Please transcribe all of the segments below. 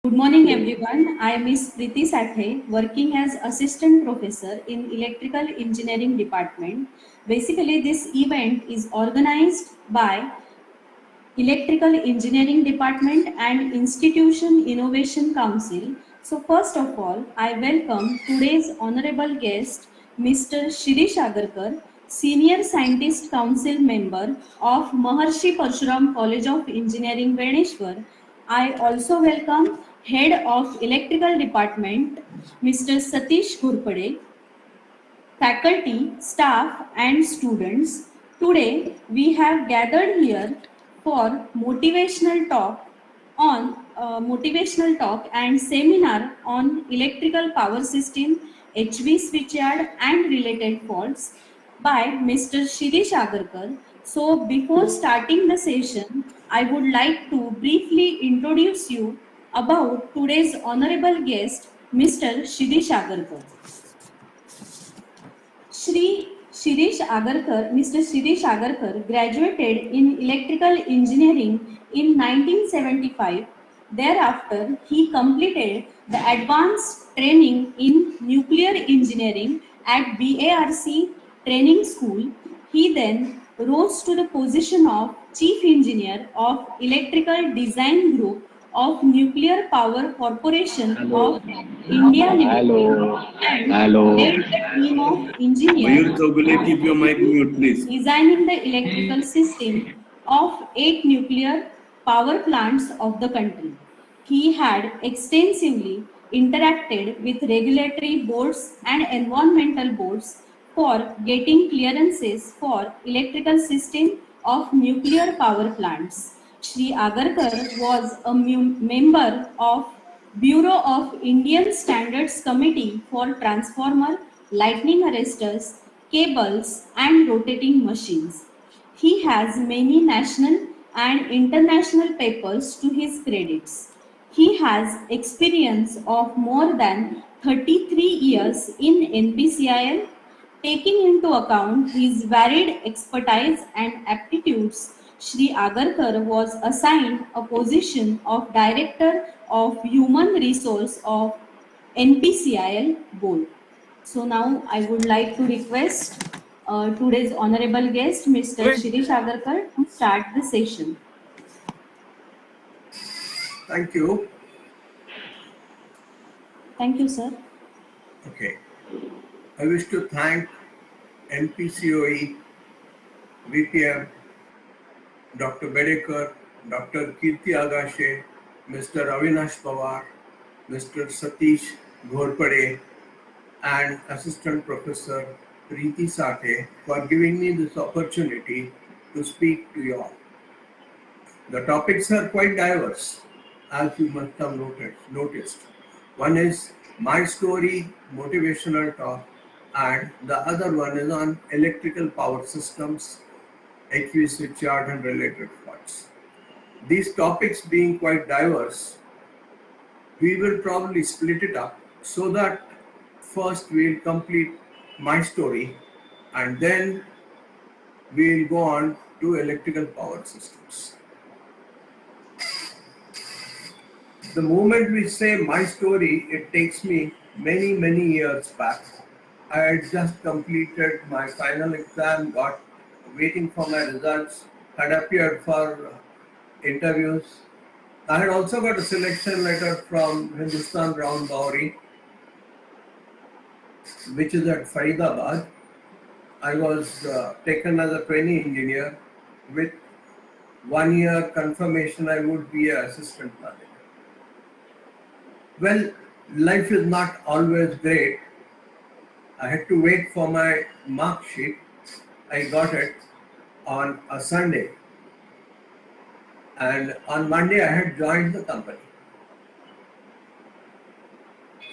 Good morning, everyone. I am Ms. Preeti Sathe, working as Assistant Professor in Electrical Engineering Department. Basically, this event is organized by Electrical Engineering Department and Institution Innovation Council. So, first of all, I welcome today's honorable guest, Mr. Shirish Agarkar, Senior Scientist Council member of Maharshi Parshuram College of Engineering, Velneshwar. I also welcome Head of Electrical Department, Mr. Satish Ghurpade, faculty, staff, and students. Today, we have gathered here for motivational talk and seminar on electrical power system, HV switchyard, and related faults by Mr. Shirish Agarkar. So, before starting the session, I would like to briefly introduce you about today's honorable guest, Mr. Shirish Agarkar. Mr. Shirish Agarkar graduated in electrical engineering in 1975. Thereafter, he completed the advanced training in nuclear engineering at BARC Training School. He then rose to the position of Chief Engineer of Electrical Design Group of Nuclear Power Corporation Hello, of India Limited hello, and hello. led the team of engineers Mayur Chowgule, keep your mic mute, please. designing the electrical system of 8 nuclear power plants of the country. He had extensively interacted with regulatory boards and environmental boards for getting clearances for electrical system of nuclear power plants. Shri Agarkar was a member of Bureau of Indian Standards Committee for Transformer, Lightning Arresters, Cables and Rotating Machines. He has many national and international papers to his credits. He has experience of more than 33 years in NPCIL. Taking into account his varied expertise and aptitudes, Shri Agarkar was assigned a position of Director of Human Resource of NPCIL Board. So now I would like to request today's honorable guest, Mr. Shirish Agarkar, to start the session. Thank you. Thank you, sir. Okay. I wish to thank MPCOE, VPM, Dr. Bedekar, Dr. Kirti Agashe, Mr. Avinash Pawar, Mr. Satish Ghorpade, and Assistant Professor Preeti Sathe for giving me this opportunity to speak to you all. The topics are quite diverse, as you must have noticed. One is my story, motivational talk, and the other one is on electrical power systems, HV switchyard and related parts. These topics being quite diverse, we will probably split it up so that first we'll complete my story and then we'll go on to electrical power systems. The moment we say my story, it takes me many years back. I had just completed my final exam, got waiting for my results, had appeared for interviews. I had also got a selection letter from Hindustan Round Bowery, which is at Faridabad. I was taken as a trainee engineer with 1 year confirmation I would be an assistant manager. Well, life is not always great. I had to wait for my mark sheet. I got it on a Sunday. And on Monday, I had joined the company.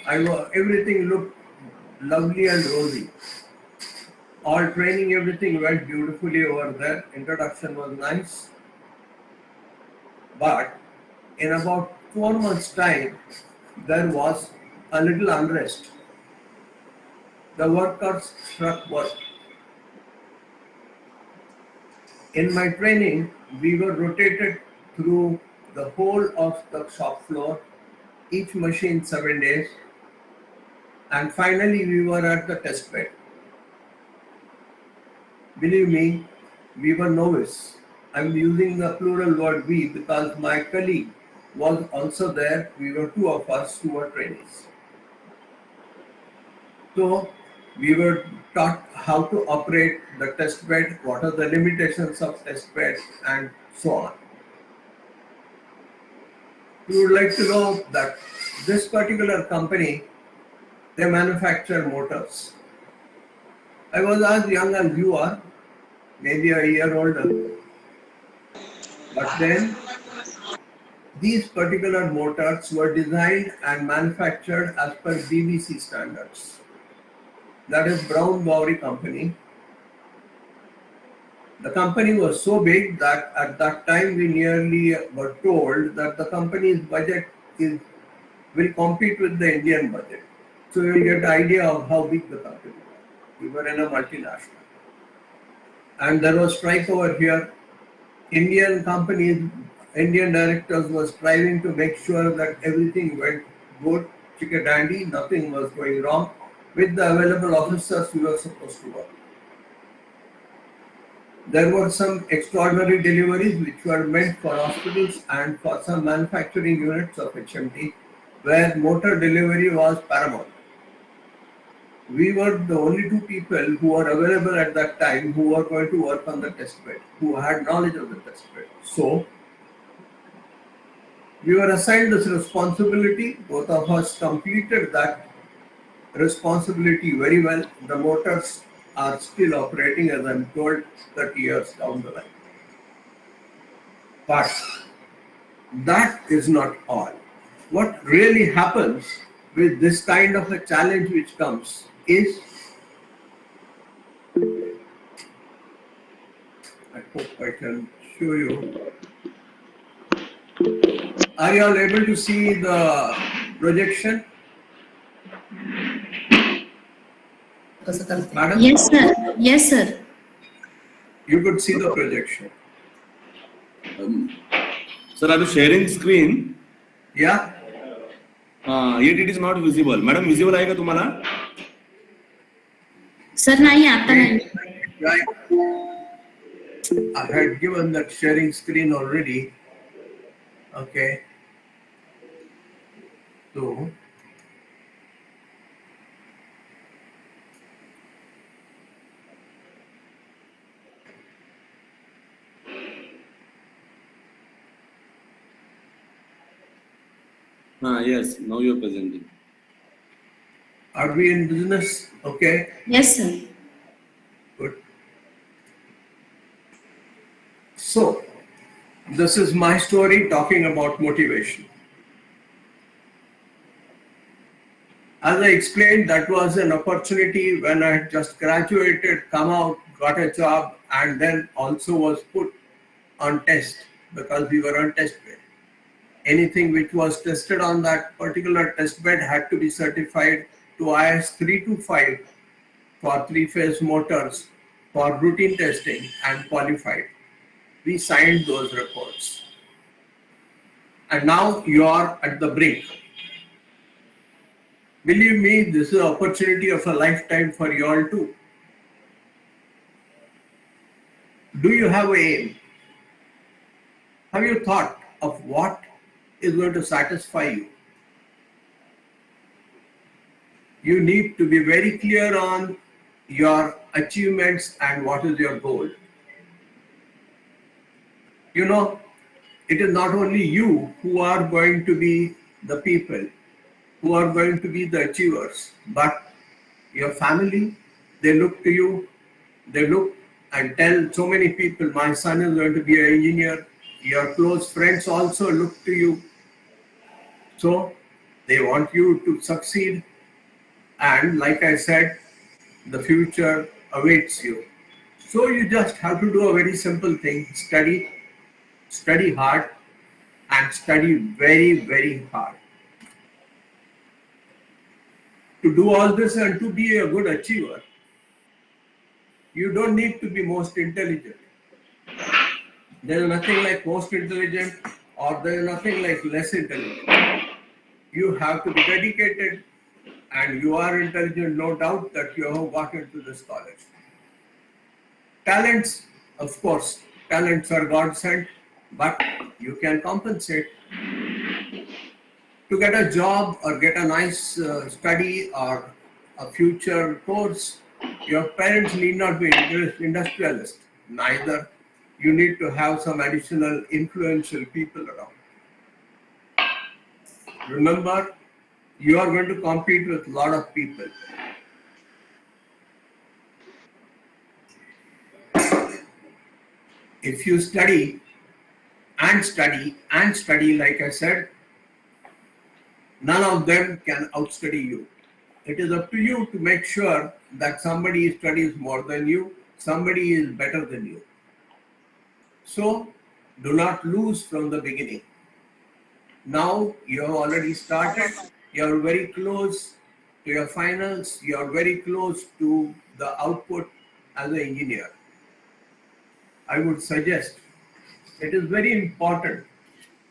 Everything looked lovely and rosy. All training, everything went beautifully over there. Introduction was nice. But in about 4 months' time, there was a little unrest. The workers struck work. In my training, we were rotated through the whole of the shop floor. each machine 7 days, and finally we were at the test bed. Believe me, we were novice. I'm using the plural word we because my colleague was also there. We were two of us who were trainees. So we were taught how to operate the test bed, what are the limitations of test bed, and so on. We would like to know that this particular company, they manufacture motors. I was as young as you are, maybe a year older. But then these particular motors were designed and manufactured as per BBC standards. That is Brown Bowery Company. The company was so big that at that time we nearly were told that the company's budget will compete with the Indian budget. So you will get an idea of how big the company was. We were in a multinational. And there was strike over here. Indian companies, Indian directors were striving to make sure that everything went good, chicken dandy, nothing was going wrong. With the available officers, we were supposed to work. There were some extraordinary deliveries which were meant for hospitals and for some manufacturing units of HMT, where motor delivery was paramount. We were the only two people who were available at that time who were going to work on the test bed, who had knowledge of the test bed. So, we were assigned this responsibility. Both of us completed that responsibility very well. The motors are still operating, as I'm told, 30 years down the line. But that is not all. What really happens with this kind of a challenge which comes is, I hope I can show you. Are you all able to see the projection? Madam? Yes, sir. Yes, sir. You could see the projection. Sir, are you sharing screen? Yeah? Yet it is not visible. Madam, visible आहे का तुम्हाला? Sir, नाही आता नाही. Right. I had given that sharing screen already. Okay. So, Yes, now you are presenting. are we in business? Okay. Yes, sir. Good. So, this is my story talking about motivation. As I explained, that was an opportunity when I had just graduated, come out, got a job, and then also was put on test because we were on test bed. Anything which was tested on that particular test bed had to be certified to IS 325 for three-phase motors for routine testing and qualified. We signed those reports. And now you are at the brink. Believe me, this is an opportunity of a lifetime for you all too. Do you have an aim? Have you thought of what is going to satisfy you? You need to be very clear on your achievements and what is your goal. You know, it is not only you who are going to be the people who are going to be the achievers, but your family, they look to you, they look and tell so many people, my son is going to be an engineer. Your close friends also look to you. So they want you to succeed. And like I said, the future awaits you. So you just have to do a very simple thing, study hard, and study very, very hard. To do all this and to be a good achiever, you don't need to be most intelligent. There is nothing like most intelligent or there is nothing like less intelligent. You have to be dedicated, and you are intelligent, no doubt that you have got into this college. Talents, of course, talents are God sent, but you can compensate. To get a job or get a nice study or a future course, your parents need not be industrialists. Neither. You need to have some additional influential people around. Remember, you are going to compete with a lot of people. If you study and study and study, like I said, none of them can outstudy you. It is up to you to make sure that somebody studies more than you, somebody is better than you. So do not lose from the beginning. Now you have already started, you are very close to your finals, you are very close to the output as an engineer. I would suggest it is very important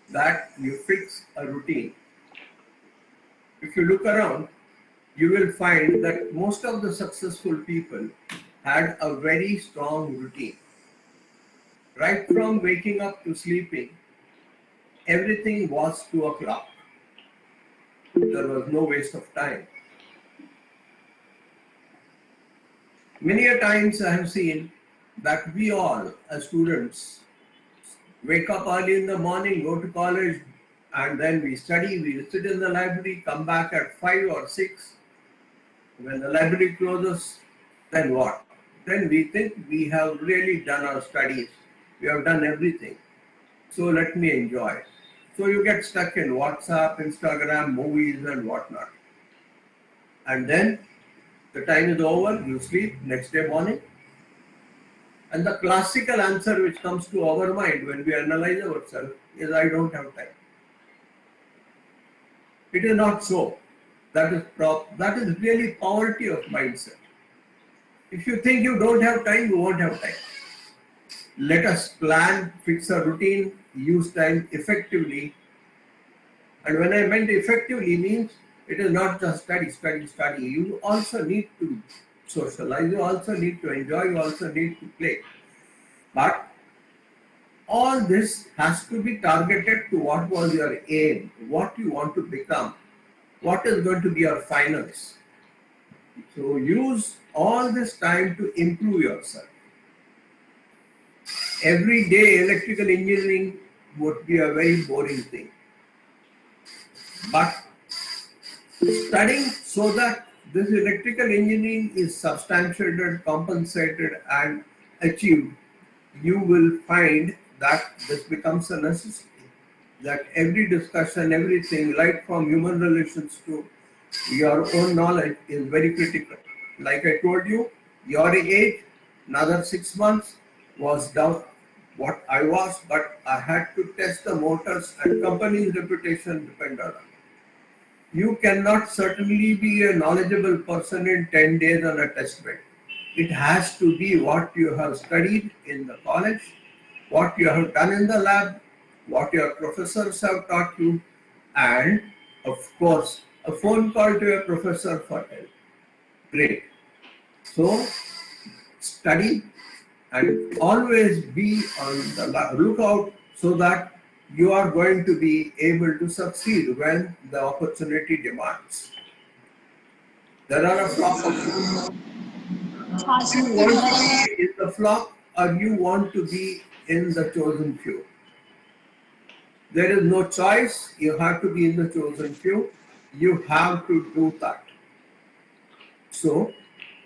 that you fix a routine. If you look around, you will find that most of the successful people had a very strong routine. Right from waking up to sleeping, everything was 2 o'clock. There was no waste of time. Many a times I have seen that we all, as students, wake up early in the morning, go to college, and then we study, we sit in the library, come back at 5 or 6. When the library closes, then what? Then we think we have really done our studies. We have done everything. So let me enjoy. So you get stuck in WhatsApp, Instagram, movies and whatnot. And then the time is over, you sleep, next day morning. And the classical answer which comes to our mind when we analyze ourselves is, I don't have time. It is not so. That is really poverty of mindset. If you think you don't have time, you won't have time. Let us plan, fix a routine, use time effectively. And when I meant effectively means it is not just study. You also need to socialize, you also need to enjoy, you also need to play. But all this has to be targeted to what was your aim, what you want to become, what is going to be your finals. So use all this time to improve yourself. Every day electrical engineering would be a very boring thing. But studying so that this electrical engineering is substantiated, compensated and achieved, you will find that this becomes a necessity. That every discussion, everything, right from human relations to your own knowledge is very critical. Like I told you, your age, another 6 months was down what I was, but I had to test the motors and company's reputation depend on it. You cannot certainly be a knowledgeable person in 10 days on a test bed. It has to be what you have studied in the college, what you have done in the lab, what your professors have taught you, and of course, a phone call to your professor for help. Great. So, study and always be on the lookout so that you are going to be able to succeed when the opportunity demands. There are a flock of you. You want to be in the flock or you want to be in the chosen few. There is no choice. You have to be in the chosen few. You have to do that. So,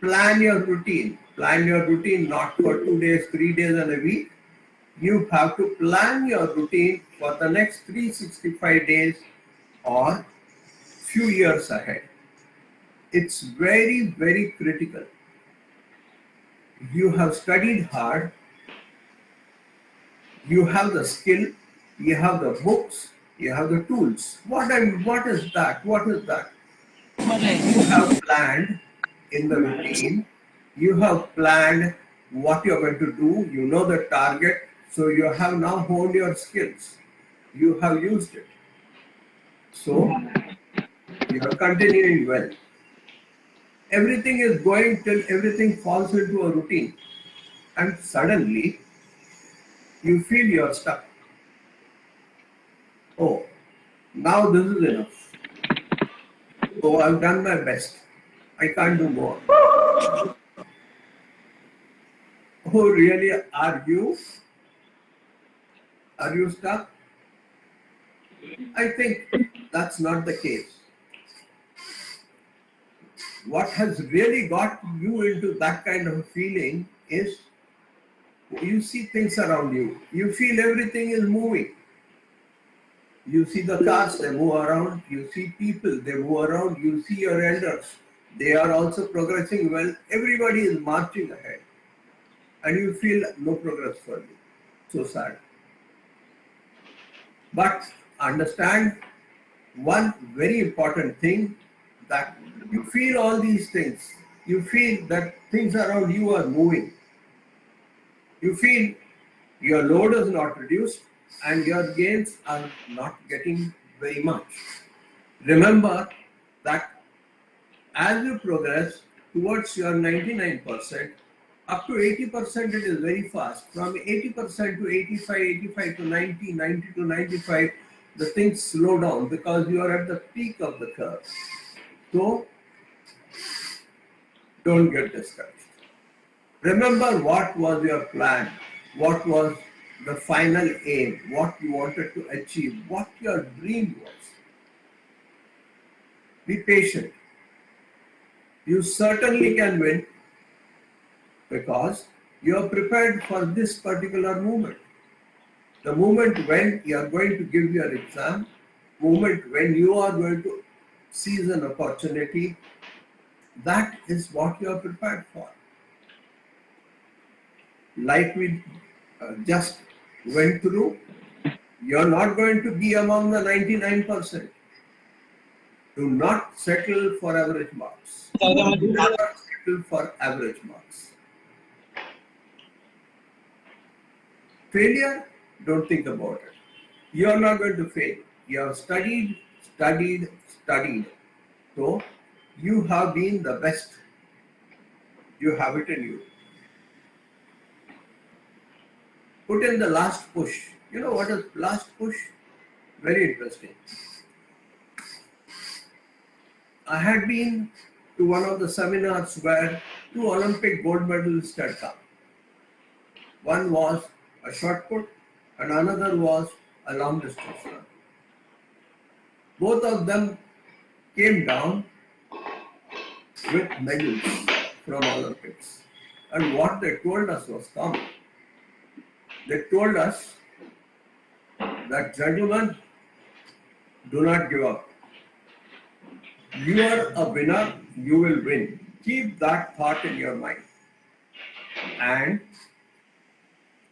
plan your routine. Plan your routine not for 2 days, 3 days and a week. You have to plan your routine for the next 365 days or few years ahead. It's very, very critical. You have studied hard. You have the skill. You have the books. You have the tools. What is that? What is that? You have planned in the routine. You have planned what you're going to do. You know the target. So you have now honed your skills. You have used it. So you're continuing well. Everything is going till everything falls into a routine, and suddenly you feel you're stuck. Oh, now this is enough. Oh, I've done my best. I can't do more. Oh, really? Are you? Are you stuck? I think that's not the case. What has really got you into that kind of a feeling is you see things around you. You feel everything is moving. You see the cars, they move around. You see people, they move around. You see your elders. They are also progressing well. Everybody is marching ahead. And you feel no progress for you. So sad. But understand one very important thing, that you feel all these things. You feel that things around you are moving. You feel your load is not reduced and your gains are not getting very much. Remember that as you progress towards your 99%, up to 80% it is very fast. From 80% to 85, 85 to 90, 90 to 95, the things slow down because you are at the peak of the curve. So don't get discouraged. Remember what was your plan, what was the final aim, what you wanted to achieve, what your dream was. Be patient. You certainly can win because you are prepared for this particular moment. The moment when you are going to give your exam, moment when you are going to seize an opportunity, that is what you are prepared for. Like we just went through, you're not going to be among the 99%. Do not settle for average marks. Do not settle for average marks. Failure, don't think about it. You are not going to fail. You have studied, studied, studied. So you have been the best. You have it in you. Put in the last push. You know what is last push? Very interesting. I had been to one of the seminars where two Olympic gold medalists had come. One was a shot put and another was a long distance run. Both of them came down with medals from Olympics. And what they told us was common. They told us that, gentlemen, do not give up. You are a winner, you will win. Keep that thought in your mind. And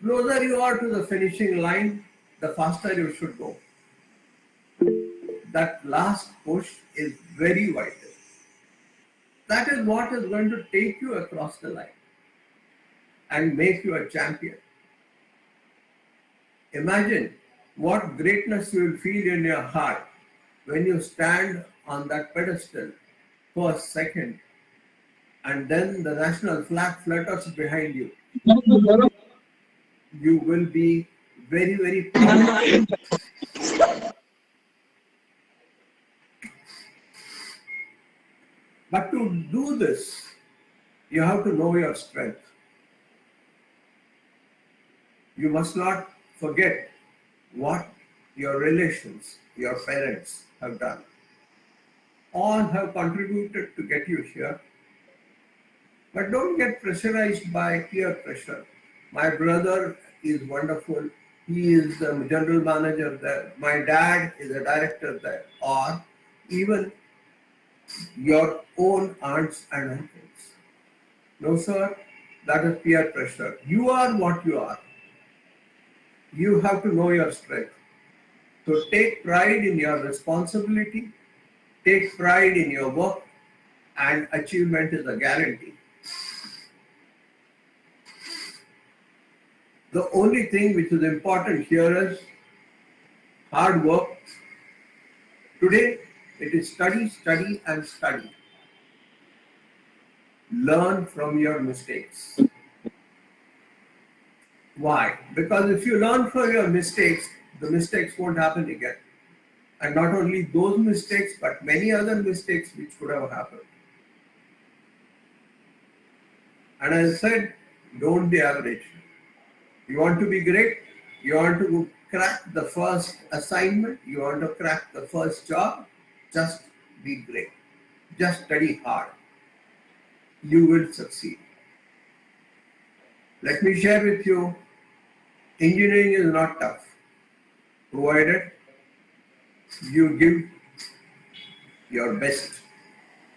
closer you are to the finishing line, the faster you should go. That last push is very vital. That is what is going to take you across the line and make you a champion. Imagine what greatness you will feel in your heart when you stand on that pedestal for a second and then the national flag flutters behind you. You will be very, very proud. But to do this, you have to know your strength. You must not forget what your relations, your parents have done. All have contributed to get you here. But don't get pressurized by peer pressure. My brother is wonderful. He is the general manager there. My dad is a director there. Or even your own aunts and uncles. No, sir, that is peer pressure. You are what you are. You have to know your strength. So take pride in your responsibility, take pride in your work, and achievement is a guarantee. The only thing which is important here is hard work. Today, It is study, study, and study. Learn from your mistakes. Why? Because if you learn from your mistakes, the mistakes won't happen again. And not only those mistakes, but many other mistakes which could have happened. And as I said, don't be average. You want to be great, you want to crack the first assignment, you want to crack the first job, just be great. Just study hard. You will succeed. Let me share with you, engineering is not tough, provided you give your best.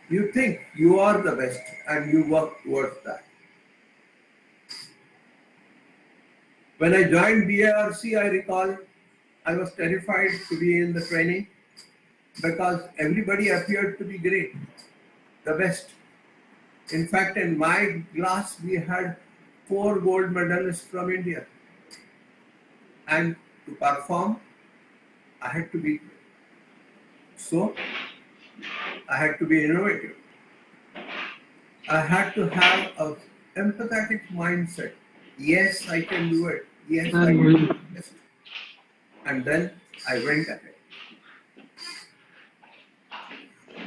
You think you are the best and you work towards that. When I joined BARC, I recall I was terrified to be in the training because everybody appeared to be great, the best. In fact, in my class, we had 4 gold medalists from India. And to perform, I had to be so, I had to be innovative. I had to have an empathetic mindset. Yes, I can do it. Yes, I can do it. And then I went ahead.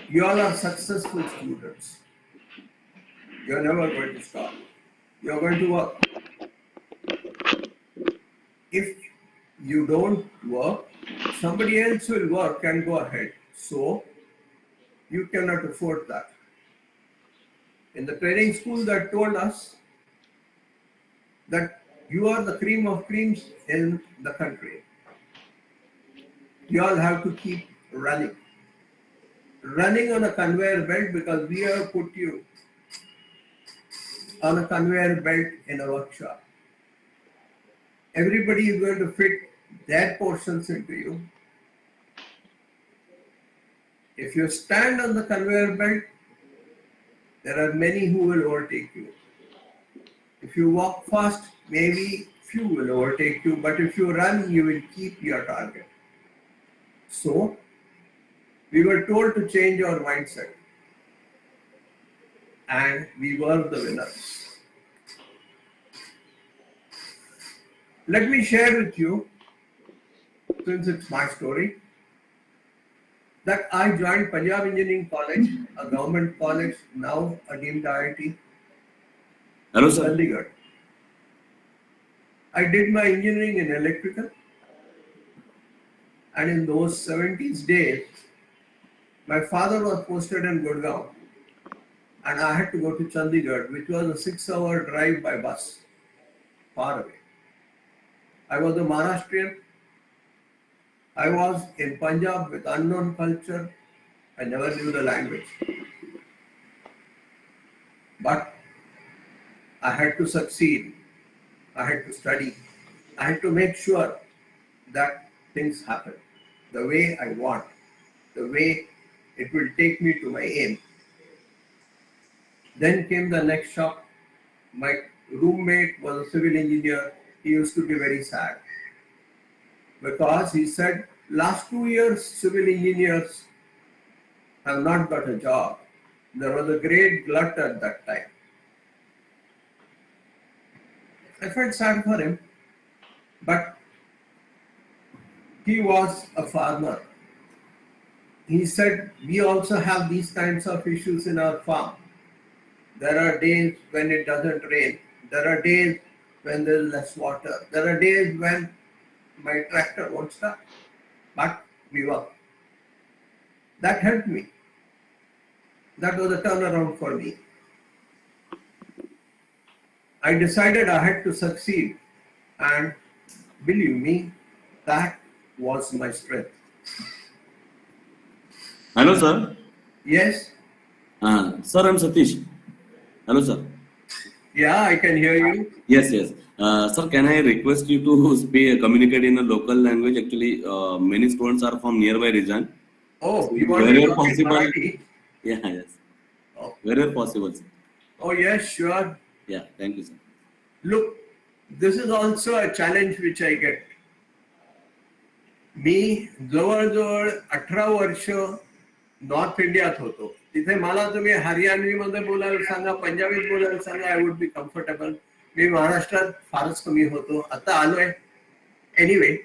You all are successful students. You're never going to stop. You're going to work. If you don't work, somebody else will work and go ahead. So, you cannot afford that. In the training school, that told us that you are the cream of creams in the country. You all have to keep running. Running on a conveyor belt because we have put you on a conveyor belt in a workshop. Everybody is going to fit their portions into you. If you stand on the conveyor belt, there are many who will overtake you. If you walk fast, maybe few will overtake you, but if you run, you will keep your target. So, we were told to change our mindset, and we were the winners. Let me share with you, since it's my story, that I joined Punjab Engineering College, a government college, now a deemed IIT. Hello, sir. Chandigarh. I did my engineering in electrical, and in those 70s days, my father was posted in Gurgaon, and I had to go to Chandigarh, which was a 6-hour drive by bus, far away. I was a Maharashtrian. I was in Punjab with unknown culture. I never knew the language. But I had to succeed. I had to study. I had to make sure that things happen the way I want, the way it will take me to my aim. Then came the next shock. My roommate was a civil engineer. He used to be very sad because he said, last 2 years civil engineers have not got a job. There was a great glut at that time. I felt sad for him, but he was a farmer. He said, we also have these kinds of issues in our farm. There are days when it doesn't rain. There are days when there is less water. There are days when my tractor won't start. But we work. That helped me. That was a turnaround for me. I decided I had to succeed, and believe me, that was my strength. Hello, sir. Yes? Sir, I'm Satish. Hello, sir. Yeah, I can hear you. Yes, yes. Sir, can I request you to communicate in a local language? Actually, many students are from nearby region. Oh, you want to Wherever talk in possible. Marathi? Yeah, yes. Oh. Wherever possible, sir. Oh, yes, sure. Yeah, thank you, sir. Look, this is also a challenge which I get. मी जवळजवळ 18 वर्ष north इंडियात होतो, तिथे मला तुम्ही हरियाणवी मध्ये बोलायला सांगा, पंजाबीत बोलायला सांगा, आय वुड बी कम्फर्टेबल. मी महाराष्ट्रात फारच कमी होतो, आता आलोय. एनिवे,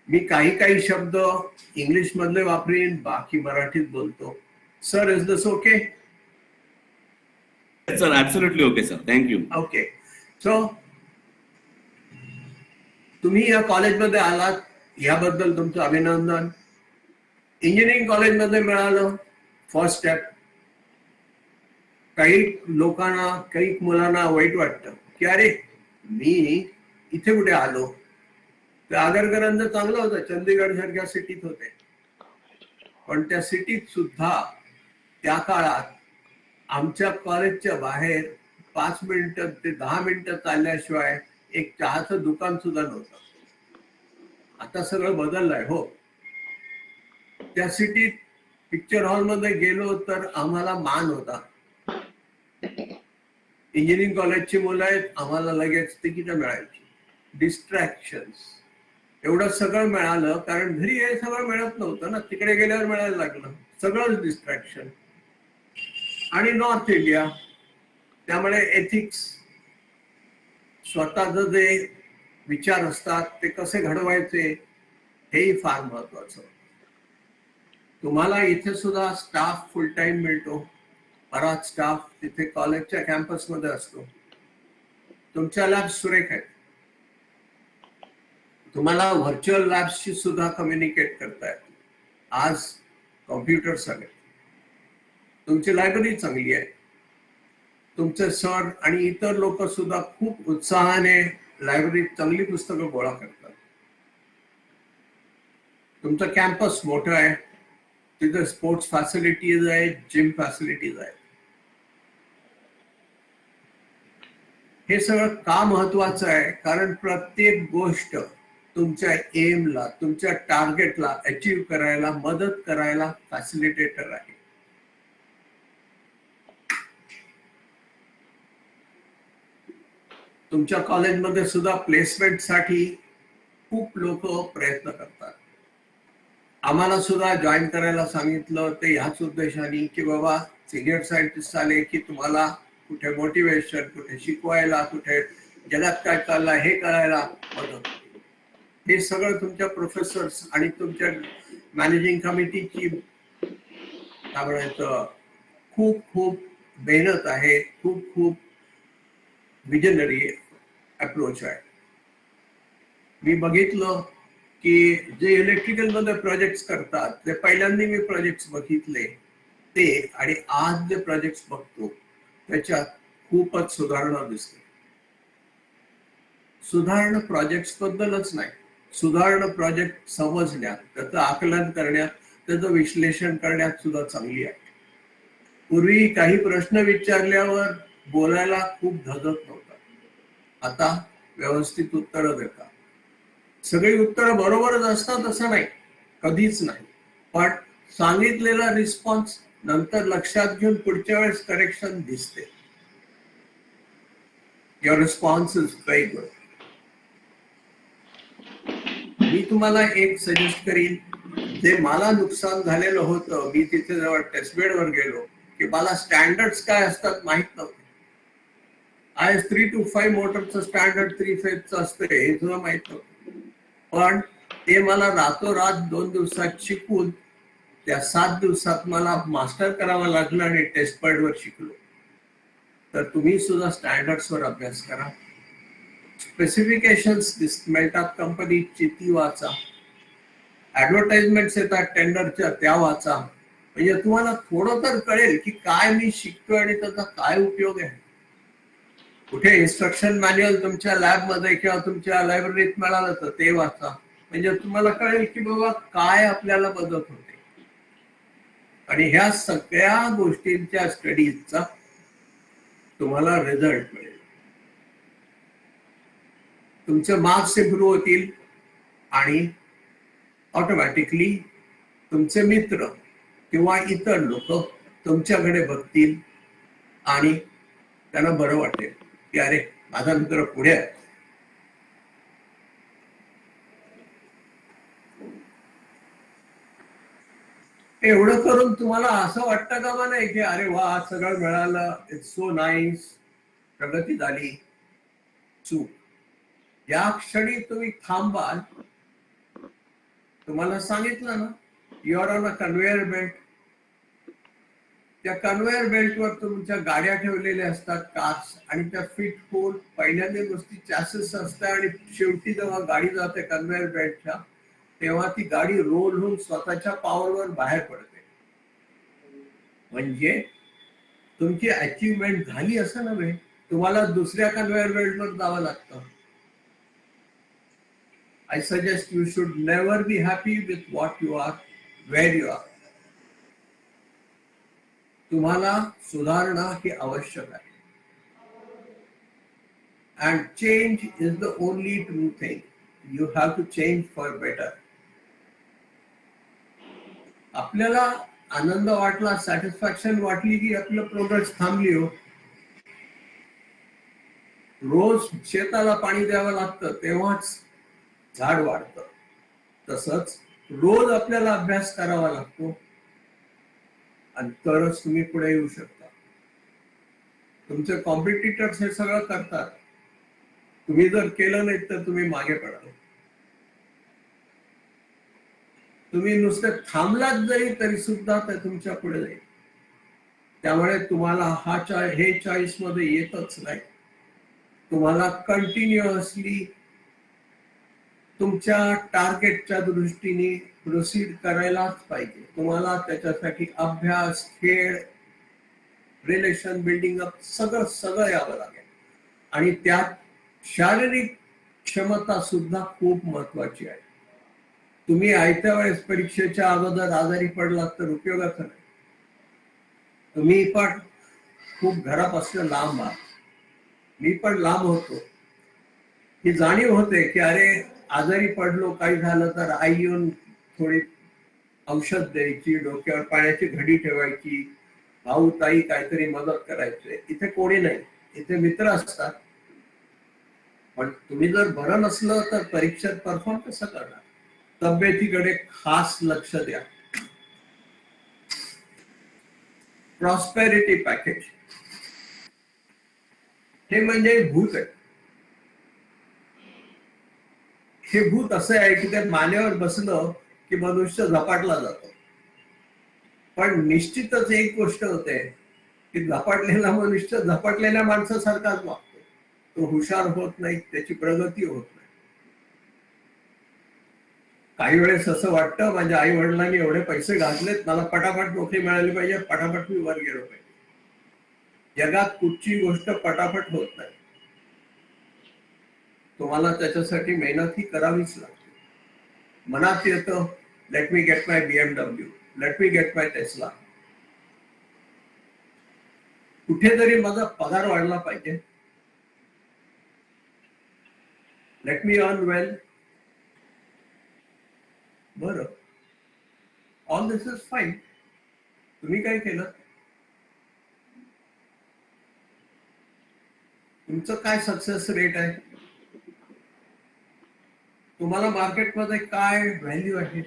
मी काही काही शब्द इंग्लिश मधले वापरीन, बाकी मराठीत बोलतो. Sir, is this okay? Sir, absolutely okay sir, thank you. Okay. So तुम्ही या कॉलेजमध्ये आलात याबद्दल तुमचं अभिनंदन. इंजिनिअरिंग कॉलेजमध्ये मिळालं फर्स्ट स्टेप. काही लोकांना, काही मुलांना वाईट वाटतं की अरे मी इथे कुठे आलो. तर आगरकरांचं चांगलं होतं, चंदीगड सारख्या सिटीत होते, पण त्या सिटीत सुद्धा त्या काळात आमच्या कॉलेजच्या बाहेर 5 मिनिटं ते 10 मिनिटं चालल्याशिवाय एक चहाचं दुकान सुद्धा नव्हतं. आता सगळं बदललंय. हो, त्या सिटीत पिक्चर हॉलमध्ये गेलो तर आम्हाला मान होता. इंजिनिअरिंग कॉलेजची मुलं आहेत, आम्हाला लगेच तिकीट मिळायची. डिस्ट्रॅक्शन्स, एवढं सगळं मिळालं कारण घरी हे सगळं मिळत नव्हतं ना, तिकडे गेल्यावर मिळायला लागलं. सगळं डिस्ट्रॅक्शन. आणि नॉर्थ इंडिया, त्यामुळे एथिक्स, स्वतःचे जे विचार असतात ते कसे घडवायचे हेही फार महत्वाचं. तुम्हाला इथे सुद्धा स्टाफ फुल टाइम मिळतो, बराच स्टाफ तिथे कॉलेजच्या कॅम्पसमध्ये असतो. तुमच्या लॅब सुरेख आहेत, तुम्हाला व्हर्च्युअल लॅब्सशी सुद्धा कम्युनिकेट करतायत. आज कॉम्प्युटर्स आले, तुमची लायब्ररी चांगली आहे, तुमचे सर आणि इतर लोक सुद्धा खूप उत्साहाने लायब्ररीत चांगली पुस्तकं गोळा करतात. तुमचं कॅम्पस मोठं आहे, तिथे स्पोर्ट्स फॅसिलिटीज आहेत, जिम फॅसिलिटीज आहेत. हे सगळं का महत्वाचं आहे? कारण प्रत्येक गोष्ट तुमच्या एमला, तुमच्या टार्गेटला अचीव्ह करायला मदत करायला फॅसिलिटेटर आहे. तुमच्या कॉलेजमध्ये सुद्धा प्लेसमेंटसाठी खूप लोक प्रयत्न करतात. आम्हाला सुद्धा जॉईन करायला सांगितलं ते ह्याच उद्देशाने की बाबा सिनियर सायंटिस्ट आले की तुम्हाला कुठे मोटिवेशन, कुठे शिकवायला, कुठे जगात काय चाललंय हे कळायला मदत. हे सगळं तुमच्या प्रोफेसर्स आणि तुमच्या मॅनेजिंग कमिटीची काय म्हणायचं खूप खूप मेहनत आहे, खूप खूप विजनरी अप्रोच आहे. मी बघितलं की जे इलेक्ट्रिकल मध्ये प्रोजेक्ट्स करतात ते पहिल्यांदा मी प्रोजेक्ट्स बघितले ते आणि आज जे प्रोजेक्ट्स बघतो त्याच्यात खूपच सुधारणा दिसते. सुधारणा प्रोजेक्ट्स बद्दलच नाही, सुधारणा प्रोजेक्ट समजण्यात, त्याचं आकलन करण्यात, त्याचं विश्लेषण करण्यात सुद्धा चांगली आहे. पूर्वी काही प्रश्न विचारल्यावर बोलायला खूप धगत नव्हता, आता व्यवस्थित उत्तरं देतात. सगळी उत्तरं बरोबरच असतात असं नाही, कधीच नाही, पण सांगितलेला रिस्पॉन्स नंतर लक्षात घेऊन पुढच्या वेळेस करेक्शन दिसते. Your response is very good. मी तुम्हाला एक सजेस्ट करीन, जे मला नुकसान झालेलं होतं, मी तिथे जेव्हा टेस्टबेडवर गेलो की मला स्टँडर्ड्स काय असतात माहित नव्हते. IS 325 मोटरचं स्टँडर्ड 3 फेजचं असतं हे सुद्धा माहित नव्हतं, पण ते मला रातोरात 2 दिवसात शिकून त्या 7 दिवसात मला मास्टर करावं लागलं आणि टेस्टबेडवर शिकलो. तर तुम्ही सुद्धा स्टँडर्ड्सवर अभ्यास करा. स्पेसिफिकेशन्स मिळतात कंपनीची ती वाचा, ऍडव्हर्टाइजमेंट्स येतात टेंडरच्या त्या वाचा, म्हणजे तुम्हाला थोडं तर कळेल की काय मी शिकतोय आणि त्याचा काय उपयोग आहे. कुठे इन्स्ट्रक्शन मॅन्युअल तुमच्या लॅबमध्ये किंवा तुमच्या लायब्ररीत मिळालं तर ते वाचा, म्हणजे तुम्हाला कळेल की बाबा काय आपल्याला मदत होते. आणि ह्या सगळ्या गोष्टींच्या स्टडीजचा तुम्हाला रिझल्ट मिळेल. तुमचे मार्क्स इम्प्रूव्ह होतील आणि ऑटोमॅटिकली तुमचे मित्र किंवा इतर लोक तुमच्याकडे बघतील आणि त्यांना बरं वाटेल की अरे माझा मित्र पुढे आहे. एवढं करून तुम्हाला असं वाटतं का मला की अरे वा सगळं मिळालं, इट्स सो नाईस, प्रगती झाली? चूक. या क्षणी तुम्ही थांबाल, तुम्हाला सांगितलं ना, you are on a conveyor belt. त्या कन्व्हेअर बेल्टवर तुमच्या गाड्या ठेवलेल्या असतात, कार्स, आणि त्या फिट होऊन पहिल्यांदा गोष्टी चॅसेस असतात आणि शेवटी जेव्हा गाडी जाते कन्व्हेअर बेल्टच्या, तेव्हा ती गाडी रोल होऊन स्वतःच्या पॉवरवर बाहेर पडते. म्हणजे तुमची अचीवमेंट झाली असं नव्हे, तुम्हाला दुसऱ्या कन्व्हेअर बेल्टवर जावं लागतं. I suggest you should never be happy with what you are, where you are. तुम्हाला सुधारणा ही आवश्यक आहे. And change is the only true thing. You have to change for better. आपल्याला आनंद वाटला, सॅटिस्फॅक्शन वाटली की आपलं प्रोग्रेस थांबली हो. रोज शेताला पाणी द्यावं लागतं तेव्हाच झाड वाढतं. तसंच रोज आपल्याला अभ्यास करावा लागतो आणि तरच तुम्ही पुढे येऊ शकता. तुमचे कॉम्पिटिटर्स हे सगळं करतात, तुम्ही जर केलं नाही तर तुम्ही मागे पडाल. तुम्ही नुसते थांबलात जरी तरी सुद्धा ते तुमच्या पुढे जाईल. त्यामुळे तुम्हाला हे चॉईस मध्ये येतच नाही. तुम्हाला कंटिन्युअसली तुमच्या टार्गेटच्या दृष्टीने प्रोसीड करायलाच पाहिजे. तुम्हाला त्याच्यासाठी अभ्यास, खेळ, रिलेशन बिल्डिंग अप सगळं यावं लागेल. आणि त्यात शारीरिक क्षमता सुद्धा खूप महत्वाची आहे. तुम्ही आयत्या वेळेस परीक्षेच्या अगोदर आजारी पडलात तर उपयोगाचं नाही. तुम्ही पण खूप घरापासून लांब आहात, मी पण लांब होतो. ही जाणीव होते की अरे आजारी पडलो, काही झालं तर आई येऊन थोडी औषध द्यायची, डोक्यावर पाण्याची घडी ठेवायची, भाऊ ताई काहीतरी मदत करायची. इथे कोणी नाही, इथे मित्र असतात. पण तुम्ही जर बरं नसलं तर परीक्षेत परफॉर्म कसं करणार? तब्येतीकडे खास लक्ष द्या. प्रॉस्पेरिटी पॅकेज हे म्हणजे भूत आहे. हे भूत असं आहे की त्या मानेवर बसलं की मनुष्य झपाटला जातो. पण निश्चितच एक गोष्ट होते की झपाटलेला मनुष्य झपाटलेल्या माणसासारखाच वागतो. तो हुशार होत नाही, त्याची प्रगती होत नाही. काही वेळेस असं वाटतं माझ्या आई वडिलांनी एवढे पैसे घातलेत, मला पटापट नोकरी मिळाली पाहिजे, पटापट मी वर गेलो पाहिजे. जगात कुठची गोष्ट पटापट होत नाही. तुम्हाला त्याच्यासाठी मेहनत ही करावीच लागते. मनात येतं let me gate my BMW, let me gate my Tesla. कुठेतरी माझा पगार वाढला पाहिजे, लेट मी अर्न वेल. बरं, ऑल दिस इज फाईन. तुम्ही काय केलं? तुमचं काय सक्सेस रेट आहे? तुम्हाला मार्केटमध्ये काय व्हॅल्यू आहे?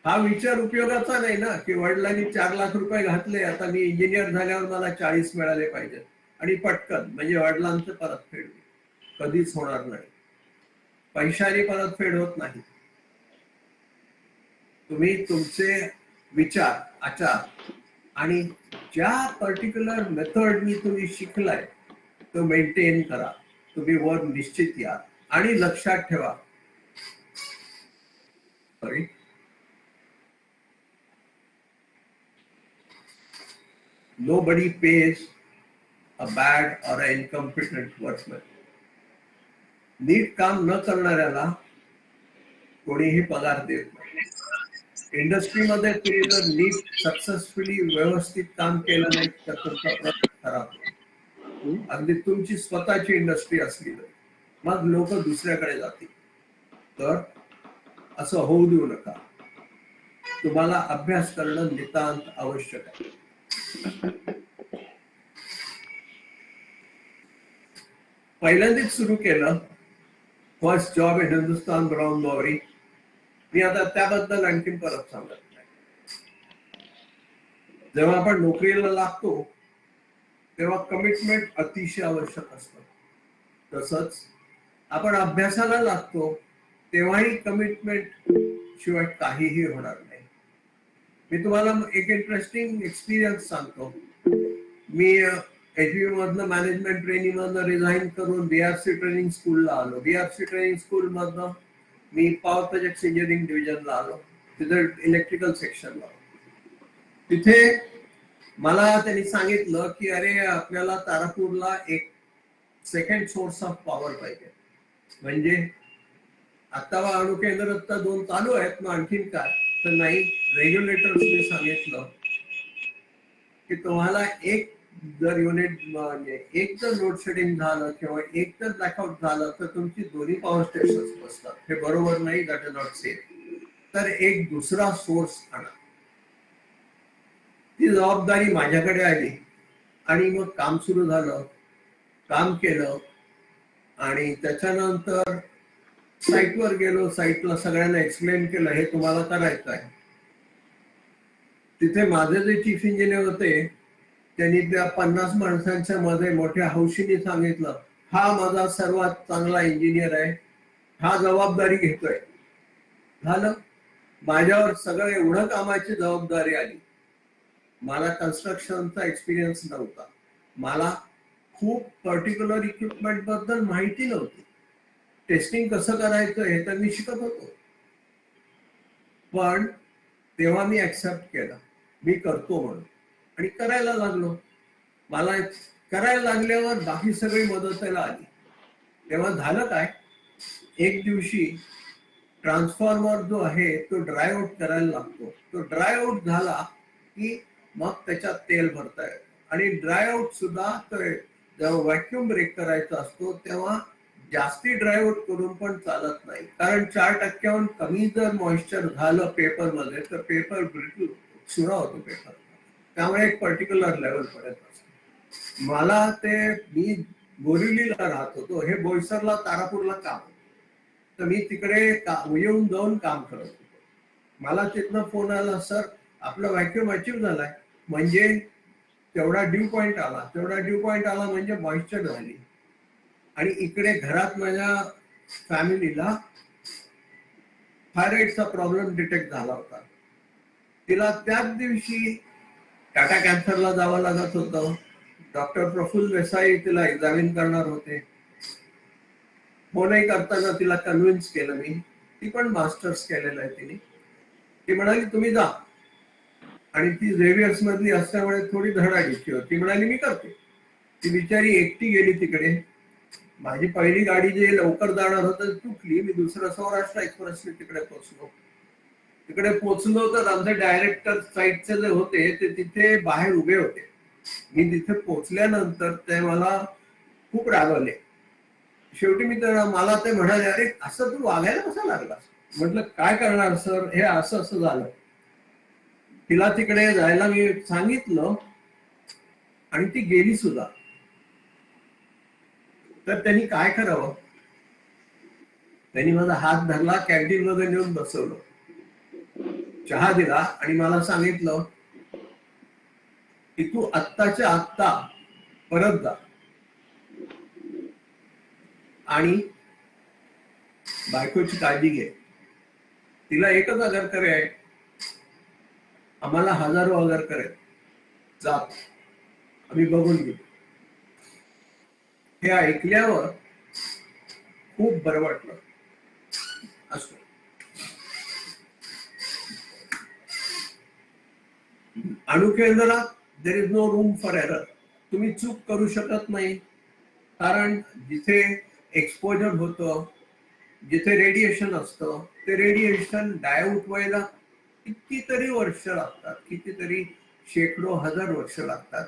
हा विचार उपयोगाचा नाही ना की वडिलांनी 4 लाख रुपये घातले, आता मी इंजिनियर झाल्यावर मला 40 मिळाले पाहिजेत आणि पटकन म्हणजे वडिलांचं परतफेड कधीच होणार नाही. पैशाने परतफेड होत नाही. तुम्ही तुमचे विचार, आचार आणि ज्या पर्टिक्युलर मेथडनी तुम्ही शिकलाय तो मेंटेन करा. तुम्ही वर निश्चित या. आणि लक्षात ठेवा, sorry, nobody pays a bad or an incompetent workman. नीट काम न करणाऱ्याला कोणीही पगार देत नाही. इंडस्ट्रीमध्ये तुम्ही जर नीट सक्सेसफुली व्यवस्थित काम केलं नाही तर तुमचा प्रोडक्ट खराब होईल. अगदी तुमची स्वतःची इंडस्ट्री असली तर मग लोक दुसऱ्याकडे जातील. तर असं होऊ देऊ नका. तुम्हाला अभ्यास करणं नितांत आवश्यक आहे. पहिल्यांदाच सुरू केलं, first job in Hindustan Brown Boveri, मी आता त्याबद्दल आणखी परत सांगत नाही. जेव्हा आपण नोकरीला लागतो तेव्हा कमिटमेंट अतिशय आवश्यक असतं. तसंच आपण अभ्यासाला लागतो तेव्हाही कमिटमेंट शिवाय काहीही होणार नाही. मी तुम्हाला एक इंटरेस्टिंग एक्सपिरियन्स सांगतो. मी एचबी मधनं मॅनेजमेंट ट्रेनिंग मधनं रिझाईन करून बीआरसी ट्रेनिंग स्कूलला आलो. बीआरसी ट्रेनिंग स्कूल मधनं मी पॉवर प्रोजेक्ट इंजिनिअरिंग डिव्हिजनला आलो. तिथे इलेक्ट्रिकल सेक्शनला. तिथे मला त्यांनी सांगितलं की अरे आपल्याला तारापूरला एक सेकंड सोर्स ऑफ पॉवर पाहिजे. म्हणजे आता अणु केंद्र आता 2 चालू आहेत, मग आणखीन काय तर नाही. रेग्युलेटर्सने सांगितलं की तुम्हाला एक जर युनिट म्हणजे एक जर लोड शेडिंग झालं किंवा एक जर ब्लॅकआउट झालं तर तुमची दोन्ही पॉवर स्टेशन बसतात. हे बरोबर नाही, दॅट इज नॉट सेफ. तर एक दुसरा सोर्स आणा. ती जबाबदारी माझ्याकडे आली आणि मग काम सुरू झालं. काम केलं आणि त्याच्यानंतर साईटवर गेलो. साईटला सगळ्यांना एक्सप्लेन केलं हे तुम्हाला करायचं आहे. तिथे माझे जे चीफ इंजिनियर होते त्यांनी त्या 50 माणसांच्या मध्ये मोठ्या हौशीने सांगितलं, हा माझा सर्वात चांगला इंजिनियर आहे, हा जबाबदारी घेतोय. झालं. माझ्यावर सगळं एवढं कामाची जबाबदारी आली. मला कन्स्ट्रक्शनचा एक्सपिरियन्स नव्हता. मला खूप पर्टिक्युलर इक्विपमेंट बद्दल माहिती नव्हती. टेस्टिंग कसं करायचं हे तर मी शिकत होतो. पण तेव्हा मी ऍक्सेप्ट केलं, मी करतो म्हणून, आणि करायला लागलो. मला करायला लागल्यावर बाकी सगळी मदतीला आली. तेव्हा झालं काय, एक दिवशी ट्रान्सफॉर्मर जो आहे तो ड्राय आउट करायला लागतो. तो ड्राय आउट झाला की मग त्याच्यात तेल भरता येतं. आणि ड्राय आउट सुद्धा जेव्हा व्हॅक्युम ब्रेक करायचा असतो तेव्हा जास्ती ड्राय आउट करून पण चालत नाही. कारण 4% कमी जर मॉइश्चर झालं पेपरमध्ये तर पेपर ब्रिटल सुरा होतो पेपर. त्यामुळे एक पर्टिक्युलर लेवल पर्यंत असतो. मला ते मी बोरिवलीला राहत होतो, हे बोईसरला तारापूरला काम होतं. तर मी तिकडे येऊन जाऊन काम करत होतो. मला तिथनं फोन आला, सर आपला व्हॅक्युम अचीव्ह झालाय. म्हणजे तेवढा ड्यू पॉइंट आला. तेवढा ड्यू पॉइंट आला म्हणजे मॉइश्चर झाली. आणि इकडे घरात माझ्या फॅमिलीला थायरॉइडचा प्रॉब्लेम डिटेक्ट झाला होता. तिला त्याच दिवशी टाटा कॅन्सरला जावं लागत होतं. डॉक्टर प्रफुल्ल देसाई तिला एक्झामिन करणार होते. फोनही करताना तिला कन्व्हिन्स केलं मी. ती पण मास्टर्स केलेलं आहे तिने. ती म्हणाली तुम्ही जा. आणि ती झेवियर्स मधली असल्यामुळे थोडी धडाडीची होती. ती म्हणाली मी करते. ती बिचारी एकटी गेली तिकडे. माझी पहिली गाडी जे लवकर जाणार होतं चुकली. मी दुसरं सौराष्ट्र एक्सप्रेसने तिकडे पोहोचलो. तिकडे पोहोचलो तर आमचे डायरेक्टर साईटचे जे होते ते तिथे बाहेर उभे होते. मी तिथे पोहोचल्यानंतर ते मला खूप रागवले. शेवटी मी तर मला ते म्हणाले, अरे असं तू वागायला कसा लागलास. म्हटलं काय करणार सर, हे असं असं झालं. तिला तिकडे जायला मी सांगितलं आणि ती गेली सुद्धा. तर त्यांनी काय करावं, त्यांनी माझा हात धरला, कॅन्टीन मध्ये नेऊन बसवलं, चहा दिला आणि मला सांगितलं की तू आत्ताच्या आत्ता परत जा आणि बायकोची काळजी घे. तिला एकच अगरकर आहे, आम्हाला हजारो अगरकर आहेत. जा, आम्ही बघून घेऊ. हे ऐकल्यावर खूप बरं वाटलं. असं अणुकेंद्रात there is no room for error. तुम्ही चूक करू शकत नाही. कारण जिथे एक्सपोजर होतं, जिथे रेडिएशन असतं, ते रेडिएशन डायआउट व्हायला कितीतरी वर्ष लागतात, कितीतरी शेकडो हजार वर्ष लागतात,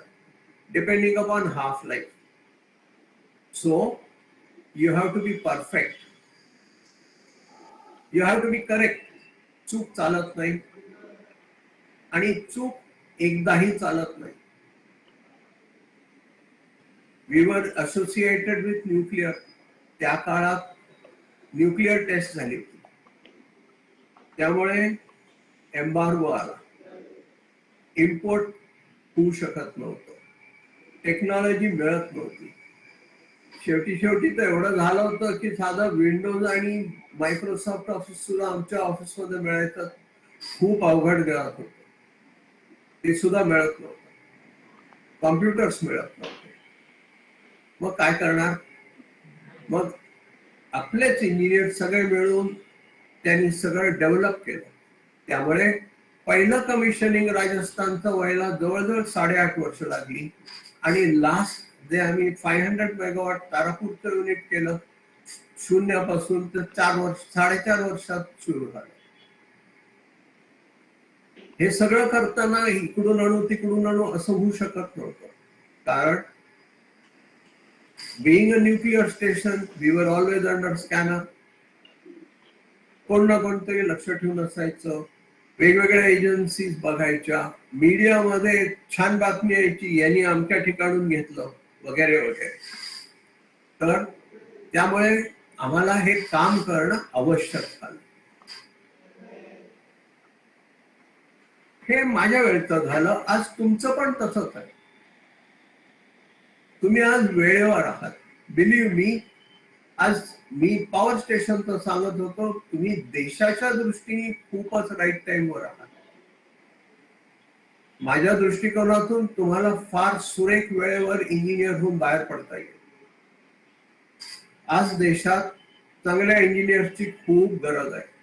depending upon half life. So you have to be perfect, you have to be correct. चूक चालत नाही आणि चूक एकदाही चालत नाही. We were associated with nuclear. त्या काळात न्यूक्लिअर टेस्ट झाली होती. त्यामुळे एम्बार्गो आला, इम्पोर्ट होऊ शकत नव्हतं, टेक्नॉलॉजी मिळत नव्हती. शेवटी तर एवढं झालं होतं की साधं विंडोज आणि मायक्रोसॉफ्ट ऑफिस सुद्धा आमच्या ऑफिसमध्ये मिळायचं खूप अवघड जात होतं. ते सुद्धा मिळत नव्हतं, कॉम्प्युटर्स मिळत नव्हते. मग काय करणार? मग आपलेच इंजिनियर सगळे मिळून त्यांनी सगळं डेव्हलप केलं. त्यामुळे पहिलं कमिशनिंग राजस्थानचं व्हायला जवळजवळ 8.5 वर्ष लागली आणि लास्ट जे आम्ही 500 मेगावॉट तारापूरचं युनिट केलं शून्यापासून तर 4.5 वर्षात सुरू झालं. हे सगळं करताना इकडून आणू तिकडून आणू असं होऊ शकत नव्हतं, कारण being a nuclear station, we were always under scanner. कोण ना कोणतरी लक्ष ठेवून असायचं, वेगवेगळ्या एजन्सीज बघायच्या, मीडियामध्ये छान बातमी यायची, यांनी आमच्या ठिकाणून घेतलं वगैरे वगैरे. तर त्यामुळे आम्हाला हे काम करणं आवश्यक झालं. हे माझ्या वेळचं झालं. आज तुमचं पण तसंच आहे. तुम्ही आज वेळेवर आहात. बिलीव्ह मी, आज मी पॉवर स्टेशनचं सांगत होतो, तुम्ही देशाच्या दृष्टीने खूपच राईट टाइमवर आहात. माझ्या दृष्टिकोनातून तुम्हाला फार सुरेख वेळेवर इंजिनियर होऊन बाहेर पडता येईल. आज देशात चांगल्या इंजिनियर्सची खूप गरज आहे.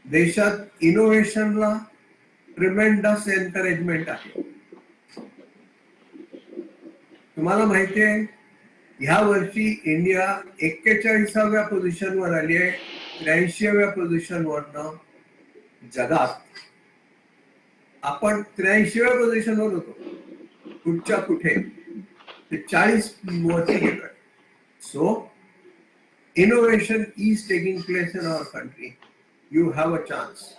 देशात इनोव्हेशनला ट्रिमेंडस एनकरेजमेंट आहे. तुम्हाला माहिती आहे, ह्या वर्षी इंडिया 41व्या पोझिशनवर आली आहे. 83व्या पोझिशनवरनं जगात आपण 83व्या पोझिशनवर होतो. कुठच्या कुठे ते 40 वरती गेलोय. सो innovation is taking place in our country. You have a chance.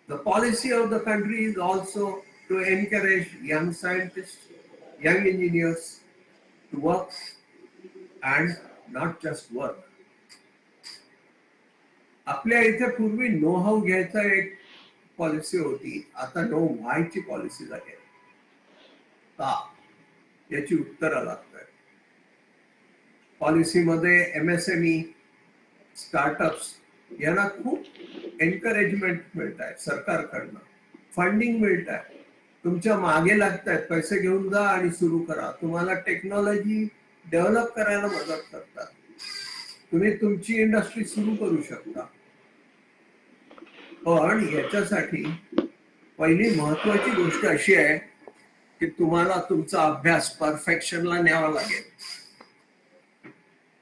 The policy of the country is also to encourage young scientists, young engineers to work and not just work. आपल्या इथे पूर्वी नो हाऊ घ्यायचा एक policy होती, आता no व्हायची policy झाली. का? याची उत्तरं लागतात. पॉलिसीमध्ये MSME, स्टार्टअप्स यांना खूप एनकरेजमेंट मिळत आहे सरकारकडनं, फंडिंग मिळत आहे. तुमच्या मागे लागतायत, पैसे घेऊन जा आणि सुरू करा. तुम्हाला टेक्नॉलॉजी डेव्हलप करायला मदत करतात. तुम्ही तुमची इंडस्ट्री सुरू करू शकता. पण याच्यासाठी पहिली महत्वाची गोष्ट अशी आहे की तुम्हाला तुमचा अभ्यास परफेक्शनला न्यावा लागेल.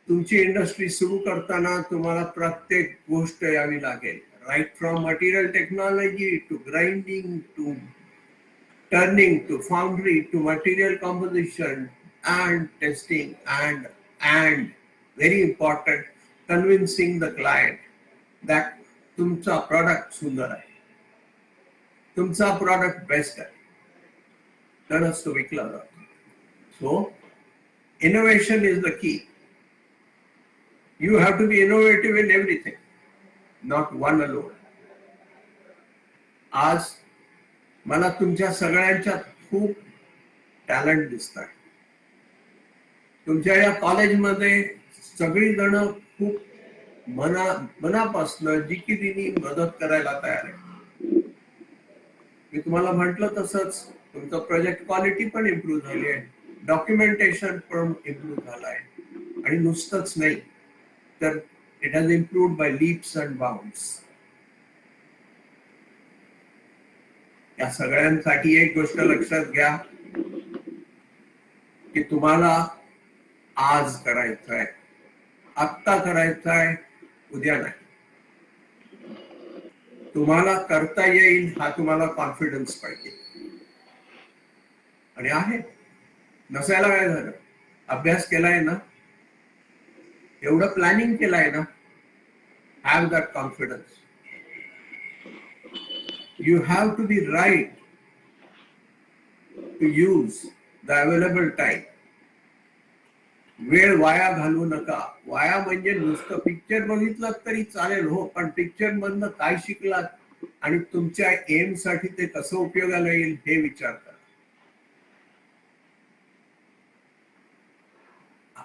तुमची इंडस्ट्री सुरू करताना तुम्हाला प्रत्येक गोष्ट यावी लागेल. Right from material technology to grinding to turning to foundry to material composition and testing and very important convincing the client that तुमचा प्रॉडक्ट सुंदर आहे, तुमचा प्रॉडक्ट बेस्ट आहे, तरच तो विकला जातो. So innovation is the key. You have to be innovative in everything, not one alone. आज मला तुमच्या सगळ्यांच्यात खूप टॅलेंट दिसतंय. तुमच्या या कॉलेजमध्ये सगळी जण खूप मनापासून जी की तिने मदत करायला तयार आहे. मी तुम्हाला म्हटलं तसंच तुमचं प्रोजेक्ट क्वालिटी पण इम्प्रूव्ह झाली आहे, डॉक्युमेंटेशन पण इम्प्रूव्ह झालं आहे. आणि नुसतंच नाही तर it has improved by leaps and bounds. या सगळ्यांसाठी एक गोष्ट लक्षात घ्या की तुम्हाला आज करायचं आहे, आत्ता करायचं आहे, उद्या नाही. तुम्हाला करता येईल हा तुम्हाला कॉन्फिडन्स पाहिजे. आणि आहे, नसायला काय झालं, अभ्यास केलाय ना, एवढं प्लॅनिंग केलंय ना, have that confidence. You have to be right to use the available time. वेळ वाया घालवू नका. वाया म्हणजे नुसतं पिक्चर बघितलं तरी चालेल हो, पण पिक्चर मधनं काय शिकलात आणि तुमच्या एम साठी ते कसं उपयोगाला येईल हे विचार करा.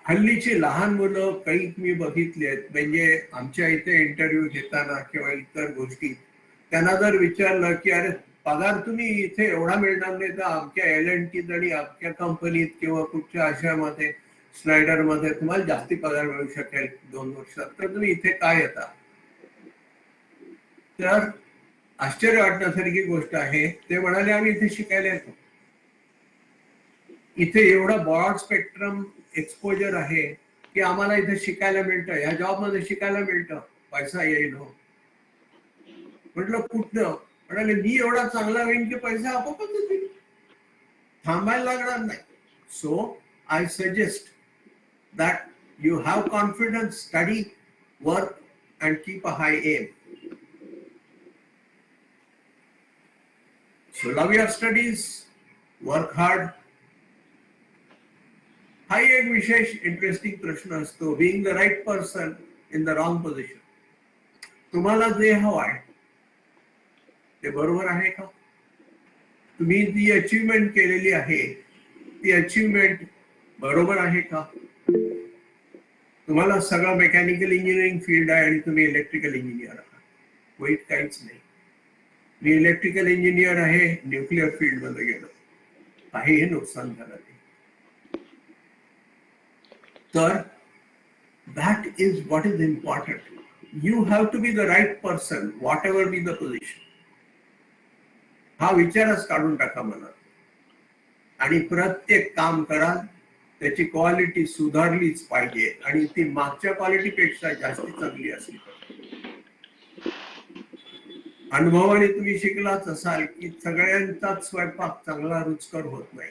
हल्लीची लहान मुलं काही मी बघितली आहेत, म्हणजे आमच्या इथे इंटरव्ह्यू घेताना किंवा इतर गोष्टी त्यांना जर विचारलं की अरे पगार तुम्ही इथे एवढा मिळणार नाही तर आमच्या LNT आणि आमच्या कंपनीत किंवा कुठच्या अशामध्ये स्नायडर मध्ये तुम्हाला जास्ती पगार मिळू शकेल 2 वर्षात, तर तुम्ही इथे काय येता. तर आश्चर्य वाटण्यासारखी गोष्ट आहे. ते म्हणाले आम्ही इथे शिकायला येतो. इथे एवढा ब्रॉड स्पेक्ट्रम एक्सपोजर आहे की आम्हाला इथे शिकायला मिळतं, या जॉब मध्ये शिकायला मिळतं, पैसा येईल हो. म्हटलं कुठनं? म्हणाले मी एवढा चांगला होईन की पैसा आपोआपच येतील, थांबायला लागणार नाही. So I suggest that you have confidence, study, work and keep a high aim. So love your studies, work hard. हा एक विशेष इंटरेस्टिंग प्रश्न असतो, being the right person in the wrong position. तुम्हाला जे हवं आहे ते बरोबर आहे का? तुम्ही जी अचीवमेंट केलेली आहे ती अचीवमेंट बरोबर आहे का? तुम्हाला सगळं मेकॅनिकल इंजिनिअरिंग फील्ड आहे आणि तुम्ही इलेक्ट्रिकल इंजिनियर आहात, वाईट काहीच नाही. मी इलेक्ट्रिकल इंजिनियर आहे, न्यूक्लिअर फील्ड मध्ये गेलो, काहीही नुकसान झालं नाही. तर that is what is important. You have to be the right person whatever be the position. हा विचारच काढून टाका मनात, आणि प्रत्येक काम करा त्याची क्वालिटी सुधारलीच पाहिजे आणि ती मागच्या क्वालिटी पेक्षा जास्त चांगली असली पाहिजे. अनुभवाने तुम्ही शिकलाच असाल की सगळ्यांचाच स्वयंपाक चांगला रुचकर होत नाही.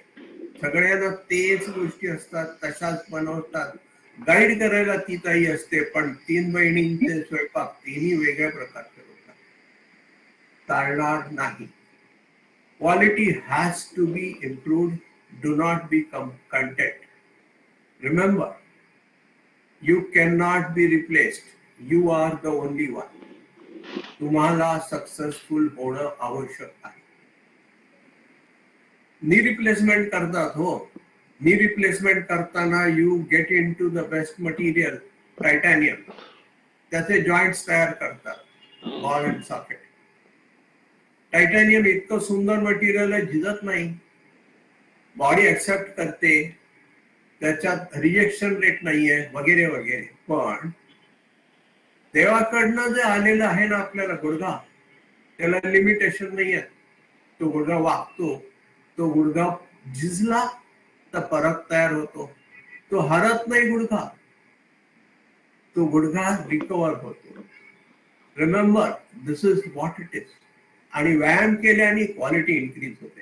सगळ्यांना तेच गोष्टी असतात, तशाच बनवतात. गाईड करायला ती ताई असते, पण 3 बहिणींचे स्वयंपाक 3ही वेगळ्या प्रकारचे होतात. चालणार नाही. Quality has to be improved. Do not be content. Remember, you cannot be replaced. You are the only one. तुम्हाला सक्सेसफुल होणं आवश्यक आहे. नी रिप्लेसमेंट करतात हो. नी रिप्लेसमेंट करताना you get into the best material, titanium. त्याचे joints तयार करतात, बॉल अँड सॉकेट. टायटॅनियम इतकं सुंदर मटेरियल आहे, झिजत नाही, बॉडी ऍक्सेप्ट करते, त्याच्यात रिजेक्शन रेट नाहीये वगैरे वगैरे. पण देवाकडनं जे आलेलं आहे ना आपल्याला गुडघा, त्याला लिमिटेशन नाहीये. तो गुडघा वागतो, तो गुडघा झिजला तर परत तयार होतो. तो हरत नाही गुडघा, तो गुडघा रिकवर होतो. Remember, this is what it is. आणि व्यायाम केल्याने क्वालिटी इन्क्रीज होते.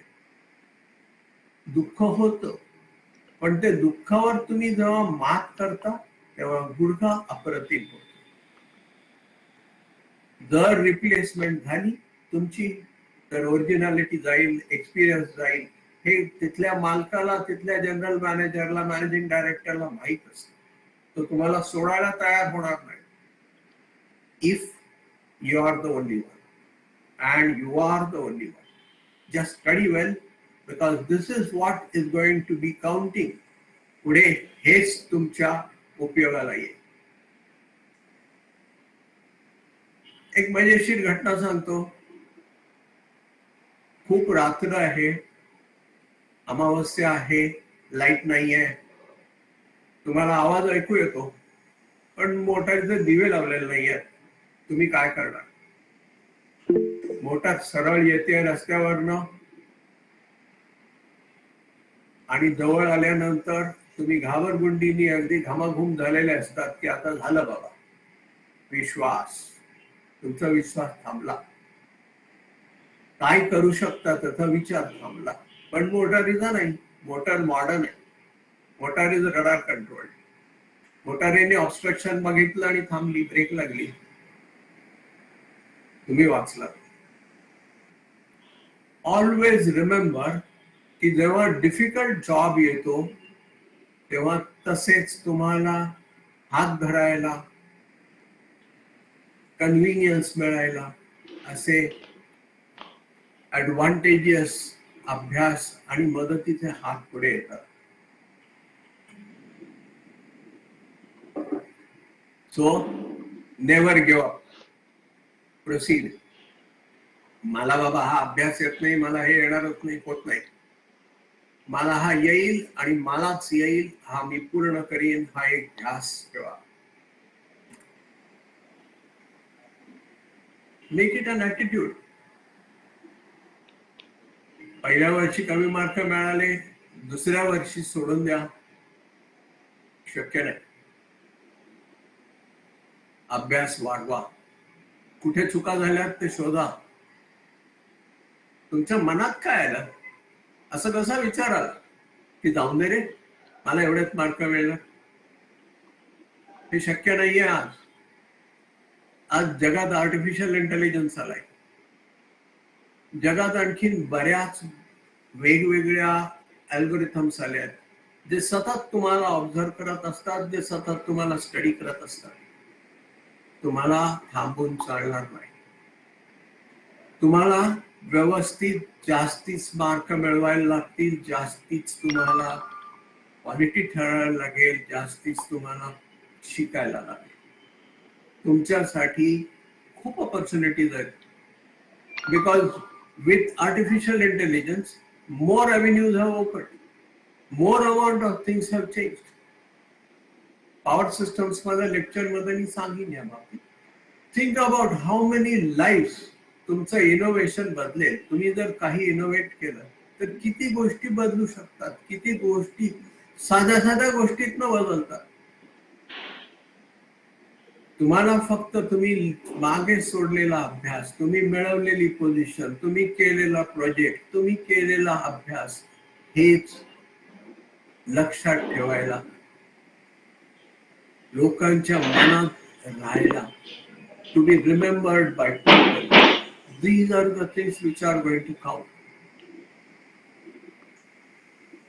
दुःख होतं, पण ते दुःखावर तुम्ही जेव्हा मात करता तेव्हा गुडघा अप्रतिम होतो. जर रिप्लेसमेंट झाली तुमची तर ओरिजिनॅलिटी जाईल, एक्सपिरियन्स जाईल. हे तिथल्या मालकाला, तिथल्या जनरल मॅनेजरला, मॅनेजिंग डायरेक्टरला माहीत असतं. तो तुम्हाला सोडायला तयार होणार नाही. If you are the only one, and you are the only one. Just study well, because this is what is going to be counting. पुढे हेच तुमच्या उपयोगाला येईल. एक मजेशीर घटना सांगतो. खूप रात्र आहे, अमावस्या आहे, लाईट नाहीये, तुम्हाला आवाज ऐकू येतो, पण मोटारीचे दिवे लावलेले नाहीये. तुम्ही काय करणार? मोटार सरळ येते रस्त्यावरनं आणि जवळ आल्यानंतर तुम्ही घाबरगुंडीनी अगदी घामाघूम झालेले असतात की आता झालं बाबा. विश्वास, तुमचा विश्वास थांबला. काय करू शकता त्याचा विचार थांबला. पण मोटारीचा नाही. मोटार मॉडर्न आहे. Motor is radar control. मोटारीने ऑब्स्ट्रक्शन बघितलं आणि थांबली, ब्रेक लागली, तुम्ही वाचला. ऑलवेज रिमेंबर की जेव्हा डिफिकल्ट जॉब येतो तेव्हा तसेच तुम्हाला हात धरायला, कन्व्हिनियन्स मिळायला असे ऍडव्हान्टेजियस अभ्यास आणि मदतीचे हात पुढे येतात. सो नेव्हर गिव्ह अप, प्रोसीड. मला बाबा हा अभ्यास येत नाही, मला हे येणारच नाही, होत नाही, मला हा येईल आणि मलाच येईल, हा मी पूर्ण करीन, हा एक ध्यास ठेवा. Make it an attitude. पहिल्या वर्षी कमी मार्क मिळाले, दुसऱ्या वर्षी सोडून द्या, शक्य नाही. अभ्यास वाढवा, कुठे चुका झाल्यात ते शोधा. तुमच्या मनात काय आलं, असं कसा विचार आला की जाऊन दे रे, मला एवढेच मार्क मिळणार. हे शक्य नाहीये. आज जगात आर्टिफिशियल इंटेलिजन्स आलाय. जगात आणखीन बऱ्याच वेगवेगळ्या अल्गोरिथम्स आल्या आहेत, जे सतत तुम्हाला ऑब्झर्व करत असतात, जे सतत तुम्हाला स्टडी करत असतात. तुम्हाला थांबून चालणार नाही. तुम्हाला व्यवस्थित जास्तीच मार्क मिळवायला लागतील, जास्तीच तुम्हाला क्वालिटी ठरवायला लागेल, जास्तीच तुम्हाला शिकायला लागेल. तुमच्यासाठी खूप ऑपॉर्च्युनिटीज आहेत. Because with artificial intelligence more avenues have opened, more amount of things have changed. Power systems मध्ये लेक्चर मध्ये मी सांगेन या बाबतीत. Think about how many lives तुमचं इनोव्हेशन बदलेल. तुम्ही जर काही इनोव्हेट केलं तर किती गोष्टी बदलू शकतात, किती गोष्टी साध्या साध्या गोष्टीतनं बदलतात. तुम्हाला फक्त तुम्ही मागे सोडलेला अभ्यास, तुम्ही मिळवलेली पोझिशन, तुम्ही केलेला प्रोजेक्ट, तुम्ही केलेला अभ्यास, हेच लक्षात ठेवायला, लोकांच्या मनात राहायला, to be remembered by people. These are the things which are going to count.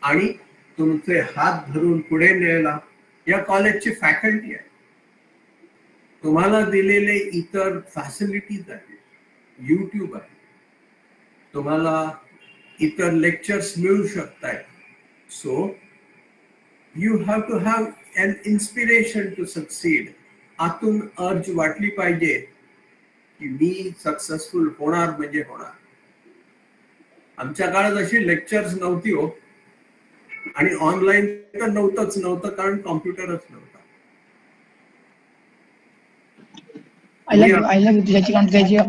आणि तुमचे हात धरून पुढे न्यायला या कॉलेजची फॅकल्टी आहे. तुम्हाला दिलेले इतर फॅसिलिटीज आहेत, यूट्यूब आहे, तुम्हाला इतर लेक्चर्स मिळू शकतात. So you have to have an inspiration to succeed. आतून अर्ज वाटली पाहिजे की मी सक्सेसफुल होणार म्हणजे होणार. आमच्या काळात अशी लेक्चर्स नव्हती हो, आणि ऑनलाईन तर नव्हतं कारण कॉम्प्युटरच नव्हता. I love Vidya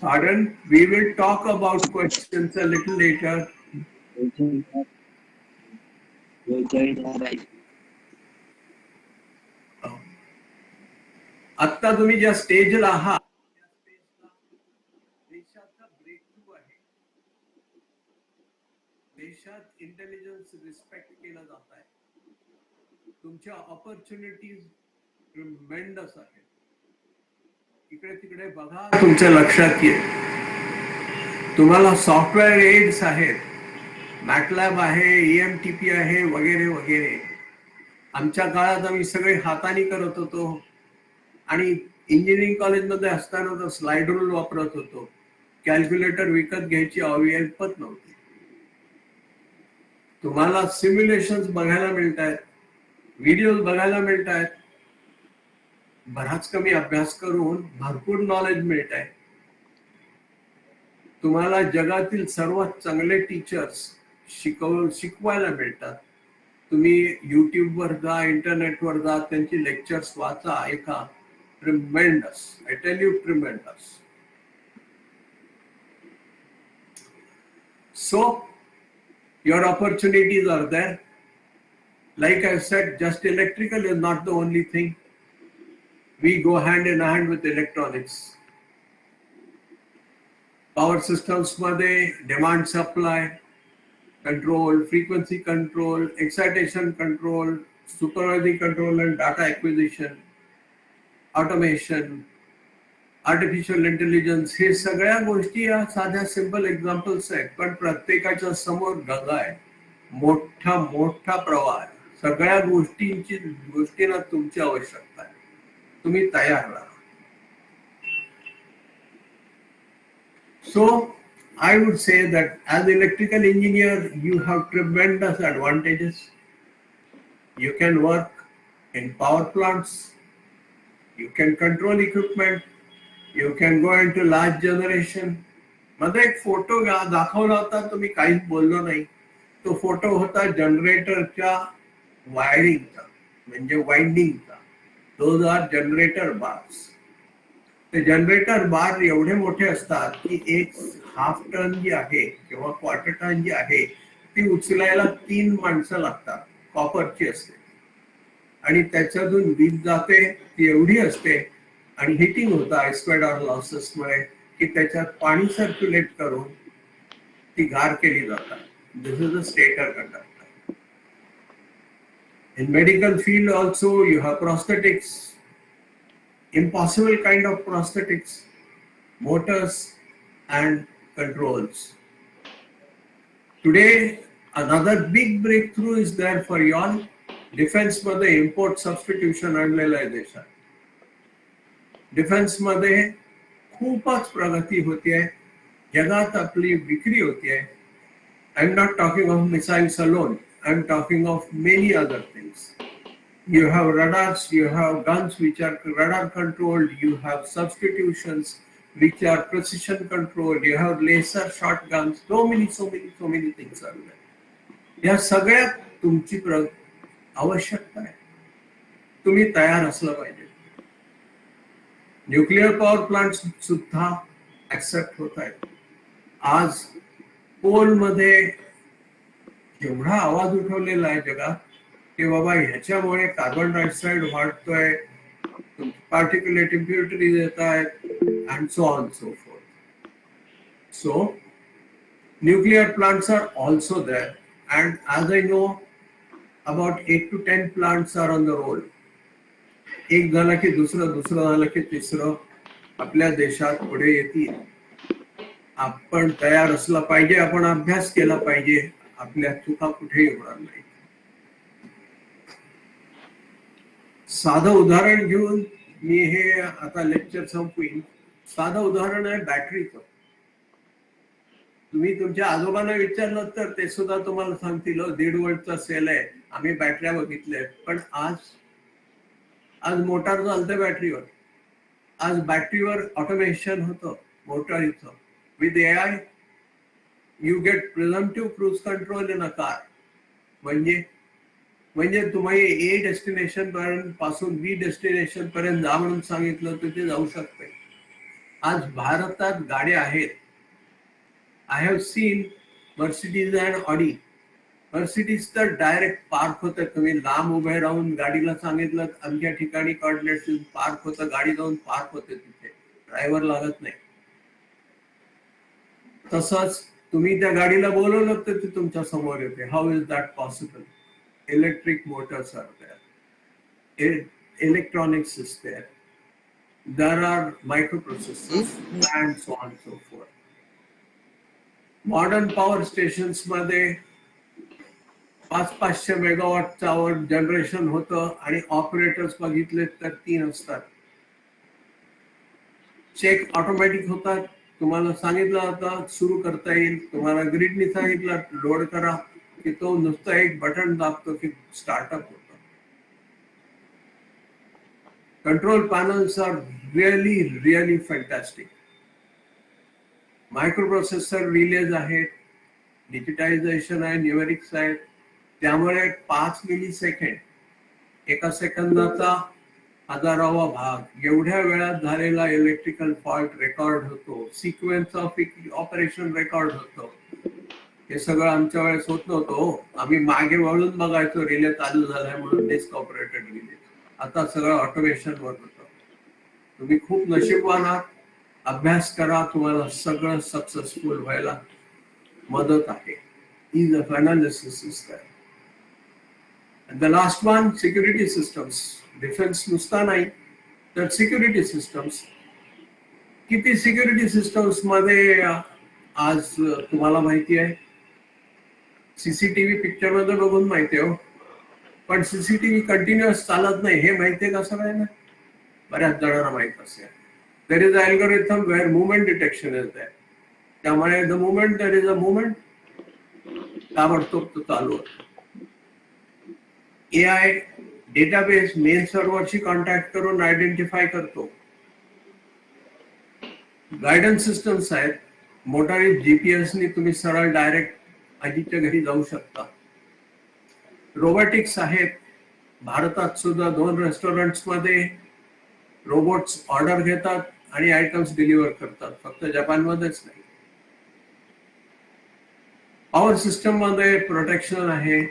Pardon, we will talk about questions a little later. आता तुम्ही ज्या स्टेजला आहात, देशाचा ब्रेकथ्रू आहे. देशात इंटेलिजन्स रिस्पेक्ट केला जात आहे. तुमच्या ऑपॉर्च्युनिटीज ट्रिमेंडस आहेत. इकडे तिकडे बघा, तुमच्या लक्षात येईल. तुम्हाला सॉफ्टवेअर एड्स आहेत, मॅटलॅब आहे, EMTP आहे, वगैरे वगैरे. आमच्या काळात आम्ही सगळे हाताने करत होतो, आणि इंजिनिअरिंग कॉलेजमध्ये असताना तर स्लाइड रूल वापरत होतो. कॅल्क्युलेटर विकत घ्यायची आवश्यकता नव्हती. तुम्हाला सिम्युलेशन्स बघायला मिळत आहेत, व्हिडिओज बघायला मिळत आहेत. बराच कमी अभ्यास करून भरपूर नॉलेज मिळत आहे. तुम्हाला जगातील सर्वात चांगले टीचर्स शिकवायला मिळतात. तुम्ही युट्यूबवर जा, इंटरनेटवर जा, त्यांची लेक्चर्स वाचा, ऐका. Tremendous, I tell you, tremendous. So your opportunities are there. Like I said, just electrical is not the only thing. We go hand in hand with electronics. Power systems मध्ये demand supply control, frequency control, excitation control, supervisory control and data acquisition, automation, artificial intelligence, हे सगळ्या गोष्टी या साध्या simple examples आहेत. पण प्रत्येकाच्या समोर गदा आहे. मोठा मोठा प्रवाह आहे. सगळ्या गोष्टींना तुमची आवश्यकता आहे. तुम्ही तयार राहा. So I would say that as electrical engineer you have tremendous advantages. You can work in power plants, you can control equipment, you can go into large generation. मध्ये एक फोटो दाखवला होता, तुम्ही काहीच बोललो नाही. तो फोटो होता जनरेटरच्या वायरिंगचा, म्हणजे वाइंडिंगचा. Those are generator bars. ते जनरेटर बार एवढे मोठे असतात की एक हाफ टन जी आहे किंवा क्वार्टर टन जी आहे ती उचलायला 3 माणसं लागतात. कॉपरची असते आणि त्याच्यातून वीज जाते ती एवढी असते आणि हिटिंग होतं आयस्क्वेअर लॉसेसमुळे की त्याच्यात पाणी सर्क्युलेट करून ती गार केली जातात. This is a stator conductor. In medical field also you have prosthetics, impossible kind of prosthetics, motors and controls. Today another big breakthrough is there for you all. Defense मध्ये import substitution आणलेलं आहे देशात. Defence मध्ये खूपच प्रगती होतीये. जगात आपली विक्री होतीये. I am not talking of missiles alone. I am talking of many other things. You have radars, you have guns which are radar controlled, you have substitutions which are precision controlled, you have laser shotguns, so many things are there. या सगळ्यात तुमची आवश्यकता आहे. तुम्ही तयार असलं पाहिजे. Nuclear power plant सुद्धा ऍक्सेप्ट होत आहेत. आज पोलमध्ये जेवढा आवाज उठवलेला आहे जगात की बाबा ह्याच्यामुळे कार्बन डायऑक्साईड वाढतोय, पार्टिक्युलेट इम्प्युरिटीज येत आहेत and so on so forth. So nuclear plants are also there and as I know about 8 to 10 plants are on the roll. एक झालं की दुसरं, दुसरं झालं की तिसरं आपल्या देशात पुढे येतील. आपण तयार असलं पाहिजे, आपण अभ्यास केला पाहिजे. आपल्या चुका कुठेही होणार नाही. साधं उदाहरण घेऊन मी हे आता लेक्चर संपवीन. साधं उदाहरण आहे बॅटरीचं. तुम्ही तुमच्या आजोबांना विचारलं तर ते सुद्धा तुम्हाला सांगतील 1.5 वोल्टचा सेल आहे, आम्ही बॅटऱ्या बघितल्या. पण आज मोटार चालते बॅटरीवर. आज बॅटरीवर ऑटोमेशन होतं मोटारीचं. With AI you get presumptive cruise control in a car. म्हणजे तुम्ही A डेस्टिनेशन पासून B डेस्टिनेशन पर्यंत जा म्हणून सांगितलं तर ते जाऊ शकते. आज भारतात गाड्या आहेत. I have seen Mercedes and Audi. Mercedes तर डायरेक्ट पार्क होतं. तुम्ही लांब उभे राहून गाडीला सांगितलं आमच्या ठिकाणी कॉर्डिनेट्स पार्क होतं, गाडी जाऊन पार्क होते तिथे, ड्रायव्हर लागत नाही. तसंच तुम्ही त्या गाडीला बोलवलं तर ती तुमच्या समोर येते. How is that possible? Electric motors are there. Electronics is there. There are microprocessors and so on and so forth. Modern power stations मध्ये 500 मेगावॉटचा जनरेशन होतं आणि ऑपरेटर्स बघितले तर 3 असतात. चेक ऑटोमॅटिक होतात. तुम्हाला सांगितलं आता सुरू करता येईल. तुम्हाला ग्रिडनी सांगितलं लोड करा की तो नुसतं एक बटन दाबतो की स्टार्टअप होतं. Control panels are really fantastic. Microprocessor relays आहेत, डिजिटायझेशन आहे, न्यूमेरिक्स आहेत. त्यामुळे 5 मिली सेकंड, एका सेकंदाचा 1000वा भाग एवढ्या वेळात झालेला इलेक्ट्रिकल फॉल्ट रेकॉर्ड होतो. सिक्वेन्स ऑफ ऑपरेशन रेकॉर्ड होतो. हे सगळं आमच्या वेळेस होत नव्हतं. आम्ही मागे वळून बघायचो रिले चालू झालाय म्हणून डिस्क ऑपरेटेड रिले. आता सगळं ऑटोमेशनवर होतं. तुम्ही खूप नशीबवान आहात. अभ्यास करा, तुम्हाला सगळं सक्सेसफुल व्हायला मदत आहे. Ease of analysis is there. And the last one, security systems. Defence नुसता नाही तर सिक्युरिटी सिस्टम्स. किती सिक्युरिटी सिस्टम्स मध्ये आज तुम्हाला माहिती आहे सीसीटीव्ही पिक्चर मध्ये बघून माहितीये हो, पण सीसीटीव्ही कंटिन्युअस चालत नाही हे माहितीये का सगळ्यांना? बऱ्याच जणांना माहित असेल. There is algorithm where movement detection is there. त्यामुळे the movement there is a movement ताबडतोब तो चालू होतो. एआय डेटाबेस मेल सर्व्हरशी कॉन्टॅक्ट करून आयडेंटिफाय करतो. गायडन्स सिस्टम्स आहेत. मोटारीत जीपीएसनी तुम्ही सरळ डायरेक्ट आजीच्या घरी जाऊ शकता. रोबोटिक्स आहेत. भारतात सुद्धा 2 रेस्टॉरंट्स मध्ये रोबोट्स ऑर्डर घेतात आणि आयटम्स डिलिव्हर करतात. फक्त जपानमध्येच नाही. पॉवर सिस्टम मध्ये प्रोटेक्शन आहे,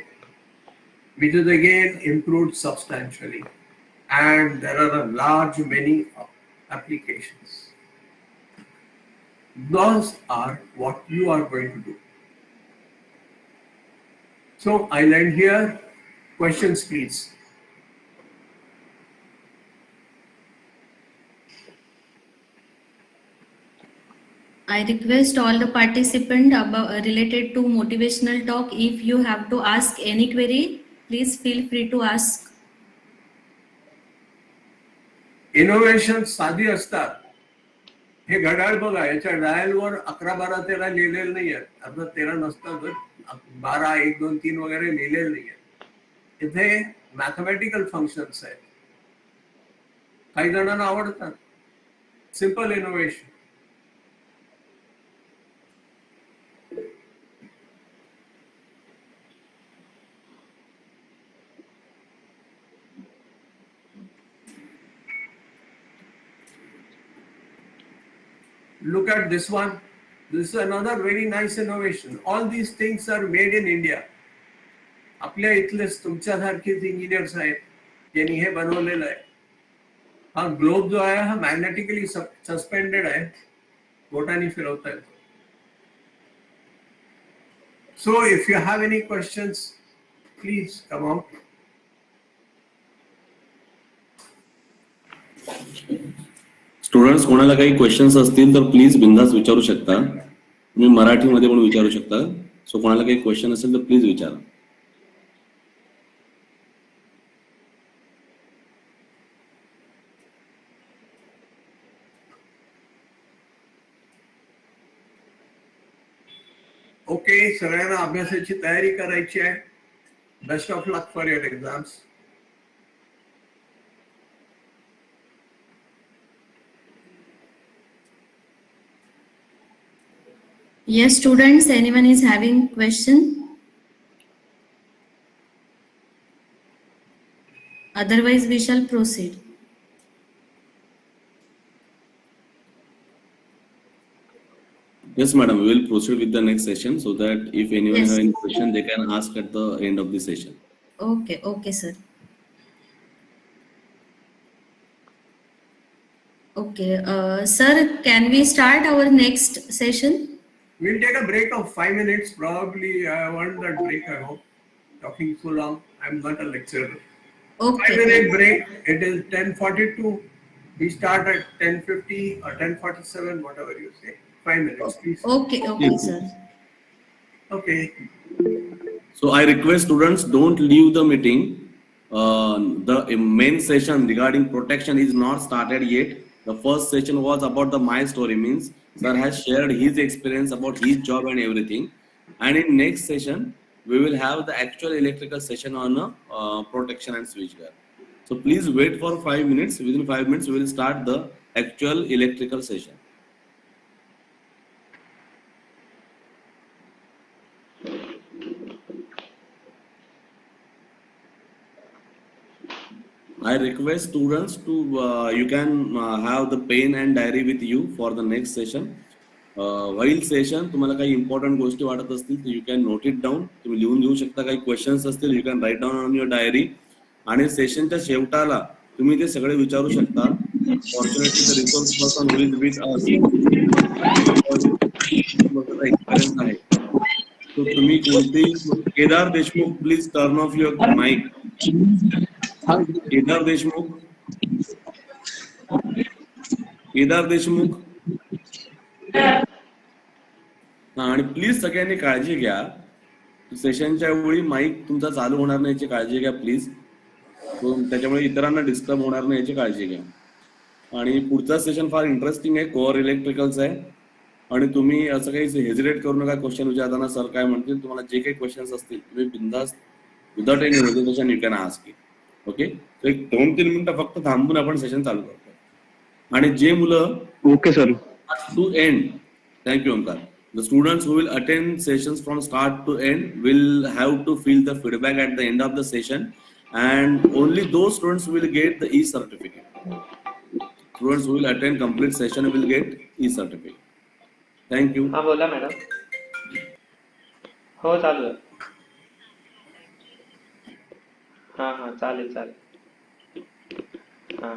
which is again improved substantially, and there are a large many applications. Those are what you are going to do. So I'll end here. Questions, please. I request all the participants related to motivational talk. If you have to ask any query, please feel free to ask. Innovation साधी असतात. हे घड्याळ बघा, याच्या डायलवर 11, 12, 13 लिहिलेलं नाहीये. आता 13 नसतात, 12, 1, 2, 3 वगैरे लिहिलेलं नाहीये. इथे मॅथमॅटिकल फंक्शन्स आहेत. काही जणांना आवडतात. Simple innovation. Look at this one. This is another very nice innovation. All these things are made in India. आपल्या इथलेच तुमच्यासारखेच इंजिनियर्स आहेत ज्यांनी हे बनवलेलं आहे. हा ग्लोब जो आहे हा मॅग्नेटिकली सस्पेंडेड आहे. बोटाने फिरवता येतो. So if you have any questions, please come out. Students कोणाला काही क्वेश्चन्स असतील तर प्लीज बिंदास विचारू शकता. तुम्ही मराठीमध्ये पण विचारू शकता. सो कोणाला काही क्वेश्चन असेल तर प्लीज विचारा. ओके, सगळ्यांना अभ्यासाची तयारी करायची आहे. Best of luck for your exams. Yes, students, anyone is having question? Otherwise, we shall proceed. Yes, madam, we will proceed with the next session so that if anyone Yes. have any question, they can ask at the end of the session. Okay, okay, sir. Okay, sir, can we start our next session? We'll take a break of 5 minutes. Probably I want that break, I hope. Talking so long. I'm not a lecturer. Okay. 5-minute break. It is 10:42. We start at 10:50 or 10:47, whatever you say. 5 minutes, please. Okay, okay, Yes. sir. Okay. So I request students don't leave the meeting. The main session regarding protection is not started yet. The first session was about the my story, means sir has shared his experience about his job and everything. And in next session, we will have the actual electrical session on protection and switchgear. So please wait for 5 minutes. Within 5 minutes, we will start the actual electrical session. I request students to you can have the pen and diary with you for the next session. While session तुम्हाला काही important गोष्टी वाटत असतील तर you can note it down. तुम्ही लिहून घेऊ शकता. काही questions असतील you can write down on your diary. आणि सेशनच्या शेवटाला तुम्ही ते सगळे विचारू शकता. Fortunately, the resource person who is with us experience आहे. So तुम्ही कोणतेही Kedar Deshmukh, please turn off your mic. Kedar Deshmukh, Kedar Deshmukh. आणि प्लीज सगळ्यांनी काळजी घ्या. सेशनच्या वेळी माईक तुमचा चालू होणार नाही याची काळजी घ्या प्लीज. त्याच्यामुळे इतरांना डिस्टर्ब होणार नाही याची काळजी घ्या. आणि पुढचा सेशन फार इंटरेस्टिंग आहे, कोअर इलेक्ट्रिकल्स आहे. आणि तुम्ही असं काही हेजिटेट करू नका क्वेश्चन विचारताना. सर काय म्हणतील तुम्हाला, जे काही क्वेश्चन्स असतील तुम्ही बिंदास without any hesitation you can ask. Okay, तर एक 2-3 मिनिटं फक्त थांबून आपण सेशन चालू करतो. आणि जे मुलं okay sir. To end, thank you Omkar. The students who will attend sessions from start to end will have to feel the feedback at the end of the session, and only those students will get the e-certificate. Students who will attend complete session will get e-certificate. Thank you. हा बोला madam. हो चालू आहे. हा चालेल. हा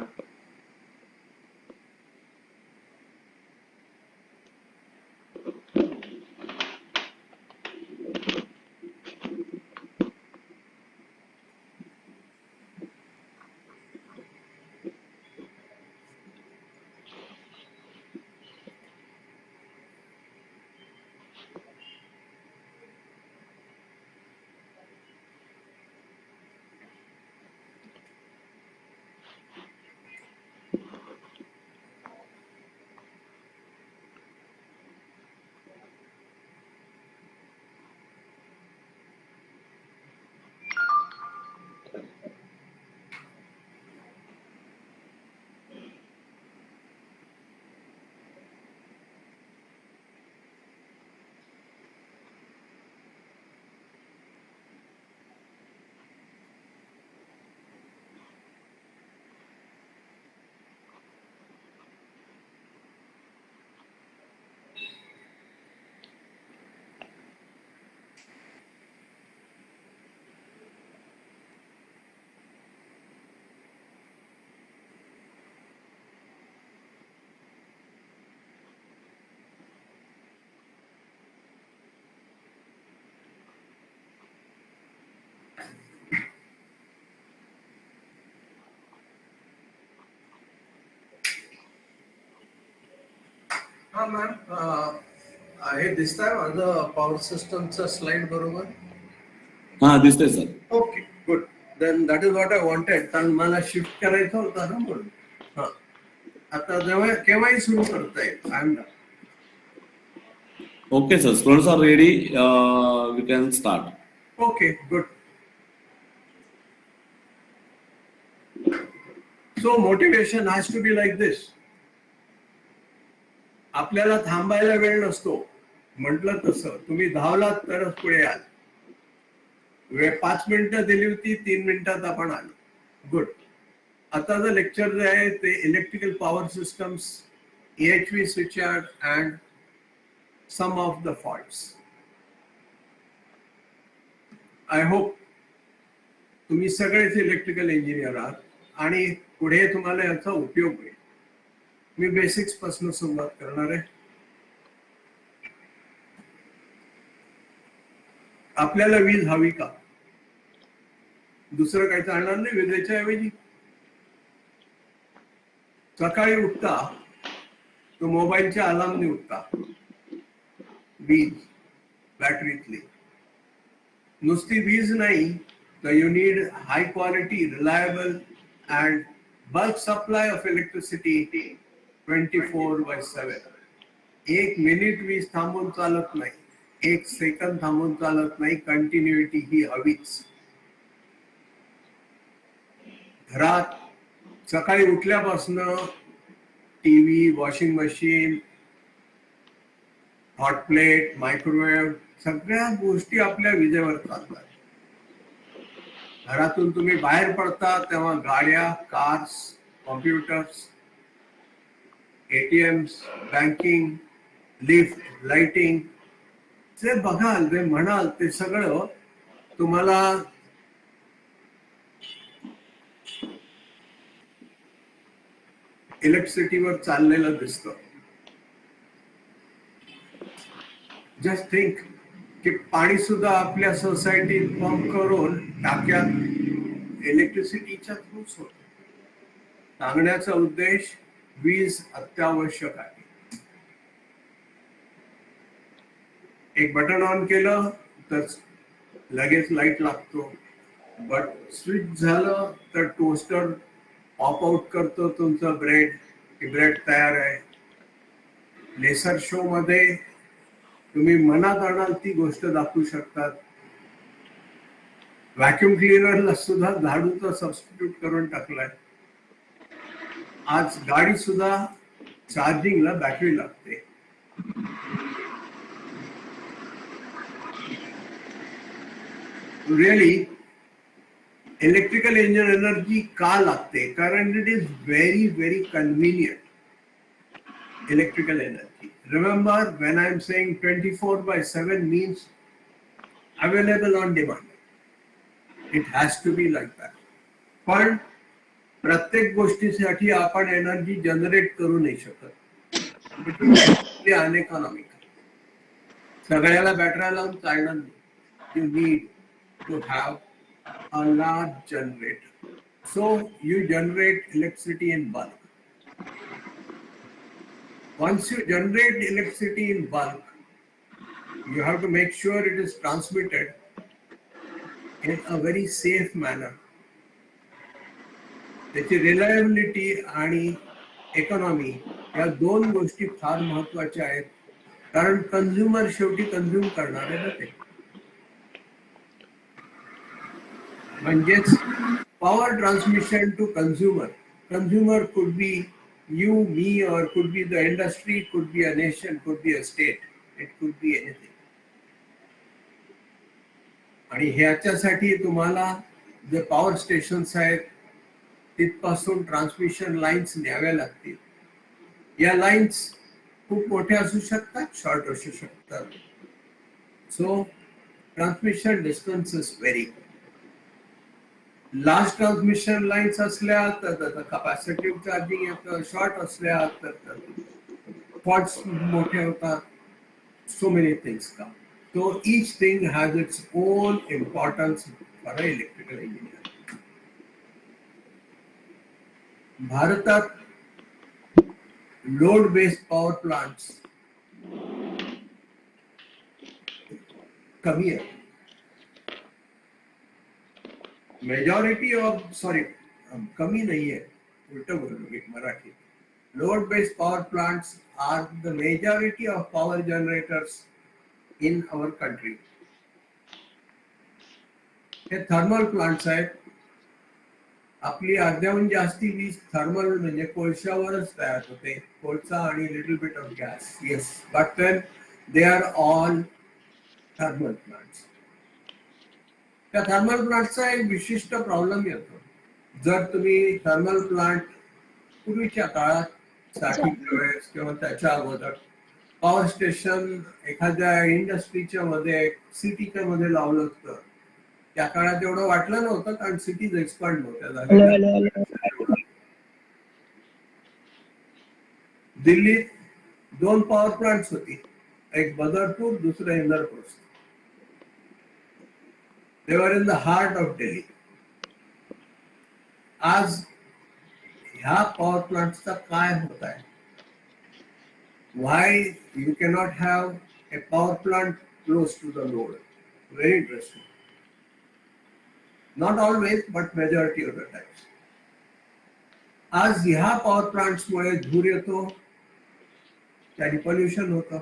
हा ma'am, हे दिसतंय माझं पॉवर सिस्टमचं स्लाइड बरोबर? हा दिसतंय sir. Okay good, then that is what I wanted. कारण मला शिफ्ट करायचं होतं ना म्हणून. हा, आता जेव्हा केव्हाही सुरू करता येईल. I am done. Okay sir, students are ready. We can start. Okay, good. So motivation has to be like this. आपल्याला थांबायला वेळ नसतो. म्हटलं तसं तुम्ही धावलात तरच पुढे याल. वेळ 5 मिनिटं दिली होती, 3 मिनिटात आपण आलो. गुड. आताचं लेक्चर जे आहे ते electrical power systems, EHV switchyard and some of the faults. I hope तुम्ही सगळेच इलेक्ट्रिकल इंजिनियर आहात आणि पुढे तुम्हाला याचा उपयोग होईल. मी बेसिक्स पासून सुरुवात करणार आहे. आपल्याला वीज हवी का? दुसरं काही चालणार नाही विजेच्या ऐवजी. सकाळी उठता तो मोबाईलच्या अलार्मने उठता. वीज बॅटरीतली. नुसती वीज नाही तर you need high quality, reliable and bulk supply of electricity 24/7. 1 minute वीज थांबून चालत नाही, 1 सेकंद थांबून चालत नाही. कंटिन्युइटी ही हवीच. घरात सकाळी उठल्यापासून TV, washing machine, hot plate, microwave सगळ्या गोष्टी आपल्या विजेवर चालतात. घरातून तुम्ही बाहेर पडता तेव्हा गाड्या, cars, computers, ATMs, banking, lift, lighting, जे बघाल, जे म्हणाल ते सगळं तुम्हाला इलेक्ट्रिसिटीवर चाललेलं दिसतं. जस्ट थिंक की पाणी सुद्धा आपल्या सोसायटीत पंप करून टाक्यात इलेक्ट्रिसिटीच्या थ्रूच होत. सांगण्याचा उद्देश वीज अत्यावश्यक आहे. एक बटन ऑन केलं तर लगेच लाईट लागतो. बट स्विच झालं तर टोस्टर पॉप आउट करतो तुमचं ब्रेड, की ब्रेड तयार आहे. लेसर शो मध्ये तुम्ही मनात आणाल ती गोष्ट दाखवू शकतात. व्हॅक्युम क्लिनरला सुद्धा झाडूचा सबस्टिट्यूट करून टाकलाय. आज गाडी सुद्धा चार्जिंगला बॅटरी लागते. रिअली इलेक्ट्रिकल इंजिन एनर्जी का लागते? कारण it is very very convenient. Electrical energy. Remember, when I'm saying 24/7 means available on demand. It has to be like that. पण प्रत्येक गोष्टीसाठी आपण एनर्जी जनरेट करू नाही शकत. अनइकॉनॉमिकल. सगळ्याला बॅटऱ्या लावून चालणार नाही. You need to have a large generator. So you generate electricity in bulk. Once you generate electricity in bulk, you have to make sure it is transmitted in a very safe manner. त्याची reliability आणि economy या दोन गोष्टी फार महत्वाच्या आहेत. कारण consumer शेवटी consume करणार आहे ना ते. म्हणजेच power transmission to consumer. Consumer could be you, me, or could be the industry, could be a nation, could be a state, it could be anything. आणि ह्याच्यासाठी तुम्हाला जे पॉवर स्टेशन्स आहेत तिथपासून ट्रान्समिशन लाईन्स न्याव्या लागतील. या लाईन्स खूप मोठ्या असू शकतात, शॉर्ट असू शकतात. So transmission distances very. Last transmission lines असल्या तर कॅपॅसिटिव्ह चार्जिंग येतं. शॉर्ट असल्या तर फॉल्ट्स मोठे होतात. सो मेनी थिंग्स का. So each thing has its own importance for an electrical engineer. भारतात लोड बेस्ड पॉवर प्लांट्स कमी आहे. मेजॉरिटी ऑफ कमी नहीं है, उल्टा बोलो Marathi. Load based power plants are the majority of power generators in our country. हे थर्मल प्लांट्स आहेत. आपली अर्ध्याहून जास्ती वीज थर्मल म्हणजे कोळशावरच तयार होते. कोळसा आणि little bit of gas. Yes, but then they are all thermal plants. त्या थर्मल प्लांटचा एक विशिष्ट प्रॉब्लेम येतो. जर तुम्ही थर्मल प्लांट पूर्वीच्या काळात 60च्या वेळेस किंवा त्याच्या अगोदर पॉवर स्टेशन एखाद्या इंडस्ट्रीच्या मध्ये सिटीच्या मध्ये लावलं तर त्या काळात एवढं वाटलं नव्हतं, कारण सिटीज एक्सपांड नव्हत्या. दिल्लीत 2 पॉवर प्लांट्स होती, एक बदरपूर, दुसरं इंदरपूर. They were in the heart of Delhi. आज ह्या पॉवर प्लांट्सचा काय होत आहे? Why you cannot have a power plant close to the load? Very interesting. Not always, but majority of the times. आज ह्या पॉवर प्लांट्स मुळे धूर येतो, त्याने पोल्युशन होतं.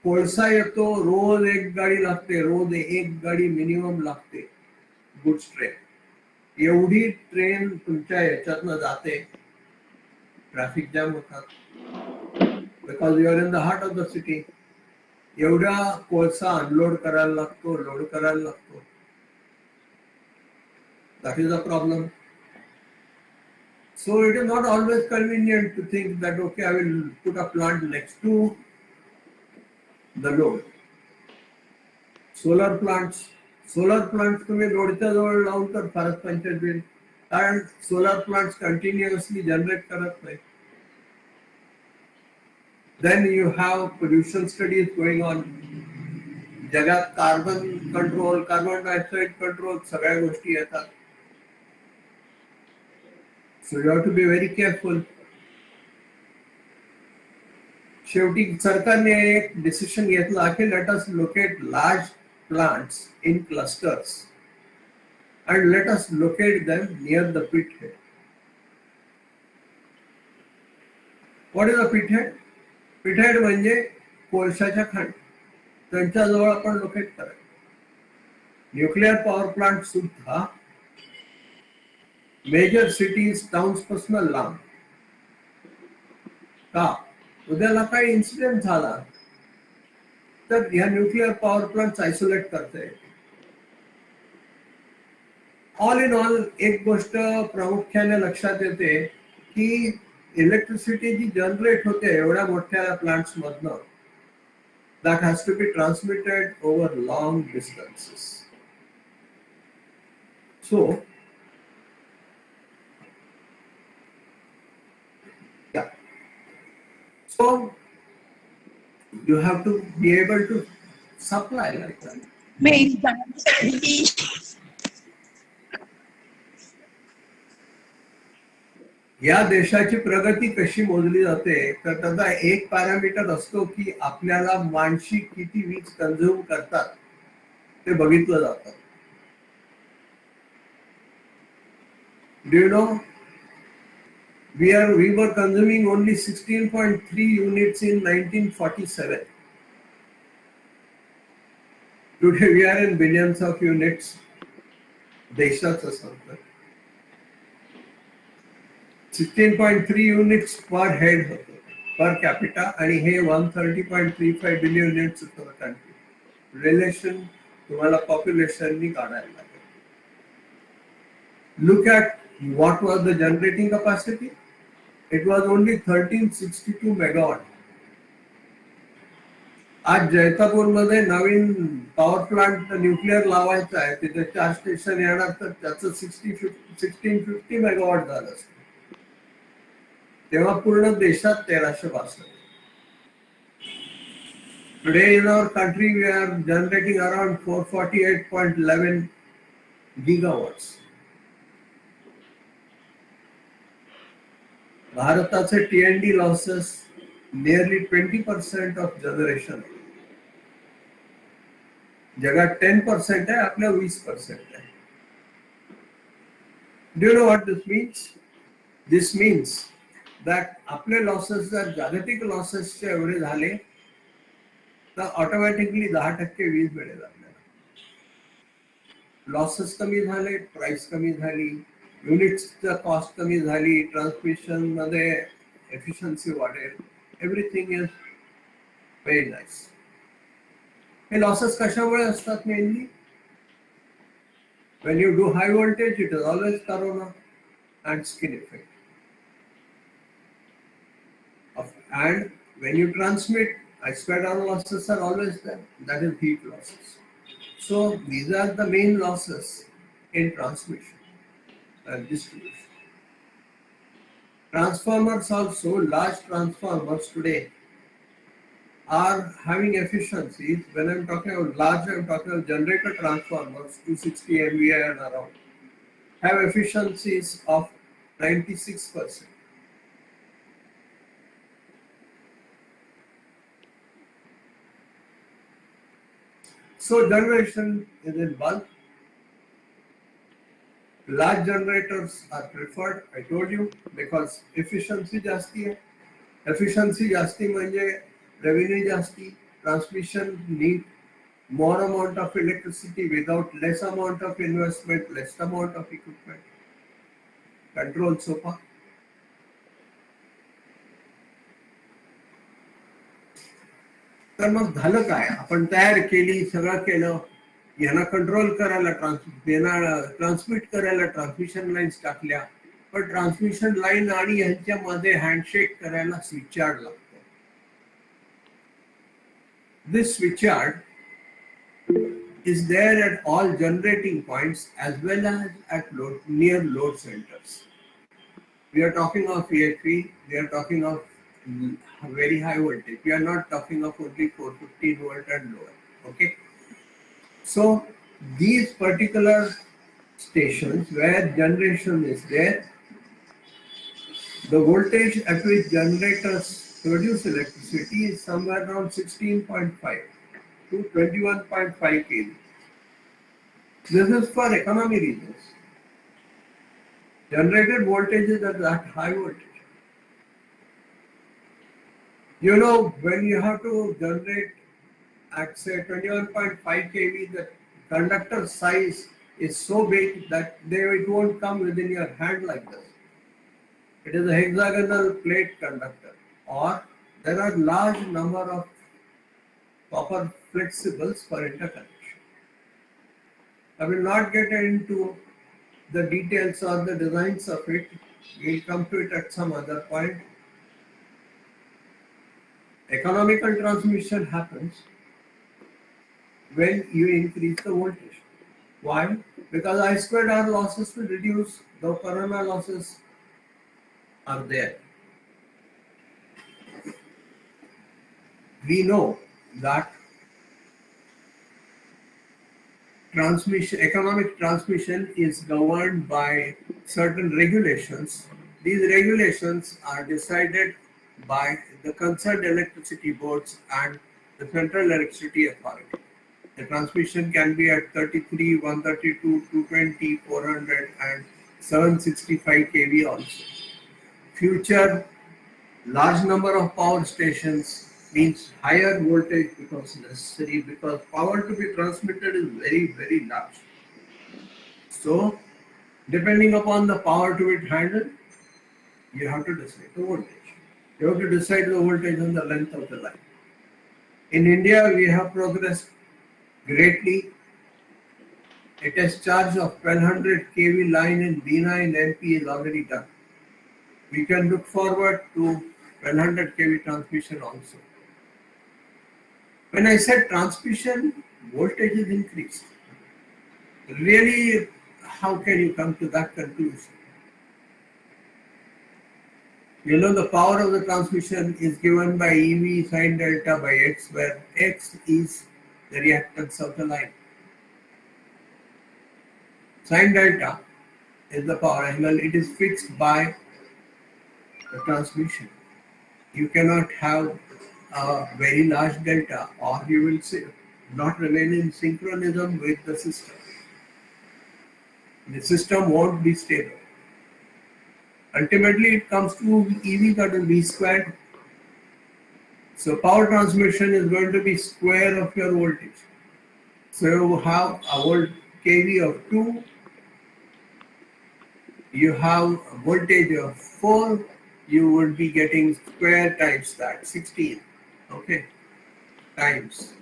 कोळसा येतो, रोज एक गाडी लागते, रोज एक गाडी मिनिमम लागते गुड्स ट्रेन. एवढी ट्रेन तुमच्या याच्यातनं जाते, ट्रॅफिक जॅम होतात. Because you are in the heart of the city. एवढा कोळसा अनलोड करायला लागतो, लोड करायला लागतो. That is a problem. So it is not always convenient to think that okay, I will put a plant next to the load. Solar plants तुम्ही लोडच्या जवळ लावून तर फारच पंचायत होईल, कारण सोलर प्लांट्स कंटिन्युअसली जनरेट करत नाही. Then you have pollution studies going on. जगात carbon control, carbon dioxide control सगळ्या गोष्टी येतात. So you have to be very careful. शेवटी सरकारने एक डिसिजन घेतला की let us locate large plants in clusters and let us locate them near the pit head. What is a pit head? Pit head म्हणजे कोळशाच्या खाणी, त्यांच्याजवळ आपण locate करायचं. न्यूक्लिअर पॉवर प्लांट सुद्धा मेजर सिटीज टाउन्स पासून लांब. का? उद्याला काही इन्सिडेंट झाला तर ह्या न्यूक्लिअर पॉवर प्लांट आयसोलेट करता येईल. ऑल इन ऑल एक गोष्ट प्रामुख्याने लक्षात येते की इलेक्ट्रिसिटी जी जनरेट होते एवढ्या मोठ्या प्लांट्स मधनं, that has to be transmitted over long distances. So, yeah. So, you have to be able to supply like that. या देशाची प्रगती कशी मोजली जाते तर त्याचा एक पॅरामीटर असतो की आपल्याला माणशी किती वीज कंझ्युम करतात ते बघितलं जातं. Do you know we were consuming only 16.3 units in 1947. Today we are in billions of units. देशाचं सांगतो 16.3 युनिट्स पर हेड होतं पर कॅपिटा आणि हे 130.35 बिलियन युनिट्स होतं कंट्री. रिलेशन तुम्हाला पॉप्युलेशननी काढायला लागेल. Look at what was the generating capacity. It was only 1362 megawatt. आज जैतापूरमध्ये नवीन पॉवर प्लांट न्यूक्लिअर लावायचा आहे, तिथे 4 स्टेशन येणार तर त्याचं 1650 मेगावॉट झालं असतं. तेव्हा पूर्ण देशात 1362. Today in our country we are generating around 448.11 gigawatts. भारताचे T&D losses nearly 20% of generation. जगात 10% आहे, आपल्या 20% आहे. Do you know what this means? This means that आपले लॉसेस जर जागतिक लॉसेसचे एवढे झाले तर ऑटोमॅटिकली 10% वीज मिळेल आपल्याला. लॉसेस कमी झाले, प्राइस कमी झाली, युनिट्सचा कॉस्ट कमी झाली, ट्रान्समिशन मध्ये एफिशियन्सी वाढेल. Everything is very nice. हे लॉसेस कशामुळे असतात mainly? When you do high voltage, it is always corona and skin effect. And when you transmit, I/R losses are always there. That is heat losses. So these are the main losses in transmission and distribution. Transformers also, large transformers today are having efficiencies. When I'm talking about large, I'm talking about generator transformers, 260 MVA and around, have efficiencies of 96%. So generation is in bulk. Large generators are preferred, I told you, because efficiency जास्ती है. Efficiency जास्ती म्हणजे revenue जास्ती. Transmission need more amount of electricity without less amount of investment, less amount of equipment. Control sopa. तर मग झालं काय? आपण तयार केली, सगळं केलं, यांना कंट्रोल करायला ट्रान्समिट करायला ट्रान्समिशन लाईन्स टाकल्या, पण ट्रान्समिशन लाईन आणि यांच्यामध्ये हँडशेक करायला स्विचयार्ड लागतो. This switchyard is there at all generating points as well as at near load centers. We are talking of EHV, we are talking of very high voltage. We are not talking of only 450 volt and lower. Okay. So these particular stations where generation is there, the voltage at which generators produce electricity is somewhere around 16.5. to 21.5 kV. This is for economy reasons. Generated voltage is at that high voltage. You know, when you have to generate at say 21.5 kV, the conductor size is so big that it won't come within your hand like this. It is a hexagonal plate conductor, or there are large number of copper flexibles for interconnection. I will not get into the details or the designs of it. We'll come to it at some other point. Economical transmission happens when you increase the voltage. Why? Because I squared R losses will reduce, though corona losses are there. We know that economic transmission is governed by certain regulations. These regulations are decided by the concerned electricity boards and the Central Electricity Authority. The transmission can be at 33, 132, 220, 400 and 765 kV also. Future large number of power stations means higher voltage becomes necessary because power to be transmitted is very, very large. So, depending upon the power to be handled, you have to decide the voltage. You have to decide the voltage on the length of the line. In India, we have progressed greatly. A test charge of 1200 kV line in Bina in MP is already done. We can look forward to 1200 kV transmission also. When I said transmission, voltage is increased. Really, how can you come to that conclusion? You know, the power of the transmission is given by EV sine delta by X, where X is the reactance of the line. Sine delta is the power angle. It is fixed by the transmission. You cannot have a very large delta, or you will not remain in synchronism with the system. The system won't be stable. Ultimately, it comes to EV, that is V squared. So power transmission is going to be square of your voltage. So you have a volt kV of 2, you have a voltage of 4, you would be getting square times that, 16. Okay, times.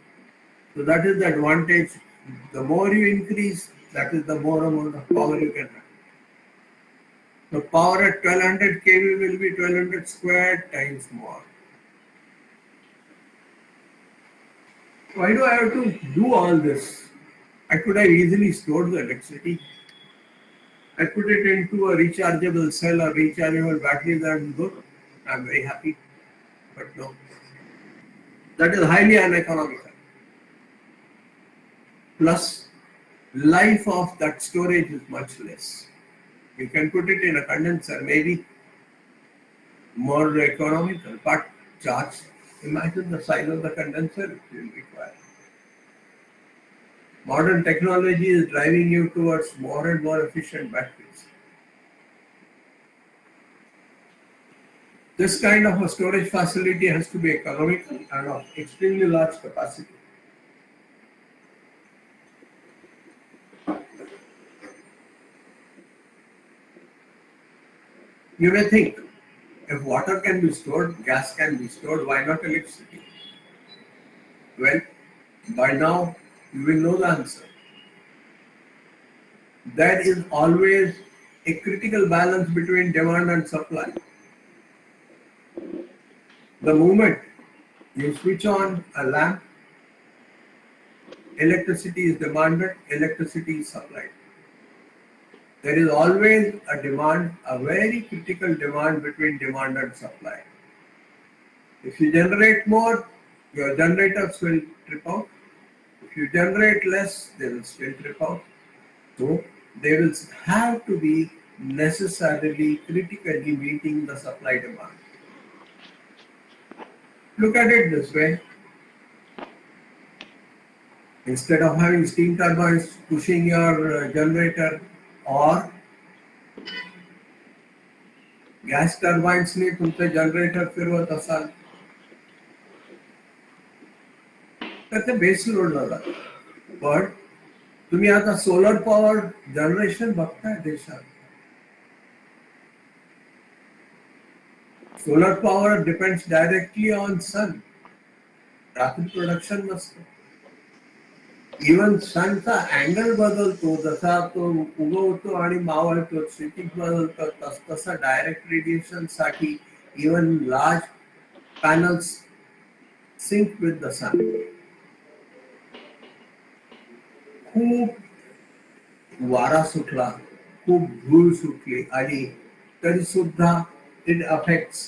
So that is the advantage. The more you increase, that is the more amount of power you can have. The power at 1200 kV will be 1200 squared times more. Why do I have to do all this? I could have easily stored the electricity. I put it into a rechargeable cell or rechargeable battery, that is good. I'm very happy. But no. That is highly uneconomical. Plus, life of that storage is much less. You can put it in a condenser, maybe more economical, but charge. Imagine the size of the condenser it will require. Modern technology is driving you towards more and more efficient batteries. This kind of a storage facility has to be economical and of extremely large capacity. You may think, if water can be stored, gas can be stored, why not electricity? Well, by now you will know the answer. There is always a critical balance between demand and supply. The moment you switch on a lamp, electricity is demanded, electricity is supplied. There is always a demand, a very critical demand between demand and supply. If you generate more, your generators will trip out. If you generate less, they will still trip out. So they will have to be necessarily critically meeting the supply demand. Look at it this way. Instead of having steam turbines pushing your generator or gas टर्बाइन्सने तुमचं generator फिरवत असाल तर ते base लोडला जातं. पण तुम्ही आता सोलर पॉवर जनरेशन बघताय देशात. Solar power depends directly on sun. रात्री प्रोडक्शन नसतं. इवन सनचा अँगल बदलतो, जसा तो उगवतो आणि मावळतो, क्षितिज बदलतं, तसं डायरेक्ट रेडिएशन साठी even large panels sync with the sun. खूप वारा सुटला, खूप धूळ सुटली आणि तरी सुद्धा it affects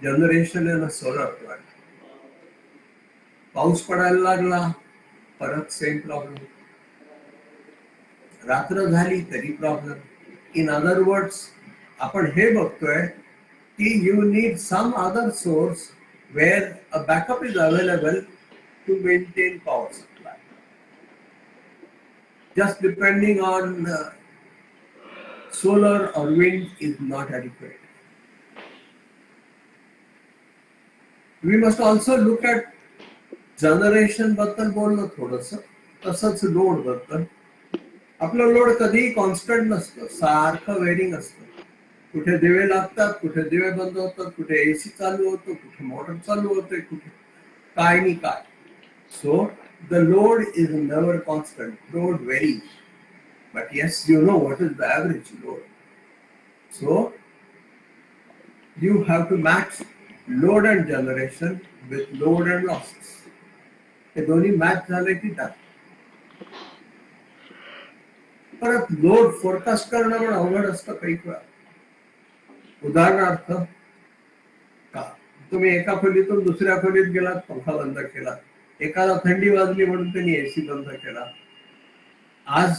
generation in a solar plant. पाऊस पडायला लागला, परत सेम प्रॉब्लेम. रात्र झाली तरी प्रॉब्लेम. इन अदर वर्ड्स आपण हे बघतोय की you need some other source where a backup is available to maintain power supply. Just depending on solar or wind is not adequate. We must also look at generation बद्दल बोललो थोडंसं. तसंच load बद्दल. आपलं लोड कधीही constant नसतं, सारखं varying असतं. कुठे दिवे लागतात, कुठे दिवे बंद होतात, कुठे एसी चालू होतो, कुठे मोटर चालू होते, कुठे काय नाही काय. सो the load is never constant. Load varies. But yes, you know what is the average load. So you have to match load and generation with load and losses. हे दोन्ही मॅच झाले की टाक. परत लोड फोरकास्ट करणं पण अवघड असतं काही वेळा. उदाहरणार्थ का तुम्ही एका खोलीतून दुसऱ्या खोलीत गेलात, पंखा बंद केला. एकाला थंडी वाजली म्हणून त्यांनी एसी बंद केला. आज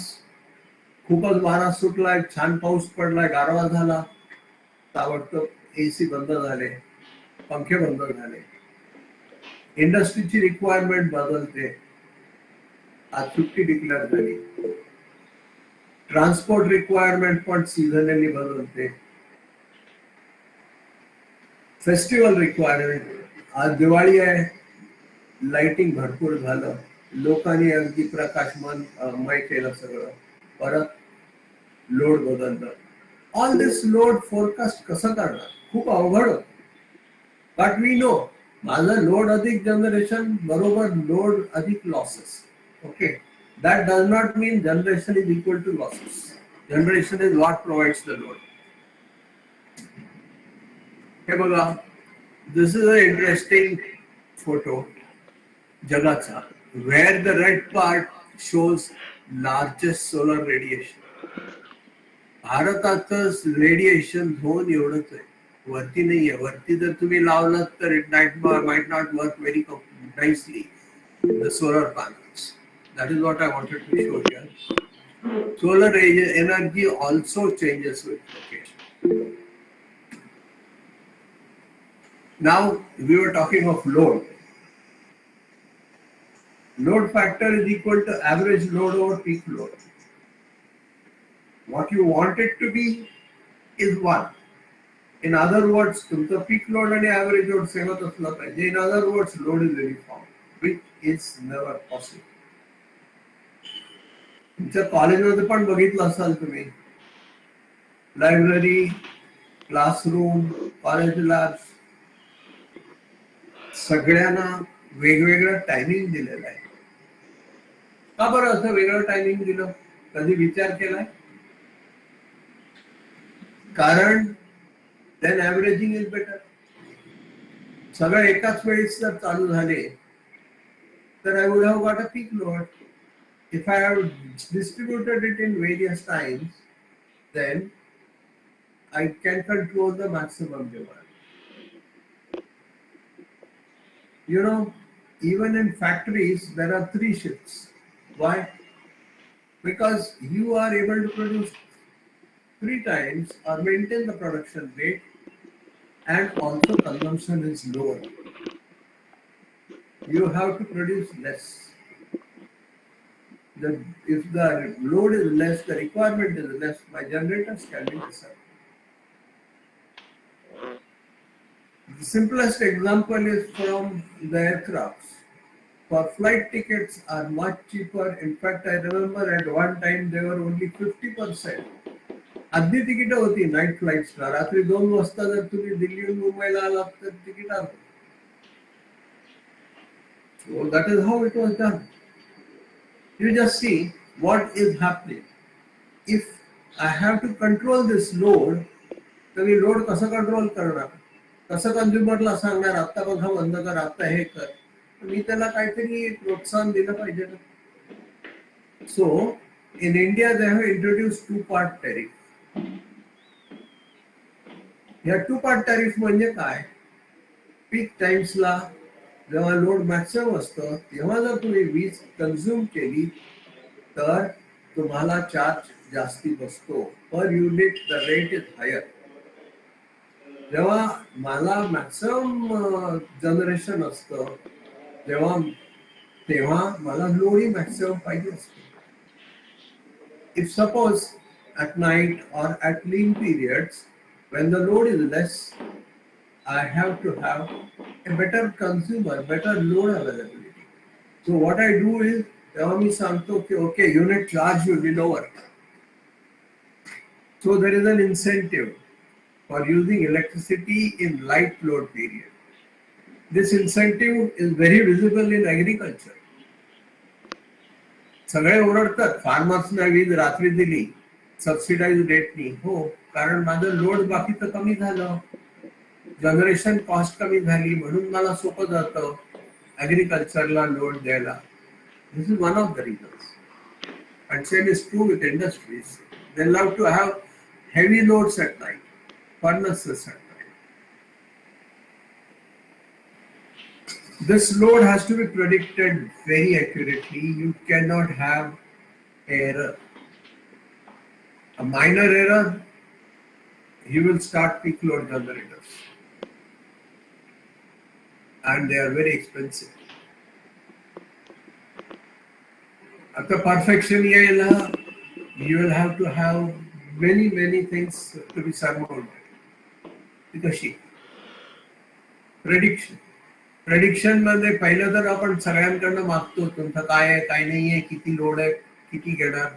खूपच वारा सुटलाय, छान पाऊस पडलाय, गारवा झाला, ताबडतोब एसी बंद झाले, पंखे बंद झाले. इंडस्ट्रीची रिक्वायरमेंट बदलते. आज सुट्टी डिक्लेअर झाली. ट्रान्सपोर्ट रिक्वायरमेंट पण सीझनली बदलते. फेस्टिवल रिक्वायरमेंट, आज दिवाळी आहे, लाइटिंग भरपूर झालं, लोकांनी अगदी प्रकाशमय केलं सगळं, परत लोड बदललं. ऑल दिस लोड फोरकास्ट कसं करणार? खूप अवघड होतं. बट वी नो माझं लोड अधिक जनरेशन बरोबर लोड अधिक losses. Okay, that does not mean generation is equal to losses. Generation is what provides the load. हे बघा, this is a interesting photo जगाचा, where the red part shows largest solar radiation. भारताचं radiation zone एवढंच आहे, वरती नाहीये. वरती जर तुम्ही लावलात तर it might not work very nicely. The solar panels. That is what I wanted to show here. Solar energy also changes with location. Now we were talking of load. Load factor is equal to average load over peak load. What you want it to be is 1. In other words, तुमचं peak load आणि average load सेमच असलं पाहिजे. In other words, load is uniform, which is never possible. तुमच्या कॉलेजमध्ये पण बघितलं असाल तुम्ही, लायब्ररी, क्लासरूम, कॉलेज लॅब्स, सगळ्यांना वेगवेगळं टायमिंग दिलेलं आहे. का बरं असं वेगळं टायमिंग दिलं? कधी विचार केलाय? कारण देन ॲव्हरेजिंग इज बेटर. सगळं एकाच वेळेस जर चालू झाले तर I would have got a peak load. If I have distributed it in various times, then I can control the maximum demand. You know, even in factories, there are 3 shifts. Why? Because you are able to produce 3 times or maintain the production rate, and also consumption is lower. You have to produce less. if the load is less, the requirement is less, my generators can be disabled. The simplest example is from the aircrafts. For flight tickets are much cheaper. In fact, I remember at one time they were only 50%. आधी ticket होती night फ्लाईट्सला. रात्री 2 वाजता जर तुम्ही दिल्लीहून मुंबईला आलात तर तिकीट आलं. So that is how it was done. You just see what is happening. If I have to control this load, तर मी लोड कसं कंट्रोल करणार? कसं कंझ्युमरला सांगणार आता बघा बंद कर, आता हे कर. मी त्याला काहीतरी प्रोत्साहन दिलं पाहिजे ना. So in India they have introduced two-part tariff. या two-part tariff म्हणजे काय? पीक टाइम्सला जेव्हा लोड मॅक्सिमम असतं तेव्हा जर तुम्ही वीज कन्झ्युम केली तर तुम्हाला चार्ज जास्ती बसतो. Per unit the rate is higher. जेव्हा मला मॅक्सिमम जनरेशन असतं तेव्हा मला लोडही मॅक्सिमम पाहिजे असतो. If suppose at night or at lean periods when the load is less, I have to have a better consumer, better load availability. So what I do is, तेव्हा मी सांगतो की okay, unit charge will be lower. So there is an incentive for using electricity in light load period. This incentive is very visible in agriculture. सगळे ओरडतात फार्मर्सना वीज रात्री दिली subsidise रेटनी. हो, कारण माझं लोड बाकीचं कमी झालं, जनरेशन कॉस्ट कमी झाली, म्हणून मला सोपं जातं ॲग्रिकल्चरला लोड द्यायला. This is one of the reasons. And same is true with industries. They love to have heavy loads at night, furnaces at night. This load has to be predicted very accurately. You cannot have error. A minor error, you will start peak load generators. And they are very expensive. After perfection, you will have to have many things to be surmounted. Because prediction मध्ये पहिलं तर आपण सगळ्यांकडनं मागतो तुमचं काय आहे काय नाहीये, किती लोड आहे, किती घेणार.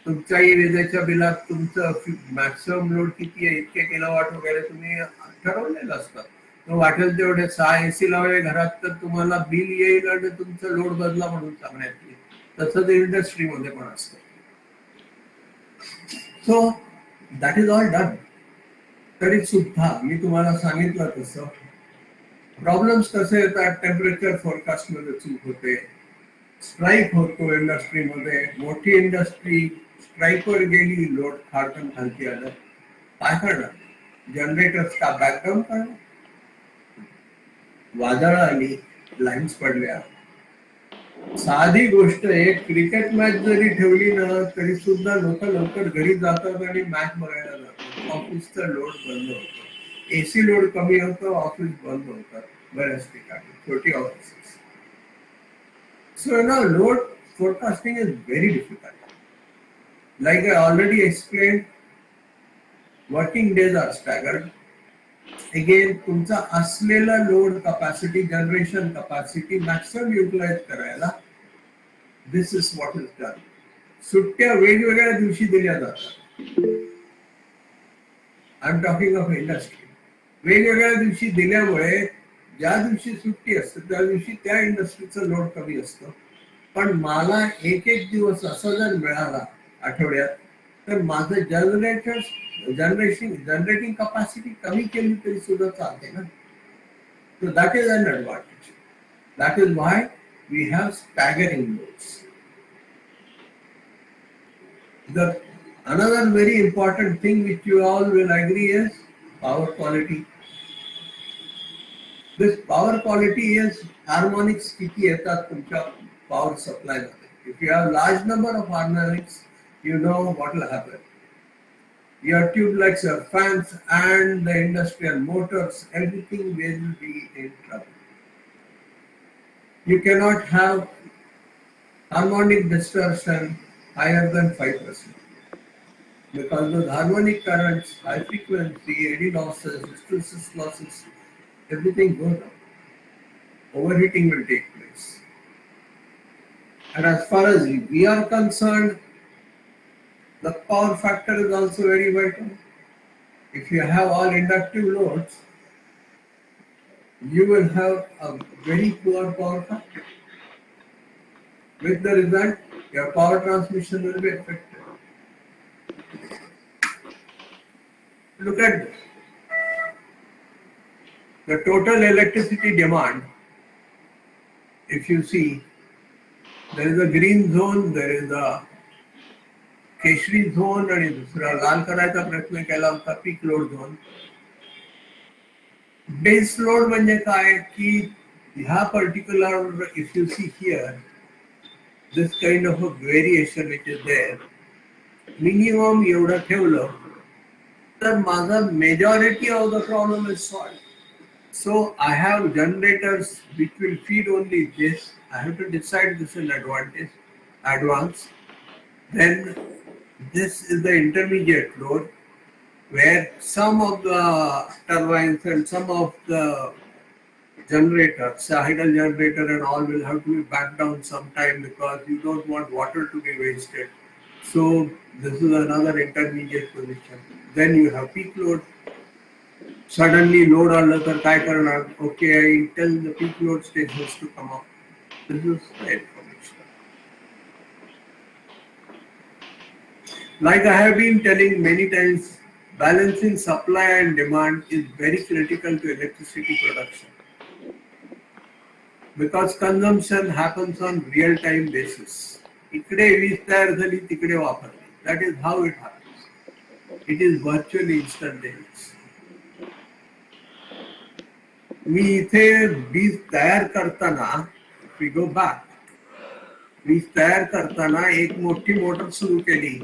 तुमच्याही विजेच्या बिलात तुमचं मॅक्सिमम लोड किती आहे, इतके किलोवॉट वगैरे तुम्ही ठरवलेलं असतं. वाटेल तेवढे 6 AC लावले घरात तर तुम्हाला बिल येईल आणि तुमचं लोड बदला म्हणून सांगण्यात येईल. तसं ते इंडस्ट्रीमध्ये पण असतं. So that is all done. तरी सुद्धा मी तुम्हाला सांगितलं तसं प्रॉब्लेम्स कसे येतात. टेम्परेचर फोरकास्ट मध्ये चूक होते, स्ट्राईक होतो इंडस्ट्रीमध्ये. मोठी इंडस्ट्री स्ट्राईकवर गेली, लोड खालतून खालती आलं, काय करणार? जनरेटर्सचा बॅकडाऊन करणार. वादळ आली, लाईन्स पडल्या. साधी गोष्ट, एक क्रिकेट मॅच जरी ठेवली ना तरी सुद्धा लोक लवकर घरी जातात आणि मॅच बघायला जातात. ऑफिसचा लोड बंद होतो, एसी लोड कमी होतं, ऑफिस बंद होतात बऱ्याच ठिकाणी, छोटी ऑफिसेस. सो ना load forecasting is very difficult. Like I already explain, working days are staggered. Again तुमचा असलेला load capacity, generation capacity maximum utilize करायला this is what is done. सुट्ट्या वेगवेगळ्या दिवशी दिल्या जातात. I am talking of industry. वेगवेगळ्या दिवशी दिल्यामुळे ज्या दिवशी सुट्टी असते त्या दिवशी त्या इंडस्ट्रीचं लोड कमी असतं. पण मला एक दिवस असा जर मिळाला आठवड्यात तर माझं जनरेटिंग कपॅसिटी कमी केली तरी सुद्धा चालते ना. So that is an advantage. That is why we have staggering loads. Another very important thing which you all will agree is power quality. This power quality is harmonics किती येतात तुमच्या power supply मध्ये. If you have large number of harmonics, you know what will happen. Your tubelets, your fans and the industrial motors, everything will be in trouble. You cannot have harmonic distortion higher than 5%. Because those harmonic currents, high frequency, eddy losses, hysteresis losses, everything goes up. Overheating will take place. And as far as we are concerned, the power factor is also very vital. If you have all inductive loads, you will have a very poor power factor. With the result, your power transmission will be affected. Look at this. The total electricity demand, if you see, there is a green zone, there is a केशरी zone आणि दुसरा लाल करायचा प्रयत्न केला होता peak load zone. Base load म्हणजे काय की ह्या particular if you see here this kind of a variation which is there minimum एवढं ठेवलं तर माझा majority of the problem is solve. So I have generators which will feed only this. I have to decide this in advance. Then this is the intermediate load where some of the turbines and some of the generators, hydel generator and all will have to be backed down sometime because you don't want water to be wasted. So this is another intermediate position. Then you have peak load. Suddenly load आलं तर काय करणार? Okay, I tell the peak load stations to come up. This is the information. Like I have been telling many times, balancing supply and demand is very critical to electricity production because consumption happens on real-time basis. इकडे वीज तयार झाली तिकडे वापरली. That is how it happens. It is virtually instantaneous. मी इथे वीज तयार करताना वी गो बॅक वीज तयार करताना एक मोठी मोटर सुरू केली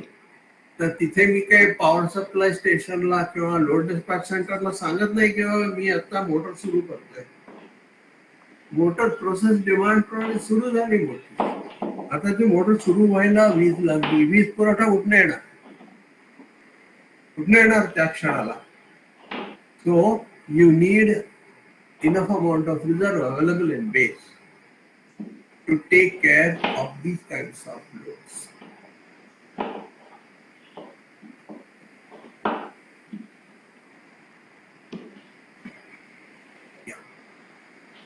तर तिथे मी काही पॉवर सप्लाय स्टेशनला किंवा लोड डिस्पॅच सेंटरला सांगत नाही किंवा मी आता मोटर सुरू करतोय. मोटर प्रोसेस डिमांड प्रमाणे सुरू झाली मोठी. आता ती मोटर सुरू व्हायला वीज लागली. वीज पुरवठा कुठे येणार त्या क्षणाला. So you need enough amount of reserve available in base to take care of these kinds of loads. Yeah.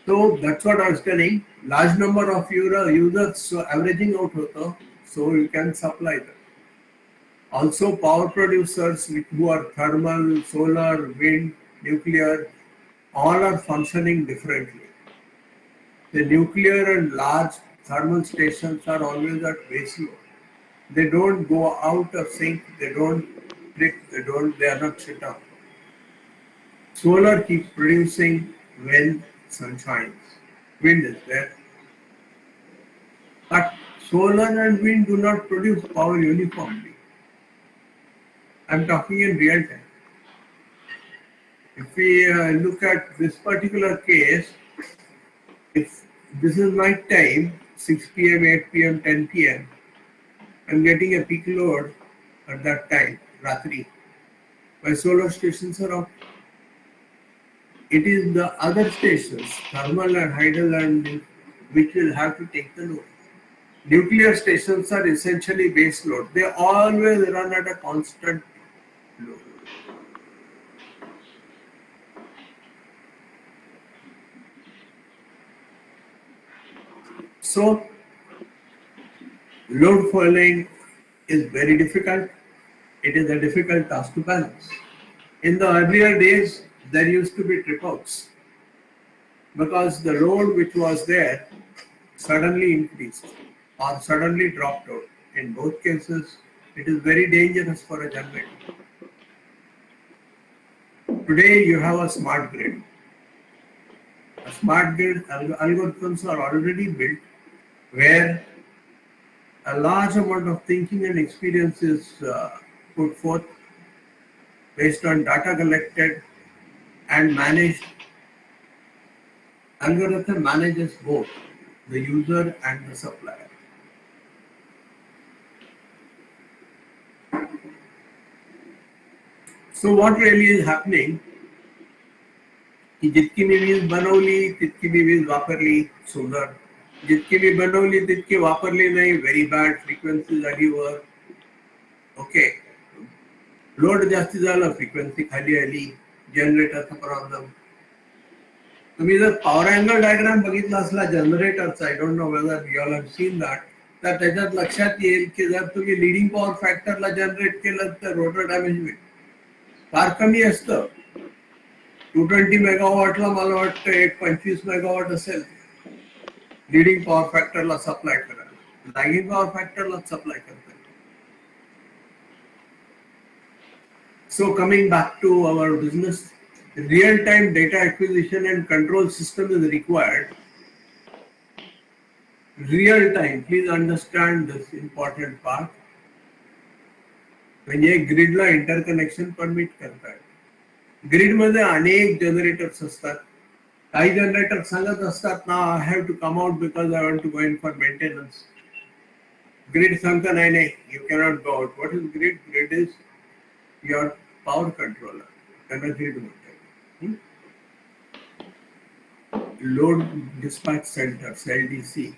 So that's what I was telling. Large number of users, so averaging out hoto, so you can supply them. Also power producers who are thermal, solar, wind, nuclear, all are functioning differently. The nuclear and large thermal stations are always at base load. They don't go out of sync, they don't trip, they are not shut down. Solar keeps producing when sun shines. Wind is there. But solar and wind do not produce power uniformly. I'm talking in real time. If we look at this particular case, if this is night time, 6 p.m., 8 p.m., 10 p.m., I'm getting a peak load at that time, Ratri. My solar stations are off. It is the other stations, thermal and hydel, and which will have to take the load. Nuclear stations are essentially base load. They always run at a constant load. So, load following is very difficult. It is a difficult task to balance. In the earlier days, there used to be trip outs because the load which was there suddenly increased or suddenly dropped out. In both cases, it is very dangerous for a generator. Today, you have a smart grid. A smart grid algorithms are already built where a large amount of thinking and experience is put forth based on data collected and managed. Algorithm manages both the user and the supplier. So what really is happening? की जितकी मी वीज बनवली तितकी मी वीज वापरली solar, जितकी मी बनवली तितकी वापरली नाही, व्हेरी बॅड, फ्रिक्वेन्सी झाली वर. ओके, लोड जास्ती झाला, फ्रिक्वेन्सी खाली आली, जनरेटरचा प्रॉब्लेम. तुम्ही जर पॉवर अँगल डायग्राम बघितला असला जनरेटरचा, I don't know whether you all have seen that, तर त्याच्यात लक्षात येईल की जर तुम्ही लिडिंग पॉवर फॅक्टरला जनरेट केलं तर रोटर डॅमेज होईल. फार कमी असतं, 220 मेगावॉटला मला वाटतं एक 25 मेगावॉट असेल लिडिंग पॉवर फॅक्टरला सप्लाय करायला, लॅगिंग पॉवर फॅक्टरला सप्लाय करतात. So coming back to our business, real-time data acquisition and control system is required. Real-time, please understand this important part. म्हणजे ग्रिडला इंटरकनेक्शन परमिट करतात. ग्रिड मध्ये अनेक जनरेटर्स असतात. काही जनरेटर सांगत असतात ना, I have to come out because I want to go in for maintenance. Grid सांगतं नाही नाही, you cannot go out. What is grid? Grid is your power controller, त्यांना ग्रिड म्हणतात. लोड डिस्पॅच सेंटर्स, LDC,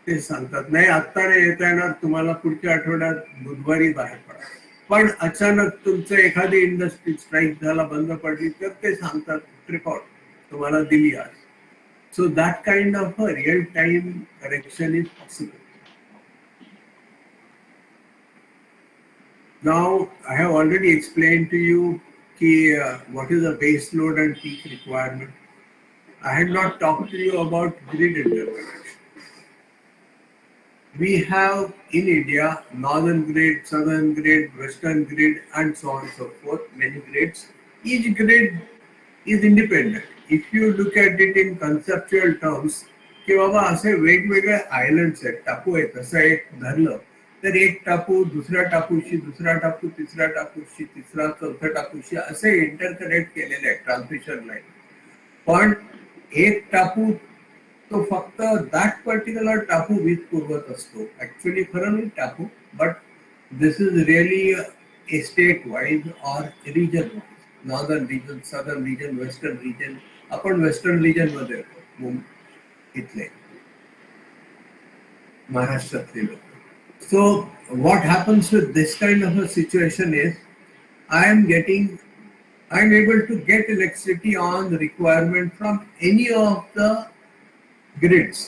ते सांगतात नाही आत्ता नाही येता येणार, तुम्हाला पुढच्या आठवड्यात बुधवारी बाहेर पडा. पण अचानक तुमचं एखादी इंडस्ट्री स्ट्राईक झाला, बंद पडली, तर ते सांगतात ट्रिप आउट, तुम्हाला दिली आज. So that kind of a real time correction is possible. Now, I have already explained to you what is the base load and peak requirement. I had not talked to you about grid interconnection. We have in India northern grid, southern grid, western grid, and so on and so forth, many grids. Each grid is independent. If you look at it in conceptual terms, की बाबा असे वेगवेगळे island's आहेत, टापू आहेत, असं एक धरलं तर एक टापू दुसऱ्या टापूशी, दुसरा टापू तिसऱ्या टापूशी, तिसरा चौथ्या टापूशी असे इंटरकनेक्ट केलेले आहेत ट्रान्समिशन लाईन. पण एक टापू तो फक्त दॅट पर्टिक्युलर टापू वीज पुरवत असतो. ऍक्च्युअली खरं नाही टापू, but this is really a state wise or region wise. Northern region, southern region, western region. आपण वेस्टर्न रिजन मध्ये इथले महाराष्ट्रातले लोक. So what happens with this kind of a situation is I am able to get electricity on the requirement from any of the grids.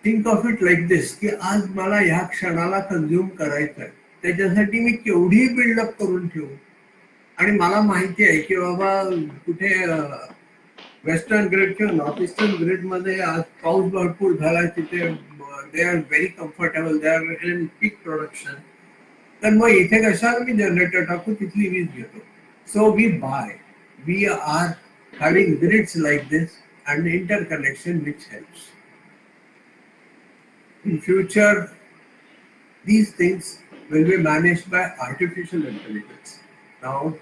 Think of it like this, की आज मला ह्या क्षणाला consume करायचं आहे, त्याच्यासाठी मी केवढी बिल्डअप करून ठेवू. आणि मला माहिती आहे की बाबा कुठे वेस्टर्न ग्रिड किंवा नॉर्थ ईस्टर्न ग्रिड मध्ये आज पाऊस भरपूर झाला, तिथे they are very comfortable, they are in peak production. तर मग इथे कशाला मी जनरेटर टाकू, तिथली वीज घेतो. So we are having grids like this and interconnection which helps. In future, these things will be managed by artificial intelligence. Now,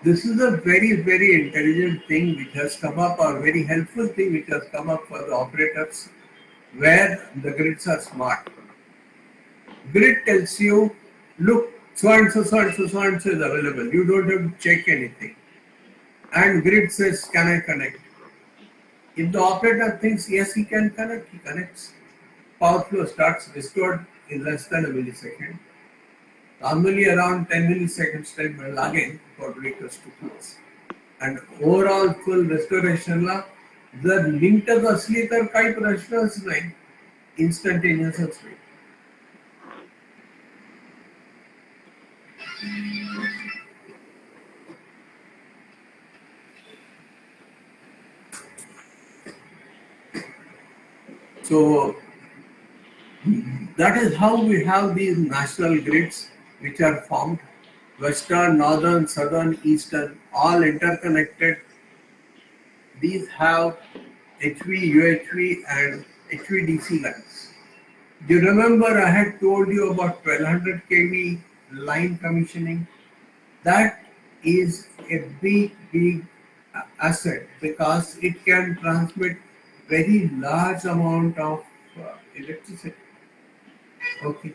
this is a very, very intelligent thing which has come up, or very helpful thing which has come up for the operators, where the grids are smart. Grid tells you, look, so and so, so and so, so and so is available. You don't have to check anything. And grid says, can I connect? If the operator thinks, yes, he can connect, he connects. Power flow starts restored in less than a millisecond. Normally around 10 milliseconds time will again for breakers to close. And overall full restoration la जर लिंकच असली तर काही प्रश्नच नाही, इन्स्टंटेनियसच होईल. So that is how we have these national grids which are formed. Western, northern, southern, eastern, all interconnected. These have HV, UHV and HVDC lines. Do you remember I had told you about 1200 kV line commissioning? That is a big asset because it can transmit very large amount of electricity. Okay.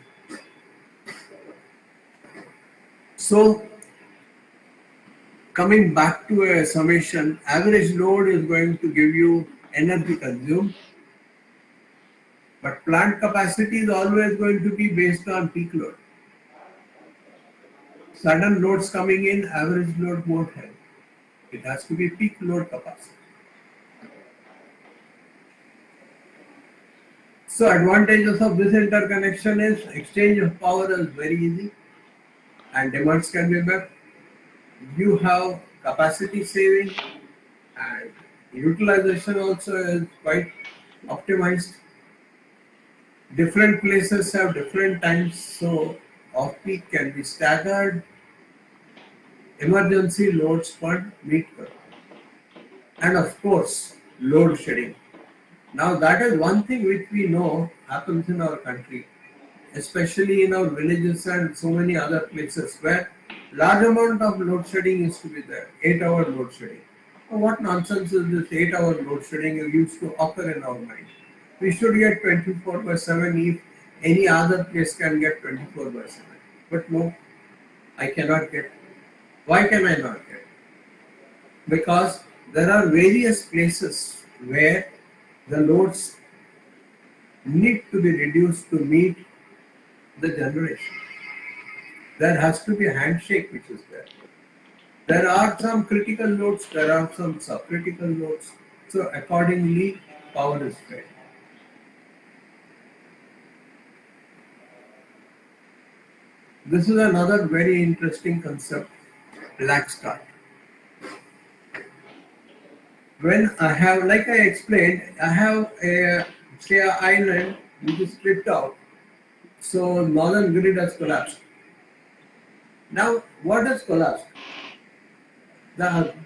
So coming back to a summation, average load is going to give you energy consumed, but plant capacity is always going to be based on peak load. Sudden loads coming in, average load won't help. It has to be peak load capacity. So advantages of this interconnection is exchange of power is very easy and demands can be met. You have capacity saving and utilization also is quite optimized. Different places have different times, so off-peak can be staggered. Emergency load spot meet curve. And of course, load shedding. Now that is one thing which we know happens in our country, especially in our villages and so many other places where large amount of load shedding used to be there, 8-hour load shedding. Now, what nonsense is this 8-hour load shedding used to occur in our mind? We should get 24/7 if any other place can get 24/7. But no, I cannot get. Why can I not get? Because there are various places where the loads need to be reduced to meet the generation. There has to be a handshake which is there. There are some critical loads, there are some subcritical loads. So accordingly, power is fed. This is another very interesting concept, black start. When I have, like I explained, I have a say an island which is stripped out. So northern grid has collapsed. Now what has collapsed?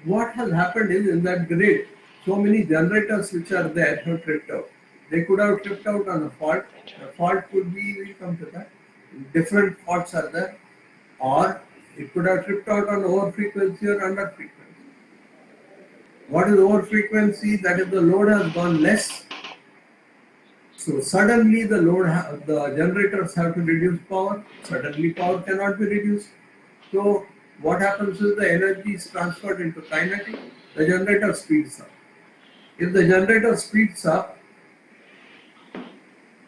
What has happened is in that grid, so many generators which are there have tripped out. They could have tripped out on a fault. The fault could be, we'll come to that. Different faults are there. Or it could have tripped out on over frequency or under frequency. What is over frequency? That is the load has gone less. So suddenly the the generators have to reduce power. Suddenly power cannot be reduced. So what happens is the energy is transferred into kinetic. The generator speeds up. If the generator speeds up,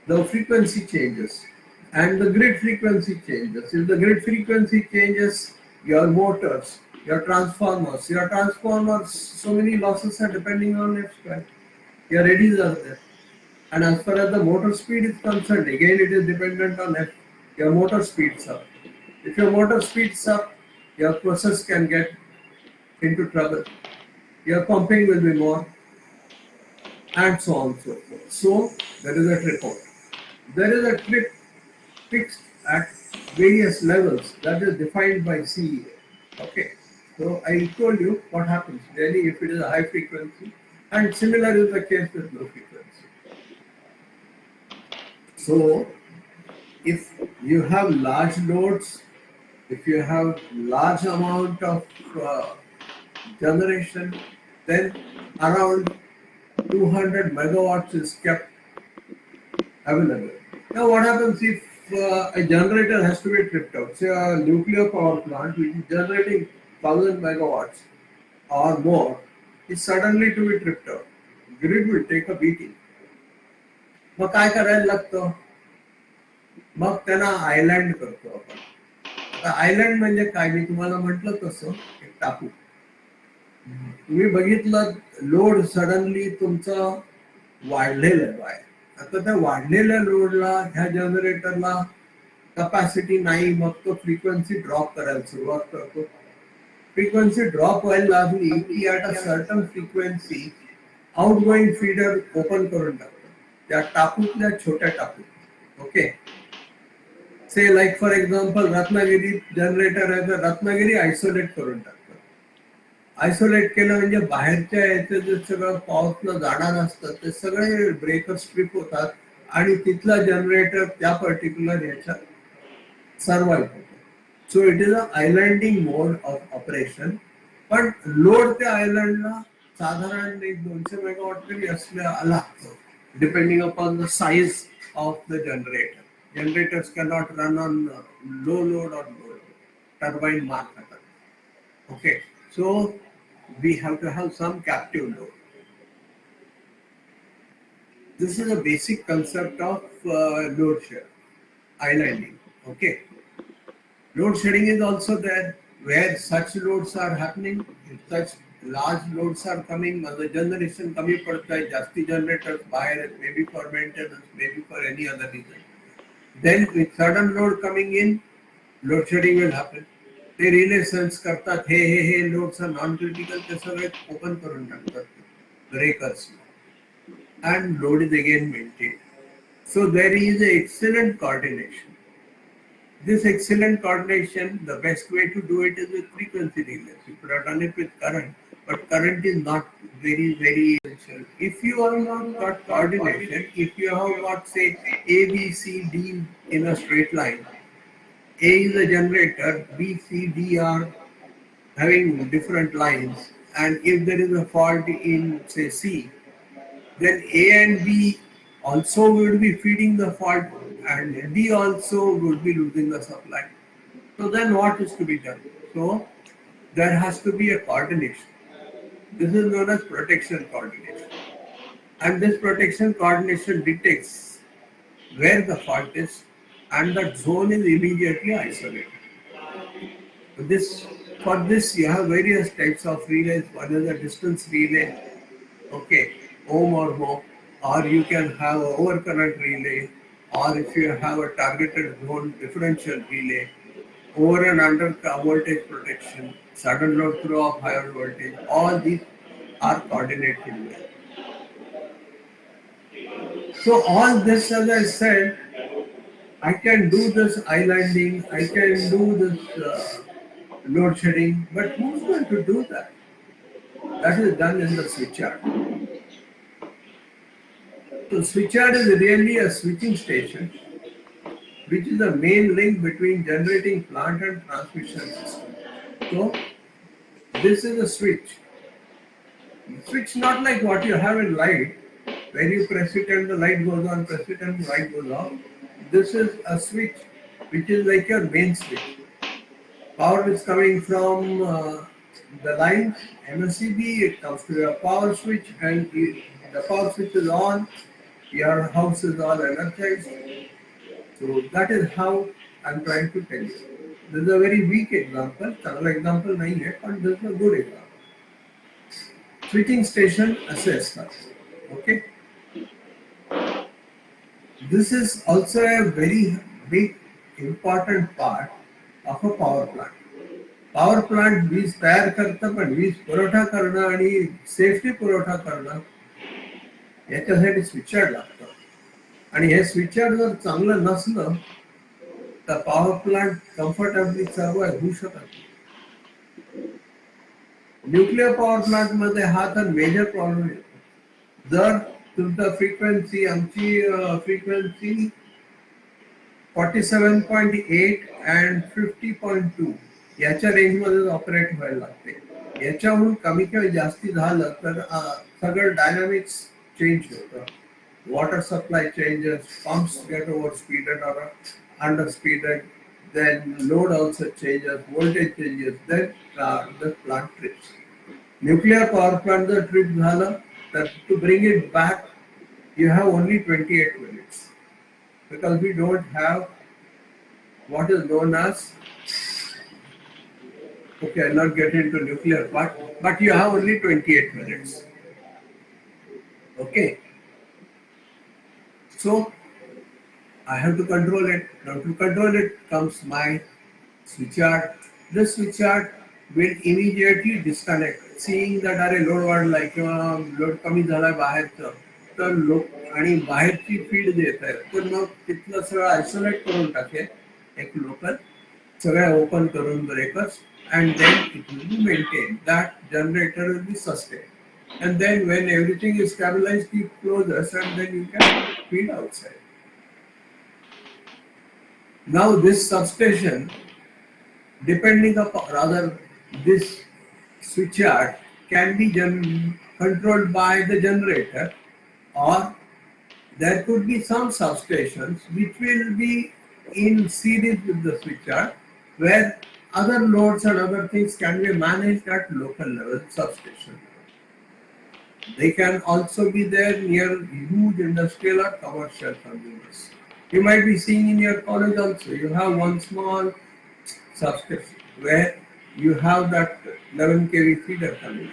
the frequency changes and the grid frequency changes. If the grid frequency changes, your motors, your transformers, so many losses are depending on F square. Your eddies are there. And as far as the motor speed is concerned, again it is dependent on F. Your motor speeds up. If your motor speeds up, your process can get into trouble. Your pumping will be more, and so on and so forth. So there is a trip out. There is a trip fixed at various levels that is defined by CEA. Okay. So I told you what happens really if it is a high frequency, and similar is the case with low frequency. So if you have large loads, if you have large amount of generation, then around 200 megawatts is kept available. Now what happens if a generator has to be tripped out? Say a nuclear power plant which is generating 1000 megawatts or more is suddenly to be tripped out. Grid will take a beating. मग काय करायला लागतं? मग त्यांना island करतो आपण. आता island म्हणजे काय, मी तुम्हाला म्हटलं तसं एक टापू. तुम्ही बघितलं लोड सडनली तुमचं वाढलेलं आहे. आता त्या वाढलेल्या लोडला ह्या जनरेटरला कॅपॅसिटी नाही, मग तो फ्रिक्वेन्सी ड्रॉप करायला सुरुवात करतो. फ्रिक्वेन्सी ड्रॉप व्हायला लागली की at a certain frequency outgoing feeder open करून टाकतो त्या टापूतल्या छोट्या टापूत. Okay, say like for example Ratnagiri generator आहे तर रत्नागिरी आयसोलेट करून टाकतात. आयसोलेट केलं म्हणजे बाहेरच्या याचं जे सगळं पावसनं जाणार असतं ते सगळे ब्रेकर स्ट्रिप होतात आणि तिथला जनरेटर त्या पर्टिक्युलर ह्याच्यात सर्वाइव्ह होतो. So it is a islanding mode of operation. पण लोड त्या आयलँडला साधारण 200 मेगावॉट तरी आला depending upon the size of the generator. Generators cannot run on low load or low load. Turbine mark. Okay. So we have to have some captive load. This is a basic concept of load share, islanding. Okay. Load shedding is also there where such loads are happening. If such large loads are coming, the generation कमी पड़ता है, जास्ती generators बाहर, maybe for maintenance, maybe for any other reason. Then with sudden load coming in, load shedding will happen. ते relay sense करतात, हे loads are non-critical, ते सगळे open करून टाकतात breakers, and load is again maintained. So there is a excellent coordination. This excellent coordination, the best way to do it is with frequency relays. You could have done it with current, but current is not very essential. If you are not got coordination, if you have got say A, B, C, D in a straight line, A is a generator, B, C, D are having different lines, and if there is a fault in say C, then A and B also will be feeding the fault and D also would be losing the supply. So then what is to be done? So there has to be a coordination. This is known as protection coordination. And this protection coordination detects where the fault is and that zone is immediately isolated. For this you have various types of relays. One is a distance relay, okay, ohm or mho, or you can have an overcurrent relay, or if you have a targeted zone differential relay, over and under voltage protection, sudden load throw of higher voltage, all these are coordinated well. So all this, as I said, I can do this islanding, I can do this load shedding, but who's going to do that? That is done in the switchyard. So switchyard is really a switching station, which is the main link between generating plant and transmission system. So this is a switch. Switch not like what you have in light, where you press it and the light goes on, press it and the light goes off. This is a switch which is like your main switch. Power is coming from the line, MSCB, it comes to your power switch, and the power switch is on, your house is all energized. So that is how I'm trying to tell you. This is a very weak example, चांगला example नहीं है, but this is a good example. Switching station assessment. Okay. This is also a very big important part of a power plant. Power plant वीज तयार करतं, पण वीज पुरवठा करणं आणि सेफ्टी पुरवठा करणं याच्यासाठी स्विचयार्ड लागतं. आणि हे स्विचयार्ड जर चांगलं नसलं तर पॉवर प्लांट कम्फर्टेबली सर्वाइव्ह होऊ शकत नाही. न्यूक्लियर पॉवर प्लांट मध्ये हा तर मेजर प्रॉब्लेम येतो. जर तुमचा फ्रिक्वेन्सी, आमची फ्रिक्वेन्सी 47.8 and 50.2 याच्या रेंजमध्ये ऑपरेट व्हायला लागते. याच्याहून कमी किंवा जास्ती झालं तर सगळं डायनामिक्स चेंज होतं. Water supply changes, pumps get overspeeded or underspeeded, then load also changes, voltage changes, then the plant trips. Nuclear power plant the trip झालं तर to bring it back you have only 28 minutes because we don't have what is known as, okay, I'll not get into nuclear part, but you have only 28 minutes. Okay. So I have to control it. Now to control it comes my switchyard. This switchyard will immediately disconnect. Seeing that अरे load वाढलाय किंवा load कमी झालाय बाहेरचं, तर आणि बाहेरची feed देत आहे, तर मग तिथलं सगळं आयसोलेट करून टाकेल एक लोकल, सगळ्या ओपन करून breakers, and then it will be maintained. That generator will be sustained. And then when everything is stabilized, keep closures and then you can feed outside. Now this substation, depending upon, rather this switchyard can be controlled by the generator, or there could be some substations which will be in series with the switchyard, where Other loads and other things can be managed at local level, substation. They can also be there near huge industrial or commercial consumers. You might be seeing in your college also, you have one small substation where you have that 11 kV feeder coming.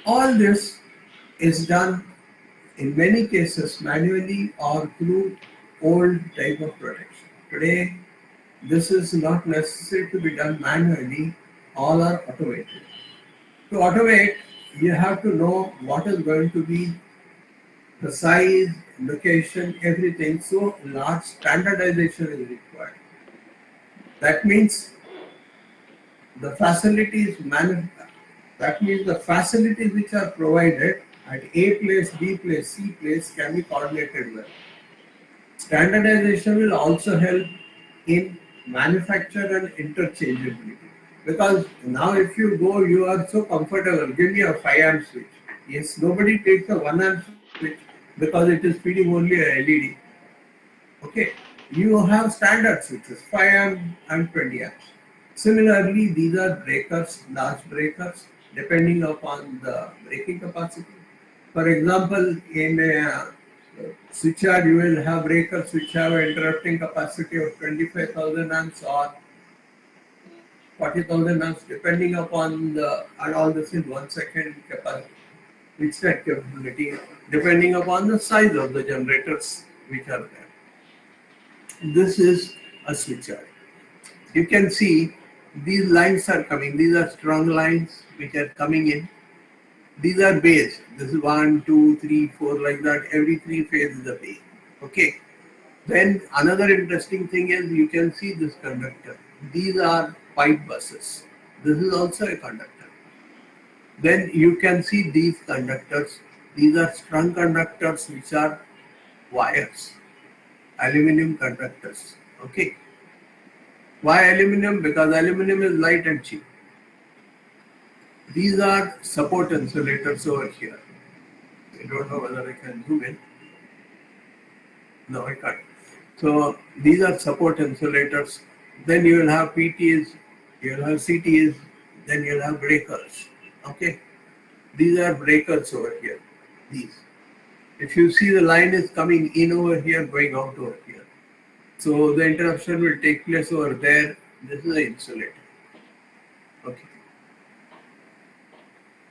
All this is done in many cases manually or through old type of protection. Today, this is not necessary to be done manually, all are automated. To automate, you have to know what is going to be the size, location, everything. So large standardization is required. That means the facilities that means the facilities which are provided at A place, B place, C place can be coordinated well. Standardization will also help in manufacture and interchangeability. Because now if you go, you are so comfortable, give me a 5 amp switch. Yes, nobody takes a 1 amp switch because it is feeding only a LED. Okay, you have standard switches, 5 amp and 20 amps. Similarly, these are breakers, large breakers, depending upon the breaking capacity. For example, in a switchyard, you will have breakers which have an interrupting capacity of 25,000 amps or 40,000 amps, depending upon the, and all this in 1 second capacity, which that capability, depending upon the size of the generators which are there. This is a switchyard. You can see these lines are coming. These are strong lines which are coming in. These are bays. This is 1, 2, 3, 4 like that. Every 3 phase is a bay. Okay. Then another interesting thing is you can see this conductor. These are pipe buses. This is also a conductor. Then you can see these conductors. These are strung conductors which are wires. Aluminum conductors. Okay. Why aluminum? Because aluminum is light and cheap. These are support insulators over here. I don't know whether I can zoom in. No, I can't. So these are support insulators. Then you will have PTs, you will have CTs, then you will have breakers. Okay. These are breakers over here. These. If you see the line is coming in over here, going out over here. So the interruption will take place over there. This is the insulator. Okay.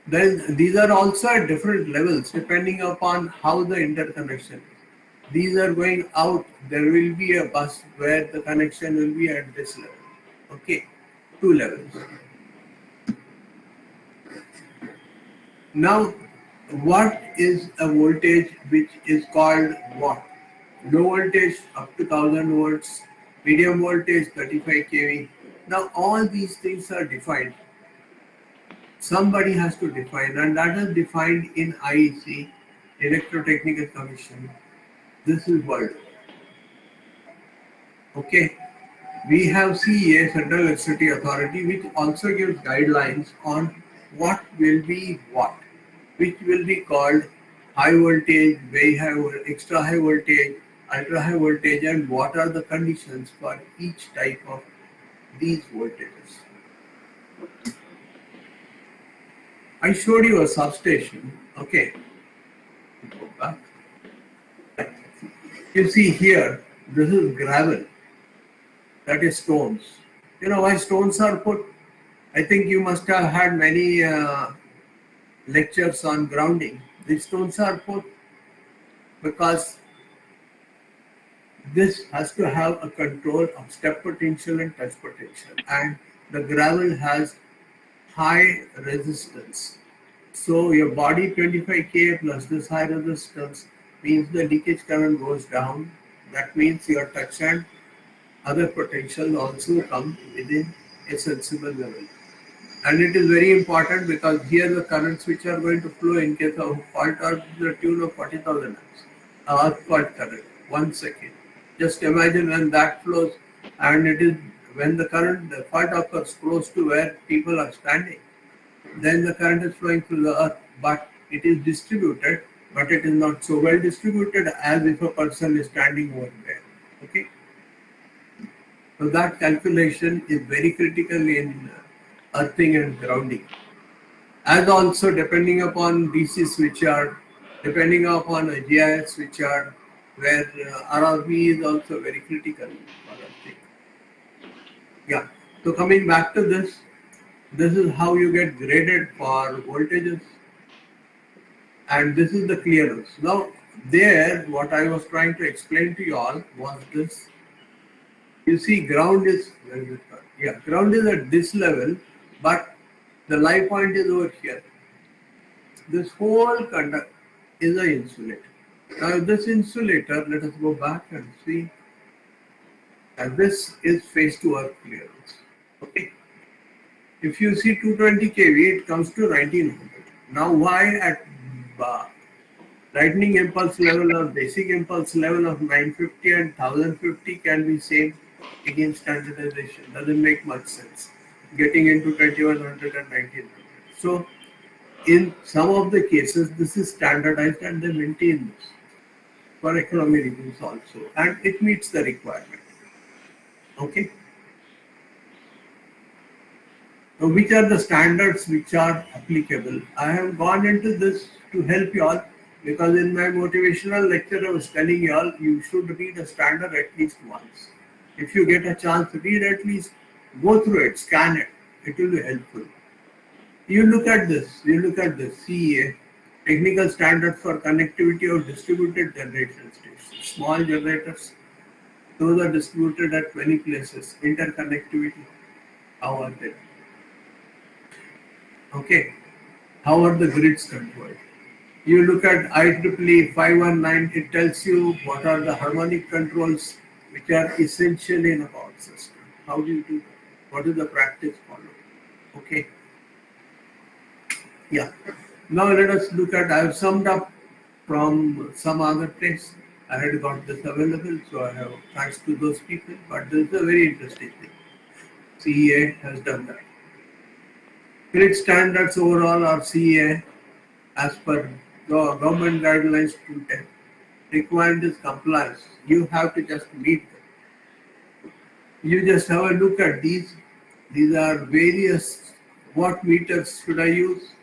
Then these are also at different levels depending upon how the interconnection is. These are going out. There will be a bus where the connection will be at this level. Okay. 2 levels. Now, what is a voltage which is called what? Low voltage up to 1000 volts, medium voltage 35 kV. Now all these things are defined. Somebody has to define, and that is defined in IEC, Electrotechnical Commission. This is world. Okay. We have CEA, Central Electricity Authority, which also gives guidelines on what will be what, which will be called high voltage, very high, extra high voltage, ultra high voltage, and what are the conditions for each type of these voltages. I showed you a substation. Okay. Go back. You see here, this is gravel. That is stones. You know why stones are put? I think you must have had many lectures on grounding. These stones are put because this has to have a control of step potential and touch potential, and the gravel has high resistance. So your body 25K plus this high resistance means the leakage current goes down. That means your touch and other potentials also come within a sensible level. And it is very important because here the currents which are going to flow in case of fault are to the tune of 40,000 amps. Fault current, 1 second. Just imagine when that flows, and it is when the fault occurs close to where people are standing, then the current is flowing through the earth, but it is distributed, but it is not so well distributed as if a person is standing over there. Okay. So that calculation is very critical in earthing and grounding. As also depending upon DC switchyard, depending upon a GIS switchyard, where RRB is also very critical for earthing. Yeah. So coming back to this is how you get graded for voltages, and this is the clearance. Now, there, what I was trying to explain to you all was this. You see, ground is ground is at this level, but the live point is over here. This whole conduct is an insulator. Now, this insulator, let us go back and see, and this is phase to earth clearance. Okay. If you see 220 kV, it comes to 1900. Now, why at lightning impulse level or basic impulse level of 950 and 1050 can be same? Again, standardization doesn't make much sense. Getting into 2100 and 1900. So, in some of the cases, this is standardized and they maintain this for economy reasons also, and it meets the requirement. Okay. Now, which are the standards which are applicable? I have gone into this to help you all, because in my motivational lecture I was telling you all you should read a standard at least once. If you get a chance to read, at least go through it, scan it. It will be helpful. You look at this. CEA, Technical Standards for Connectivity of Distributed Generation Stations. Small generators, those are distributed at many places. Interconnectivity, how are they? Okay, how are the grids controlled? You look at IEEE 519, it tells you what are the harmonic controls which are essential in a power system. How do you do that? What is the practice followed? Okay. Yeah. Now let us look at, I have summed up from some other place. I had got this available, so I have thanks to those people, but this is a very interesting thing. CEA has done that. Grid standards overall are CEA as per government guidelines 210. Required is compliance. You have to just meet them. You just have a look at these. These are various watt meters should I use.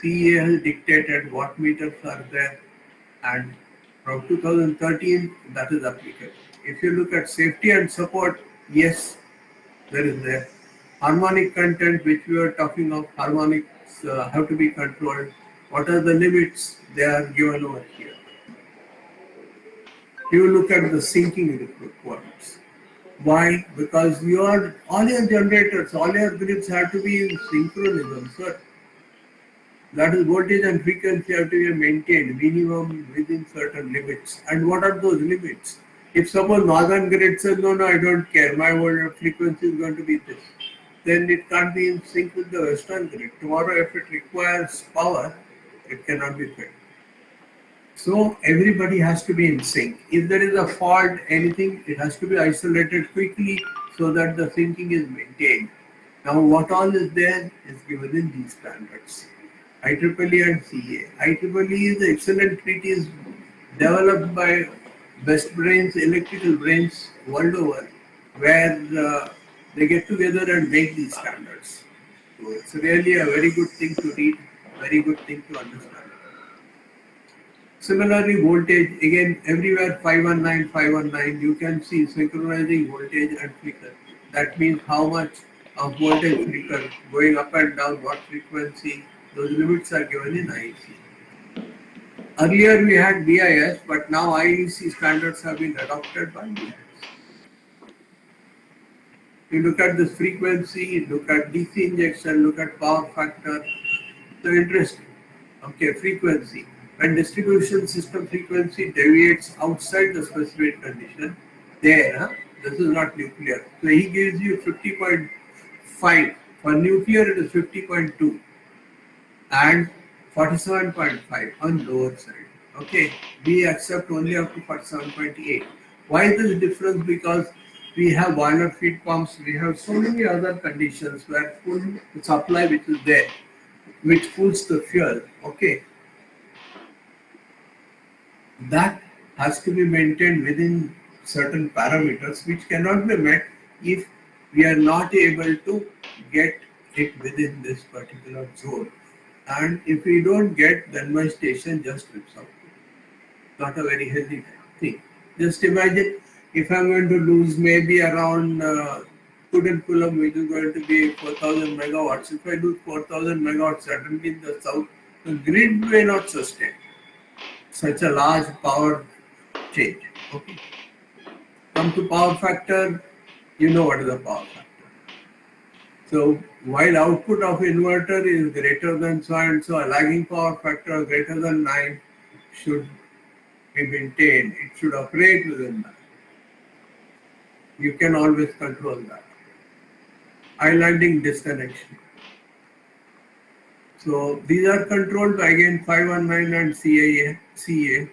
CEA has dictated what meters are there, and from 2013 that is applicable. If you look at safety and support, yes, there is there. Harmonic content, which we were talking of, harmonics have to be controlled. What are the limits? They are given over here. You look at the sinking requirements. Why? Because all your generators, all your grids have to be in synchronism, sir. That is, voltage and frequency have to be maintained minimum within certain limits. And what are those limits? If suppose northern grid says, no, I don't care, my frequency is going to be this, then it can't be in sync with the western grid. Tomorrow, if it requires power, it cannot be fed. So everybody has to be in sync. If there is a fault, anything, it has to be isolated quickly so that the syncing is maintained. Now, what all is there is given in these standards. IEEE and CA. IEEE is an excellent treatise developed by best brains, electrical brains world over, where they get together and make these standards. So it's really a very good thing to read, very good thing to understand. Similarly, voltage, again, everywhere 519, you can see synchronizing voltage and flicker. That means how much of voltage flicker going up and down, what frequency, those limits are given in IEC. Earlier we had BIS, but now IEC standards have been adopted by BIS. You look at this frequency, look at DC injection, look at power factor. So interesting. Okay, frequency. When distribution system frequency deviates outside the specified condition, this is not nuclear. So he gives you 50.5. For nuclear, it is 50.2 and 47.5 on lower side. Okay, we accept only up to 47.8. Why this difference? Because we have boiler feed pumps, we have so many other conditions where full supply which is there, which cools the fuel. Okay, that has to be maintained within certain parameters which cannot be met if we are not able to get it within this particular zone. And if we don't get, then my station just trips out. Not a very healthy thing. Just imagine if I'm going to lose maybe around Kudankulam, which is going to be 4,000 megawatts. If I lose 4,000 megawatts suddenly in the south, the grid may not sustain such a large power change. Okay. Come to power factor, you know what is the power factor. So while output of inverter is greater than so and so, a lagging power factor greater than 9 should be maintained. It should operate within that. You can always control that. Islanding disconnection. So these are controlled by again 519 and CA.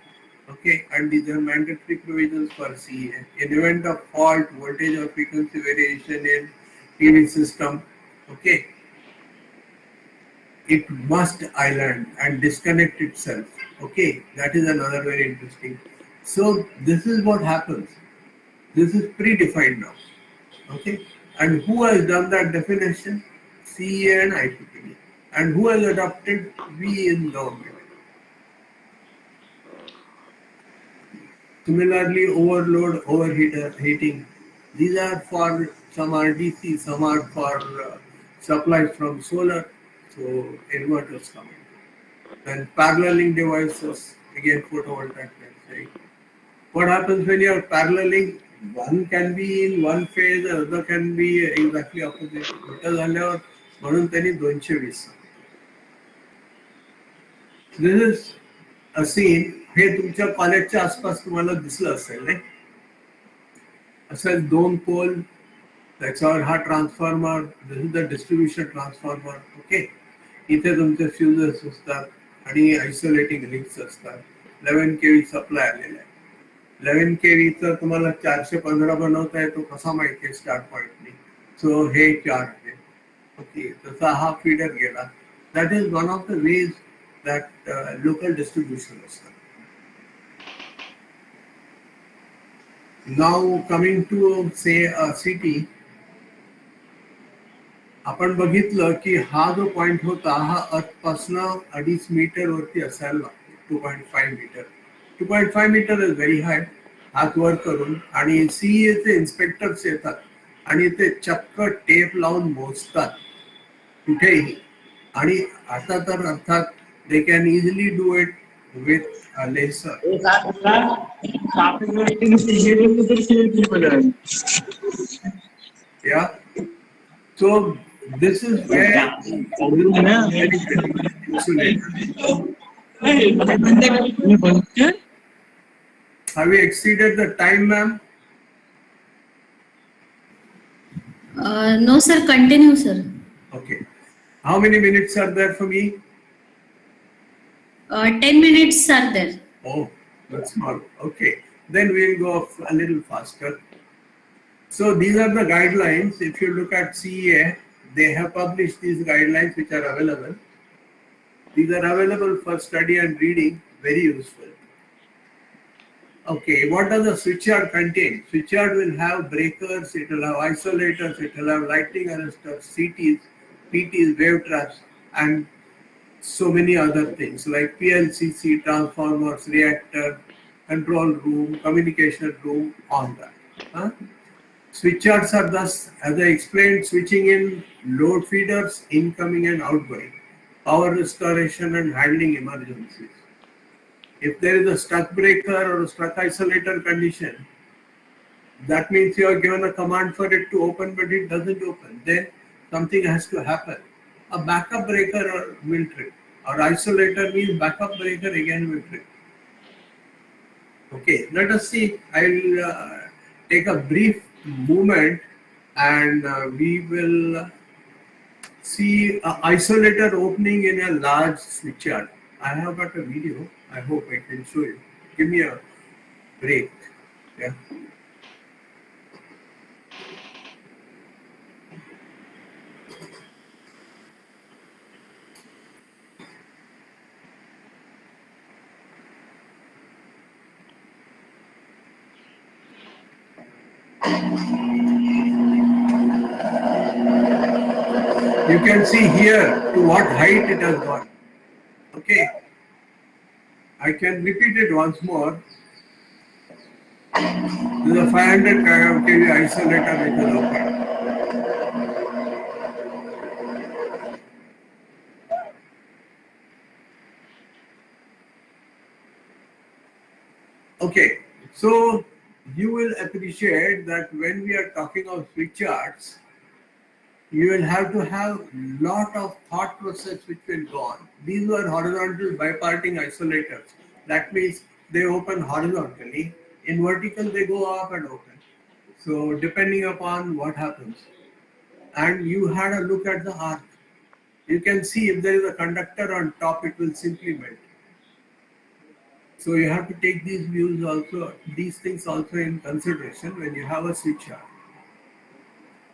Okay, and these are mandatory provisions for CA. In event of fault, voltage or frequency variation in PV system, okay, it must island and disconnect itself. Okay, that is another very interesting. So this is what happens. This is predefined now. Okay, and who has done that definition? CA and IPPD. And who has adopted? We in government. Similarly, overload, overheating. These are for some are DC, some are for supply from solar. So inverters come in. And paralleling devices, again photovoltaic. Right? What happens when you are paralleling? One can be in one phase, the other can be exactly opposite. उलटं झाल्यावर म्हणून त्यांनी 220. This is a scene. हे तुमच्या कॉलेजच्या आसपास तुम्हाला दिसलं असेल नाही असं 2 पोल त्याच्यावर हा transformer this is the distribution transformer okay इथे तुमचे फ्युजेस असतात आणि आयसोलेटिंग रिंग्स असतात 11 केव्ही सप्लाय आलेला आहे 11 केव्ही तर तुम्हाला 415 बनवता येतो कसा माहिती आहे स्टार्ट पॉइंटनी सो हे 4 आहे ओके तसा हा फीडर गेला that is one of the ways that local distribution असतं Now coming to say a city, आपण बघितलं की हा जो पॉइंट होता हा अर्थपासून 2.5 मीटर वरती असायला लागतो 2.5 metre 2.5 metre is very high हात वर करून आणि सीए चे इन्स्पेक्टर्स येतात आणि ते चक्क टेप लावून मोजतात कुठेही आणि आता तर अर्थात they can easily do it with a laser. Yeah. So this is where have we exceeded the time, ma'am? No, sir. Continue, sir. Okay. How many minutes are there for me? 10 minutes are there. Oh, that's small. Okay. Then we'll go a little faster. So these are the guidelines. If you look at CEA, they have published these guidelines which are available. These are available for study and reading. Very useful. Okay, what does a switchyard contain? Switchyard will have breakers, it will have isolators, it will have lighting arresters, CTs, PTs, wave traps, and so many other things like PLCC, transformers, reactor, control room, communication room, all that. Switchyards are thus, as I explained, switching in load feeders, incoming and outgoing, power restoration and handling emergencies. If there is a stuck breaker or a stuck isolator condition, that means you are given a command for it to open but it doesn't open. Then something has to happen. A backup breaker will trip. Or isolator means backup breaker again will trip. Okay, let us see. I'll take a brief moment and we will see an isolator opening in a large switchyard. I have got a video. I hope I can show you. Give me a break. Yeah. You can see here to what height it has gone. Okay, I can repeat it once more. This is a 500 kV isolator which is open. Okay, so you will appreciate that when we are talking of switchyards, you will have to have lot of thought process which will go on. These were horizontal biparting isolators. That means they open horizontally. In vertical, they go up and open. So depending upon what happens. And you had a look at the arc. You can see if there is a conductor on top, it will simply melt. So you have to take these views also, these things also in consideration when you have a switchyard.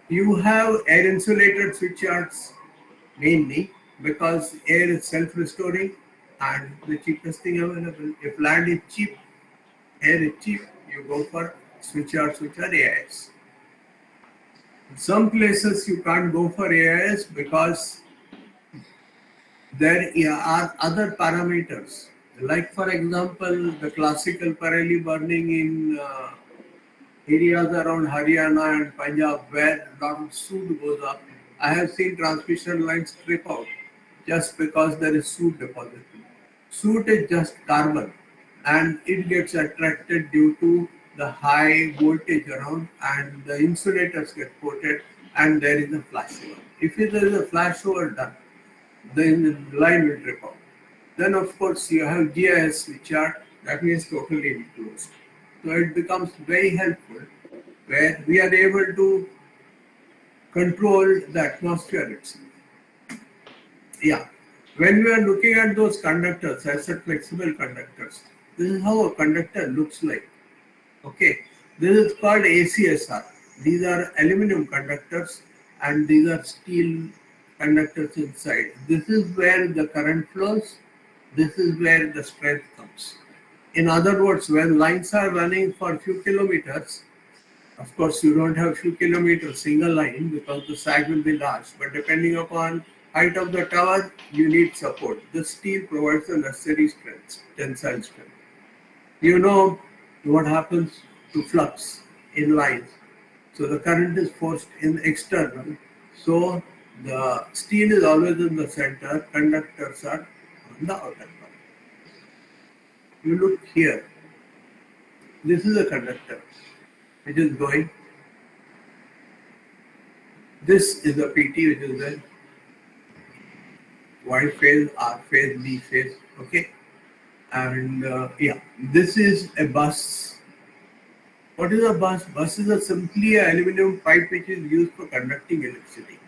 You have air insulated switchyards mainly because air is self-restoring and the cheapest thing available. If land is cheap, air is cheap, you go for switchyards which are AIS. In some places you can't go for AIS because there are other parameters. Like for example, the classical Pareli burning in areas around Haryana and Punjab where a lot of soot goes up. I have seen transmission lines trip out just because there is soot deposited. Soot is just carbon and it gets attracted due to the high voltage around and the insulators get coated and there is a flashover. If there is a flashover done, then the line will trip out. Then of course you have GIS which are that means totally enclosed. So it becomes very helpful where we are able to control the atmosphere itself. Yeah. When we are looking at those conductors, I said flexible conductors, this is how a conductor looks like. Okay. This is called ACSR. These are aluminum conductors and these are steel conductors inside. This is where the current flows. This is where the strength comes. In other words, when lines are running for a few kilometers, of course you don't have few kilometers single line because the sag will be large, but depending upon height of the tower, you need support. The steel provides the necessary strength, tensile strength. You know what happens to flux in lines. So the current is forced in external. So the steel is always in the center, conductors are on the outer part. You look here. This is a conductor which is going. This is a PT which is the Y phase, R phase, B phase. Okay. And yeah, this is a bus. What is a bus? Bus is simply an aluminum pipe which is used for conducting electricity.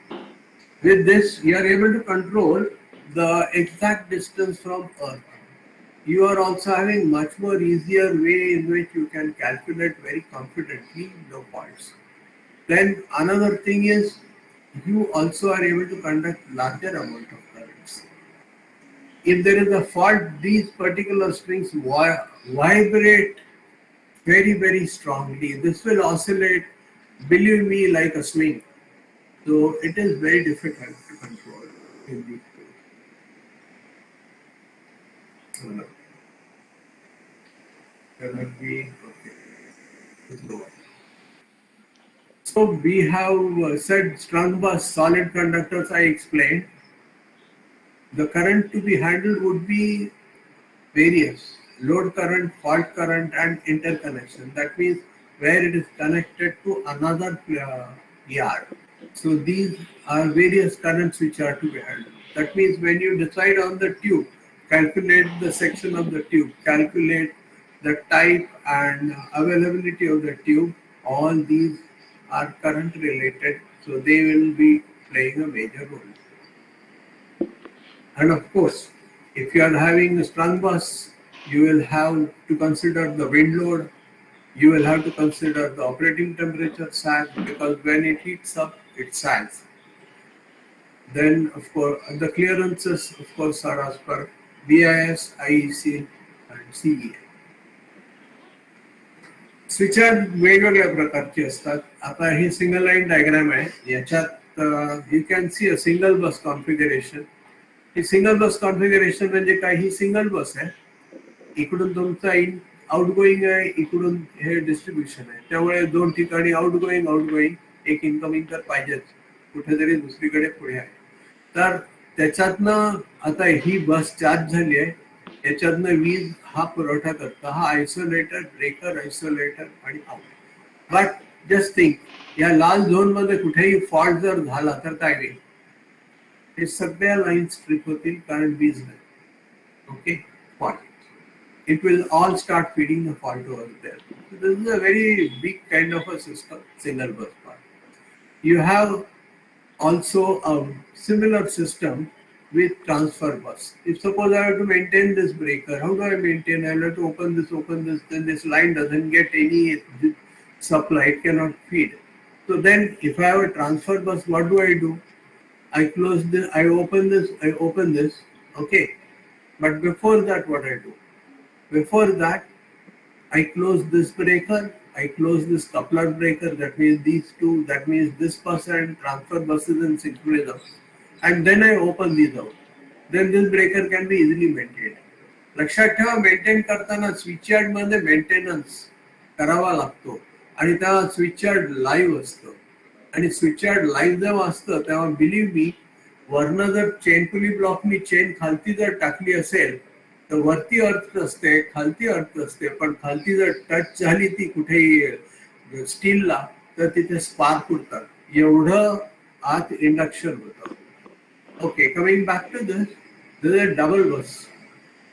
With this, you are able to control the exact distance from Earth. You are also having much more easier way in which you can calculate very confidently the faults. Then another thing is you also are able to conduct larger amount of currents. If there is a fault, these particular strings vibrate very, very strongly. This will oscillate, believe me, like a swing. So it is very difficult to control in these cases. Cannot be okay. So we have said strung bus, solid conductors I explained. The current to be handled would be various. Load current, fault current and interconnection. That means where it is connected to another yard. So these are various currents which are to be handled. That means when you decide on the tube, calculate the section of the tube, calculate the type and availability of the tube, all these are current related, so they will be playing a major role. And of course, if you are having a strung bus, you will have to consider the wind load, you will have to consider the operating temperature sag, because when it heats up, it sags. Then of course, the clearances of course are as per BIS, IEC and CEA. Switcher वेगवेगळ्या प्रकारचे असतात. आता ही single line diagram आहे. याच्यात you can see a single bus configuration. He single बस configuration म्हणजे काय, ही single बस आहे. इकडून तुमचा आउटगोईंग आहे, इकडून हे डिस्ट्रीब्युशन आहे. त्यामुळे दोन ठिकाणी आउटगोईंग एक इनकमिंग तर पाहिजेच, कुठेतरी दुसरीकडे पुढे आहे. तर त्याच्यातनं आता ही बस चार्ज झाली आहे, याच्यातनं वीज हा पुरवठा करतो, हा आयसोलेटर, ब्रेकर, आयसोलेटर आणि आउट. बट जस्ट थिंक, या लाल झोन मध्ये कुठेही फॉल्ट जर झाला तर काय होईल? हे सगळ्या लाईन्स ट्रिप होतील, कारण वीज नाही. Okay, fault. It will all start feeding the fault over there. So this is a very big kind of a system, single bus part. You have also a similar system with transfer bus. If suppose I have to maintain this breaker, how do I maintain? I have to open this, then this line doesn't get any supply, it cannot feed. So then if I have a transfer bus, what do? I close this, I open this, okay. But before that, what I do? Before that, I close this breaker, I close this coupler breaker, that means these two, that means this bus and transfer buses in synchronism, and then I open these out. Then this breaker can be easily maintained. लक्षात ठेवा, maintain करताना switchyard मध्ये maintenance करावा लागतो, आणि तेव्हा switchyard live असतं. आणि स्विचयार्ड लाईव्ह जेव्हा असतं तेव्हा बिलीव्ह मी, वरनं जर चेन पुली ब्लॉकनी चेन खालती जर टाकली असेल तर वरती अर्थ असते, खालती अर्थ असते, पण खालती जर टच झाली ती कुठेही स्टीलला तर तिथे स्पार्क उडतात. एवढं आत इंडक्शन होतं. Okay, coming back to this is a double bus.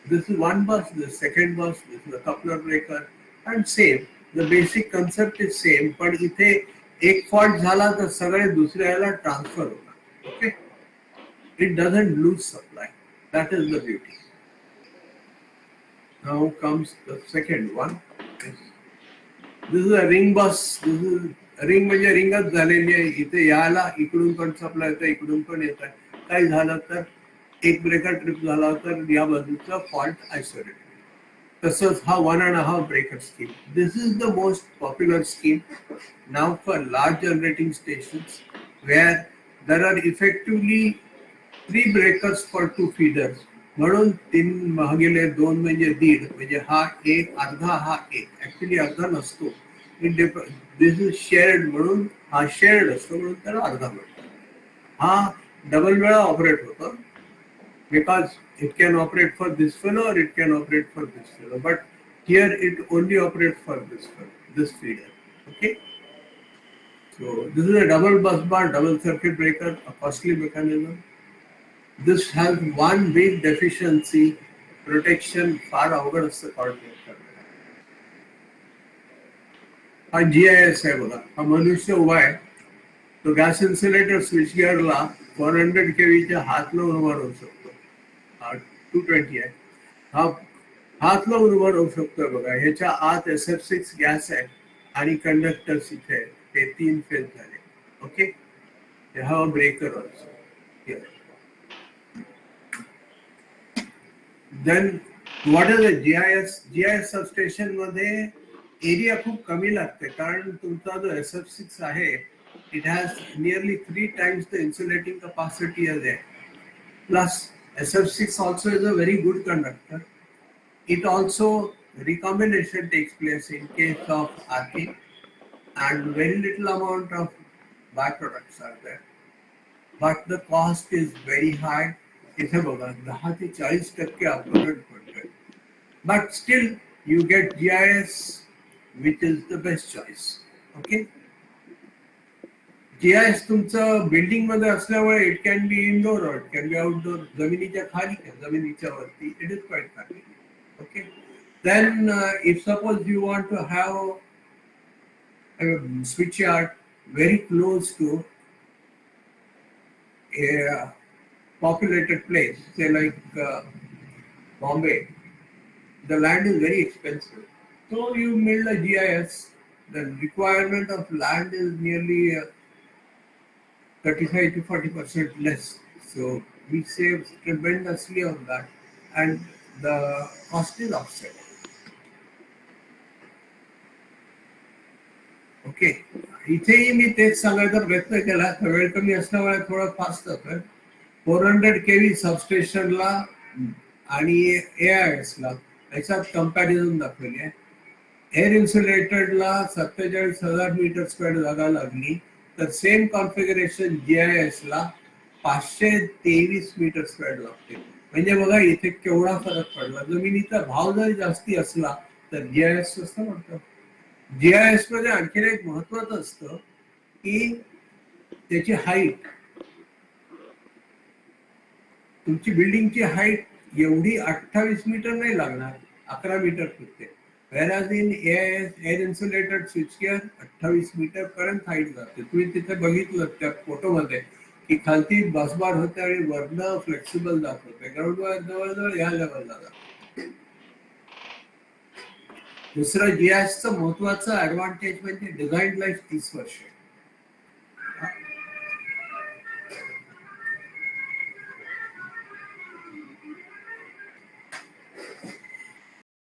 This is one bus, this second bus, this is a coupler breaker, and same. The basic concept is same, पण इथे एक फॉल्ट झाला तर सगळे दुसऱ्याला ट्रान्सफर होतात. Okay, it doesn't lose supply. That is the beauty. Now comes the second one. This is a ring bus. This is ring म्हणजे रिंगच झालेली आहे. इथे याला इकडून पण सप्लाय येतं, इकडून पण येत आहे. काय झालं तर एक ब्रेकर ट्रिप झाला तर या बाजूचा फॉल्ट आयसोलेट. तसंच हा 1.5 breaker scheme. This is the most popular scheme now for large generating stations, where there are effectively 3 breakers for 2 feeders. म्हणून 3/2 म्हणजे दीड, म्हणजे हा एक, अर्धा हा एक. ऍक्च्युली अर्धा नसतो, दिस इज शेअर्ड, म्हणून हा शेअर्ड असतो, म्हणून त्याला अर्धा म्हणतात. हा डबल वेळा ऑपरेट होतो, because it can operate for this fellow or it can operate for this fellow, but here it only operates for this fellow, this feeder. Okay, so this is a double bus bar, double circuit breaker, a costly mechanism. This has one big deficiency, protection far अवघड असतं coordinate करण्याला. हा GIS आहे बघा, हा मनुष्य उभा आहे, तो गॅस इन्सुलेटर स्विच गिअरला 400 kV च्या हात लावून उभा राहू शकतो. 220 आहे, हा हात लावून उभा राहू शकतोय बघा. ह्याच्या आत SF6 गॅस आहे आणि कंडक्टर्स इथे आहेत, ते 3 फेज झाले. ओके, हा breaker also. Then what is the GIS substation मध्ये एरिया खूप कमी लागते, कारण तुमचा जो SF6 आहे, it has nearly 3 times the insulating capacity as आहे. Plus SF6 also is a very good conductor. It also, recombination takes place in case of arcing, and very little amount of byproducts are there. But the cost is very high. इथे बघा 10 ते 40% upgrade पडतोय. But still you get GIS, which is the best choice. Okay. GIS तुमचं building मध्ये असल्यामुळे it can be indoor or it can be outdoor. जमिनीच्या खाली, जमिनीच्या वरती, it is quite convenient. Okay, then if suppose you want to have switchyard very close to a populated place, say like Bombay, the land is very expensive. So you build a GIS, the requirement of land is nearly 35 to 40% less. So we save tremendously on that, and the cost is offset. Okay, इथेही मी तेच सांगायचा प्रयत्न केला, वेळ कमी असल्यामुळे थोडं fast होतं. 400 केव्ही सबस्टेशनला आणि AIS ला याच्यात कंपॅरिझन दाखवली आहे. एअर इन्सुलेटेडला 47,000 मीटर स्क्वेअर जागा लागली, तर सेम कॉन्फिगरेशन GIS ला 523 मीटर स्क्वेअर लागते. म्हणजे बघा इथे केवढा फरक पडला. जमिनीचा भाव जरी जास्ती असला तर GIS स्वस्त पडतं. GIS मध्ये आणखीन एक महत्वाचं असतं की त्याची हाईट, तुमची बिल्डिंगची हाईट एवढी 28 मीटर नाही लागणार, 11 मीटर फुटते. Whereas in AIS, air insulated switchgear 28 metre पर्यंत हाईट जाते. तुम्ही तिथे बघितलं त्या फोटोमध्ये की खालती बसबार होते आणि वरनं फ्लेक्सिबल जात होते. ग्राउंडवर जवळजवळ या लेवलला जात. दुसरं GISचं महत्वाचं ऍडव्हान्टेज म्हणजे डिझाईन लाईफ 30 वर्ष.